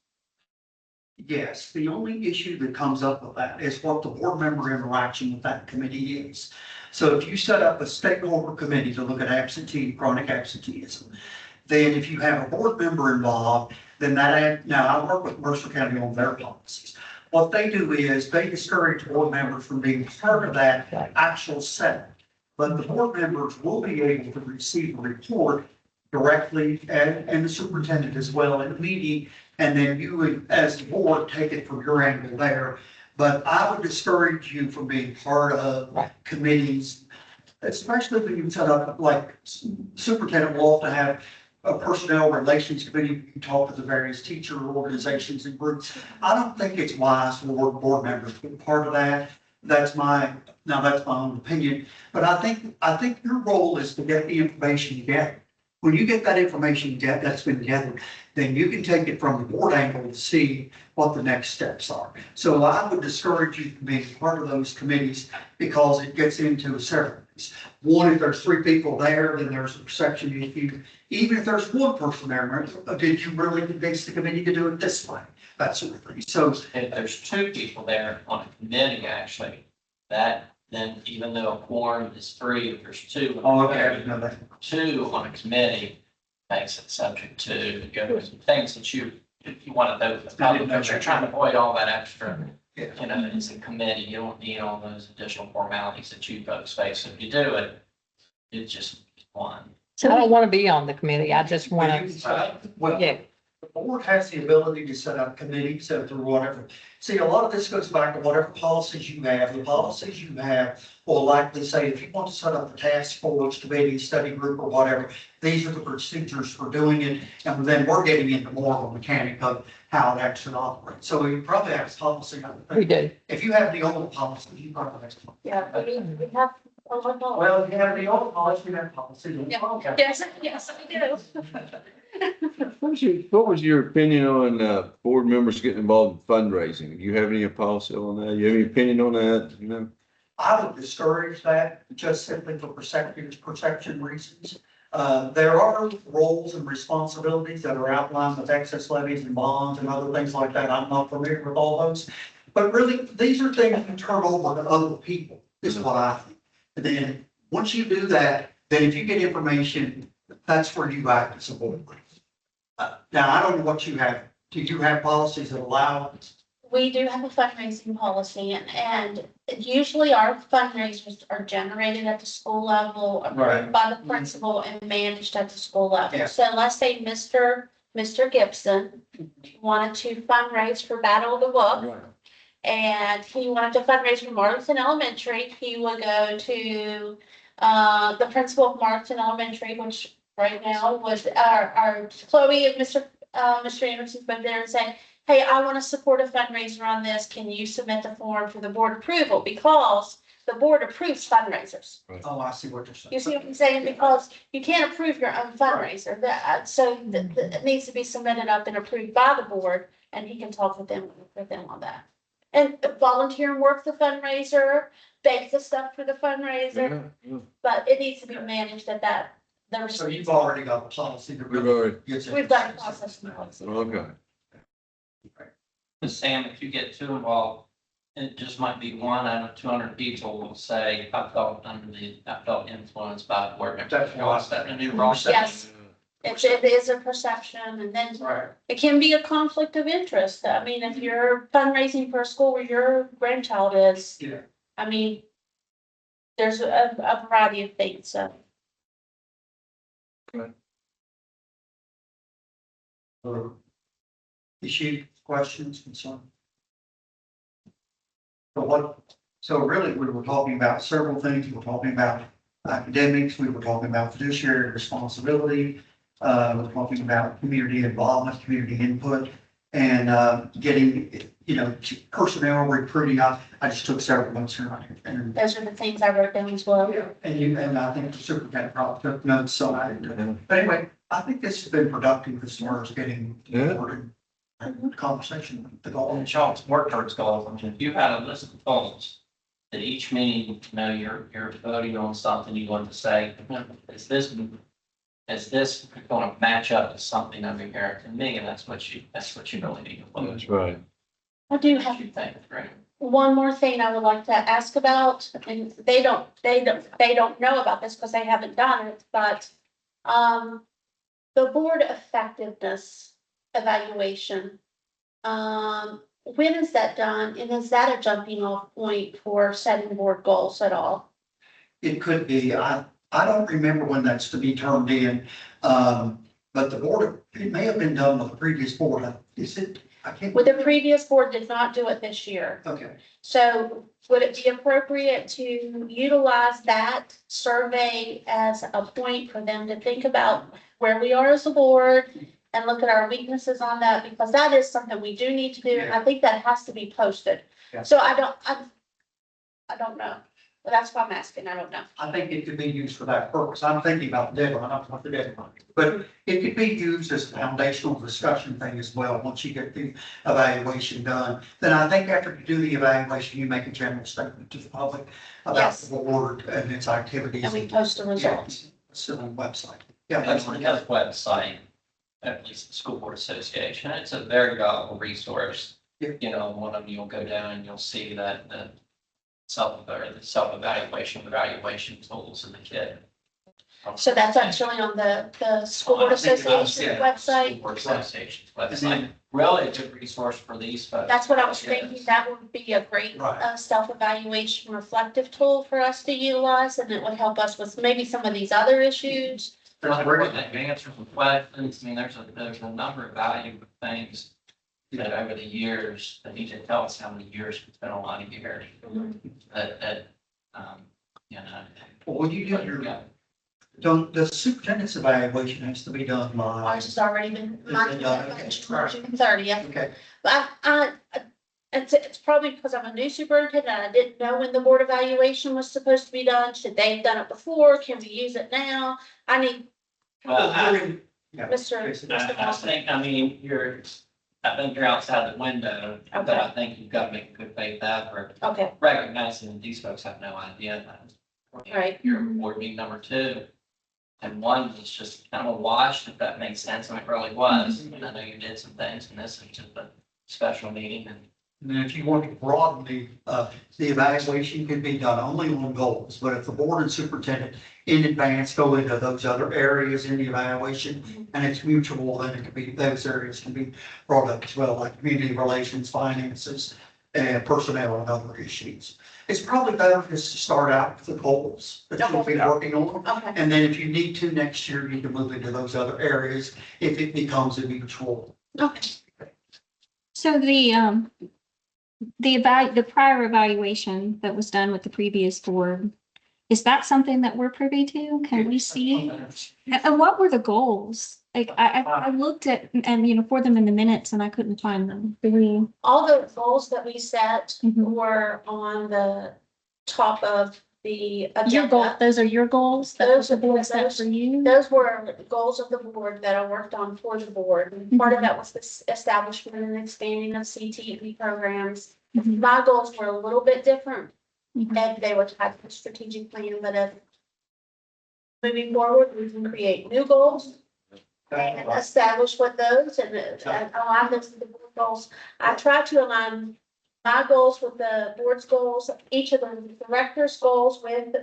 Yes, the only issue that comes up with that is what the board member interaction with that committee is. So if you set up a stakeholder committee to look at chronic absenteeism, then if you have a board member involved, then now I work with Mercer County on their policies. what they do is they discourage board members from being part of that Right. actual setting. But the board members will be able to receive a report directly and the superintendent as well in the meeting. And then you would, as the board, take it from your angle there. But I would discourage you from being part of Right. committees, especially when you set up, like superintendent will often have a personnel relations committee, you talk to the various teacher organizations and groups. I don't think it's wise for board members to be part of that. That's my own opinion, but I think your role is to get the information you get. When you get that information that's been gathered, then you can take it from the board angle to see what the next steps are. So I would discourage you from being part of those committees because it gets into several things. One, if there's 3 people there, then there's a perception issue. Even if there's 1 person there, did you really convince the committee to do it this way? That sort of thing. So If there's 2 people there on a committee, actually, that, then even though a quorum is 3, if there's 2. oh, okay, I didn't know that. 2 on a committee makes it subject to go to some things that you want to know, the public, but you're trying to avoid all that extra. Yeah. You know, it's a committee, you don't need all those additional formalities that you folks face. If you do it, it's just one. I don't want to be on the committee. I just want Well, you can to, set up- well, yeah, the board has the ability to set up committees or whatever. See, a lot of this goes back to whatever policies you have. The policies you have will likely say, if you want to set up a task force, committee, study group or whatever, these are the procedures for doing it. And then we're getting into more of a mechanic of how it actually operates. So you probably have a policy. I would think. we do. If you have the old policy, you probably have. Yeah, we have a lot. Well, if you have the old policy, you have policy. Yeah. Yes, we do. What was your opinion on, board members getting involved in fundraising? Do you have any policy on that? You have any opinion on that, you know? I would discourage that just simply for perception reasons. There are roles and responsibilities that are outlined with excess levies and bonds and other things like that. I'm not familiar with all those. But really, these are things you turn over to other people, is what I think. And then, once you do that, then if you get information, that's where you act as a board. Now, I don't know what you have. Do you have policies that allow? We do have a fundraising policy and usually our fundraisers are generated at the school level, Right. approved by the principal and managed at the school level. Yeah. So let's say Mr. Gibson wanted to fundraise for Battle of the Book and he wanted to fundraise for Marlton Elementary, he would go to the principal of Marlton Elementary, which right now was our Chloe and Mr. Anderson went there and say, hey, I want to support a fundraiser on this. Can you submit the form for the board approval? Because the board approves fundraisers. Oh, I see what you're saying. You see what I'm saying? Because you can't approve your own fundraiser. So it needs to be submitted up and approved by the board and he can talk with them on that. And volunteer and work the fundraiser, bake the stuff for the fundraiser, but it needs to be managed at that. So you've already got a policy that We've really already, gets it. We've got a process in place. okay. Sam, if you get too involved, it just might be one out of 200 people will say, I felt influenced by the board member. That's You know, I set a new role. Yes. It is a perception and then Right. it can be a conflict of interest. I mean, if you're fundraising for a school where your grandchild is. Yeah. I mean, there's a variety of things, so. Issue, questions, concerns? So really, we were talking about several things. We were talking about academics, we were talking about fiduciary responsibility. We're talking about community involvement, community input, and getting, personnel recruiting. I just took several notes here. And Those are the things I wrote down as well. and I think the superintendent probably took notes, so I didn't. But anyway, I think this has been productive as far as getting Yeah. forward and conversation with the goal. And Sean's work towards goals. I mean, if you had a list of goals that each meeting, you're voting on something you want to say, is this going to match up to something over here? To me, and that's what you really need to look That's right. I do at. have You think, right? one more thing I would like to ask about, and they don't know about this because they haven't done it, but the board effectiveness evaluation. when is that done? And is that a jumping off point for setting board goals at all? It could be, I don't remember when that's to be turned in. But the board, it may have been done with the previous board. Is it? I can't. With the previous board did not do it this year. Okay. So would it be appropriate to utilize that survey as a point for them to think about where we are as a board and look at our weaknesses on that? Because that is something we do need to do. And I think that has to be posted. Yeah. So I don't know. But that's why I'm asking. I don't know. I think it could be used for that purpose. I'm thinking about the deadline, not the deadline. But it could be used as a foundational discussion thing as well, once you get the evaluation done. Then I think after you do the evaluation, you make a general statement to the public about Yes. the board and its activities. And we post the results. It's on the website. Yeah, And that's on what the other website, at least the School Board Association, it's a very valuable resource. Yeah. You know, one of them, you'll go down and you'll see that the self-evaluation, evaluation tools in the kit. So that's actually on the School Board Association website. School Board Association's website, then- really a good resource for these folks. That's what I was thinking. That would be a great Right. self-evaluation reflective tool for us to utilize, and it would help us with maybe some of these other issues. Like, we're getting answers and questions. I mean, there's a number of valuable things that over the years, that need to tell us how many years, it's been a lot of years. That, you know. Well, you do the superintendent's evaluation has to be done by. Ours has already been, mine was June 30th. Okay. But it's probably because I'm a new superintendent. I didn't know when the board evaluation was supposed to be done. Should they have done it before? Can we use it now? I need Well, Yeah. Mr. I think, I mean, I think you're outside the window, but I think you've got to make a good faith effort, Okay, recognizing that these folks have no idea that. Right. Your board meeting number 2, and 1 was just kind of a wash, if that makes sense, and it really was. And I know you did some things, and this is just a special meeting, and And then if you want to broaden the evaluation can be done only on goals, but if the board and superintendent in advance go into those other areas in the evaluation and it's mutual, then it can be, those areas can be brought up as well, like community relations, finances, and personnel and other issues. It's probably better just to start out with the goals that you'll be working on. okay. And then if you need to next year, you can move into those other areas if it becomes a mutual. Okay. So the prior evaluation that was done with the previous board, is that something that we're privy to? Can we see? And what were the goals? Like, I looked at, and you know, for them in the minutes and I couldn't find them. All the goals that we set Mhm. were on the top of the Your goal, agenda. those are your goals? That was Those the are- board set those- for you? Those were goals of the board that I worked on for the board. And part of that was the establishment and expanding of CTE programs. Mhm. My goals were a little bit different, Mhm. and they were tied to the strategic plan, but moving forward, we can create new goals and establish what those and align those to the board goals. I try to align my goals with the board's goals, each of the director's goals with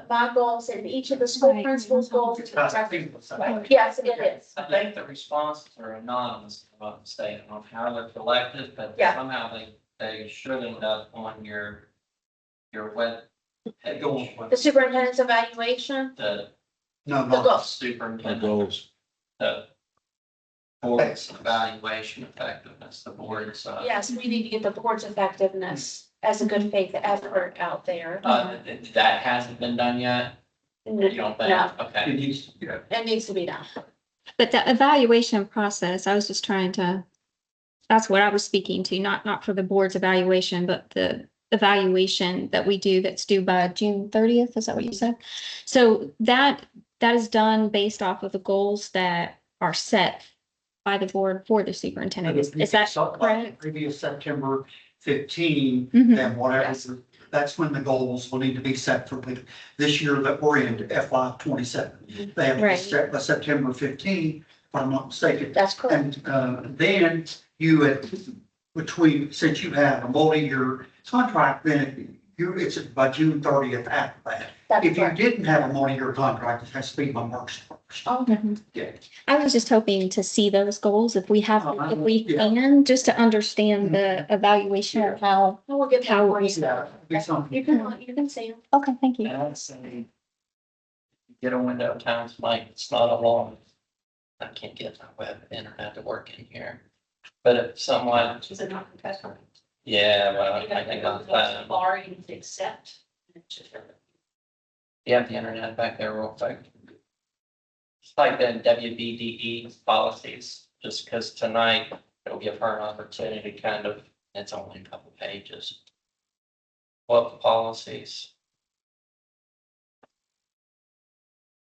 my goals, and each of the school Right. principal's goals. I Yes, it is. think the responses are anonymous, if I'm not mistaken, on how they're collected, but Yeah. somehow they should end up on your web. The superintendent's evaluation, The No, the no. goals. Our superintendent, goals. the board's evaluation effectiveness, the board's, Yes, we need to get the board's effectiveness as a good faith effort out there. that hasn't been done yet? You don't think? No, Okay. It needs, yeah. it needs to be done. But the evaluation process, I was just trying to, that's what I was speaking to, not for the board's evaluation, but the evaluation that we do that's due by June 30th, is that what you said? So that is done based off of the goals that are set by the board for the superintendent. Is that correct? Previous September 15, Mhm. and whatever, that's when the goals will need to be set for this year that we're in, FY 27. They have to be Right. set by September 15, if I'm not mistaken. That's correct. And then since you have a multi-year contract, then it's by June 30th after that. That's If you correct. didn't have a multi-year contract, it has to be by March 1st. Mhm. Yeah. I was just hoping to see those goals if we have, if we Yeah. can, just to understand the evaluation of how. We'll get How that for you. Yeah, be something. You can see them. Okay, thank you. And I'd say, get a window of time tonight, it's not a long. I can't get my web internet to work in here, but if someone, Is it not professional? yeah, well, I think I'm fine. Bar, you can accept. You have the internet back there real quick. Just type in WBDE policies, just because tonight it'll give her an opportunity to kind of, it's only a couple pages. What policies?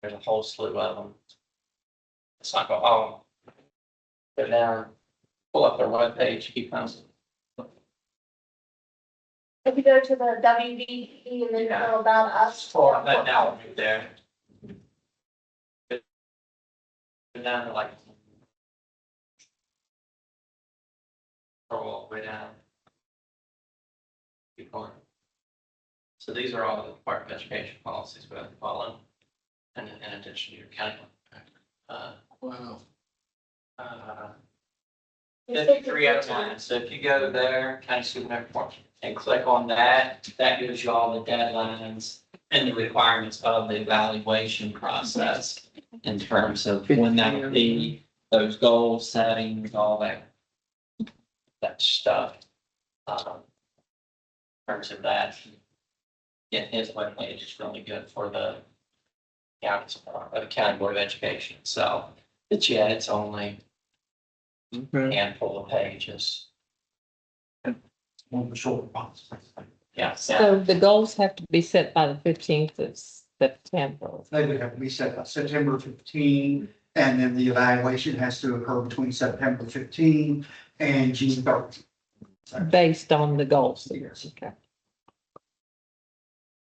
There's a whole slew of them. It's not going, oh. Go down, pull up their webpage, keep them. If you go to the WBE and then go about us. Pull up that down right there. Go down to like. Scroll all the way down. Keep going. So these are all the Department of Education policies we have to follow. And in addition to your county. Wow. 5309, so if you go there, county superintendent report, and click on that, that gives you all the deadlines and the requirements of the evaluation process in terms of when that would be, those goal settings, all that stuff. In terms of that, yeah, his webpage is really good for the county board of education, so, but yeah, it's only Okay. handful of pages. One of the short ones. Yeah. So the goals have to be set by the 15th of September. They would have to be set by September 15, and then the evaluation has to occur between September 15 and June 30. Based on the goals. Yes. Okay.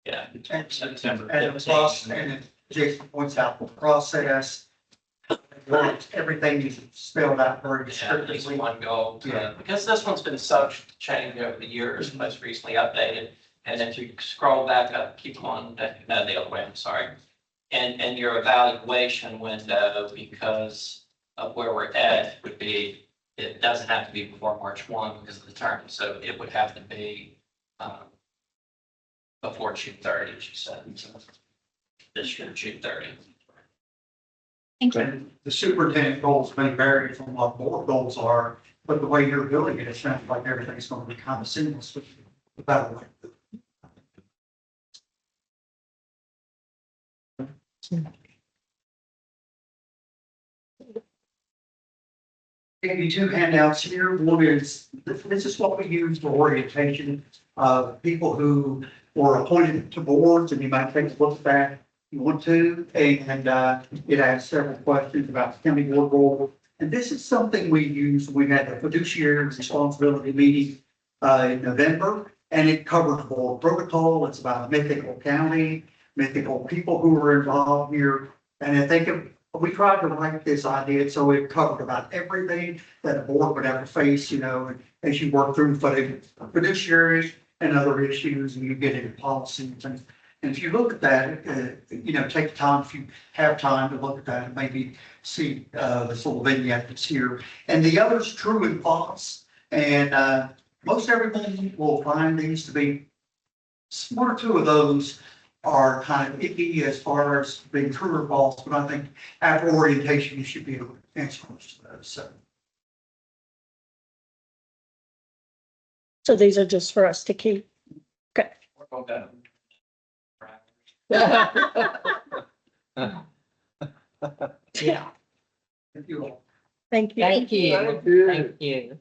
Yeah. And September and the process, 15th. and then Jason points out the process, everything is spelled out very Yeah, at least descriptively. one goal, Yeah. because this one's been subject to change over the years, most recently updated. And if you scroll back up, keep on, no, the other way, I'm sorry. And your evaluation window, because of where we're at, would be, it doesn't have to be before March 1 because of the term, so it would have to be before June 30, as you said. So this year, June 30. Thank you. And the superintendent goals may vary from what board goals are, but the way you're building it, it sounds like everything's going to be kind of seamless with the better way. Give you two handouts here. One is, this is what we use for orientation of people who were appointed to boards, and you might take a look at that if you want to. And it has several questions about the county board role. And this is something we use. We had a fiduciary responsibility meeting in November, and it covers board protocol. It's about mythical county, mythical people who are involved here. And I think we tried to write this idea so it covered about everything that a board would ever face, you know, as you work through fiduciaries and other issues, and you get into policy and things. And if you look at that, you know, take the time, if you have time to look at that, and maybe see this little vignette that's here. And the other's true and false. And most everyone will find these to be, one or two of those are kind of icky as far as being true or false, but I think after orientation, you should be able to answer most of those. So these are just for us to keep. We're going down. Yeah, Thank you all. Thank you. thank you. Thank you.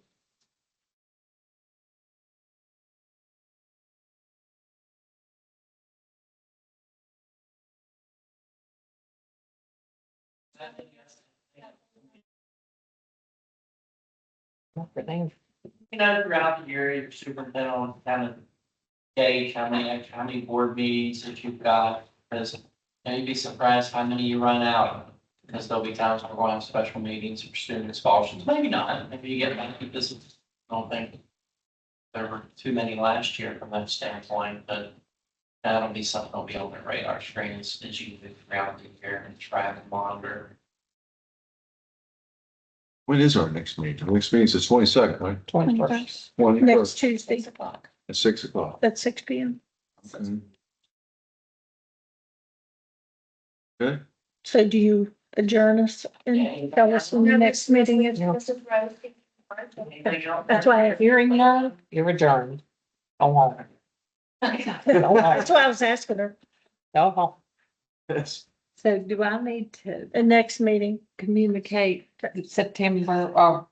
You know, throughout the year, your superintendent will kind of gauge how many board meetings that you've got, because you'd be surprised how many you run out. Because there'll be times when we're going to have special meetings for student expulsions, maybe not, maybe you get lucky, this, I don't think there were too many last year from that standpoint, but That'll be something that'll be on the radar screens as you move around the year and track and monitor. When is our next meeting? Our next meeting is the 22nd, right? 21st. 21st Next Tuesday 6 o'clock. at 6 o'clock. at 6 p.m. Okay. So do you adjourn us and tell us when the next meeting is? That's why, Hearing none, you're adjourned. Go home. that's why I was asking her. Go home. Yes. So do I need to The next meeting, communicate? September or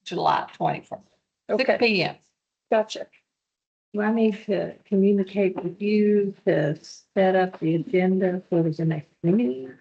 July 21st. 6 okay, p.m. gotcha. Do I need to communicate with you to set up the agenda for the next meeting?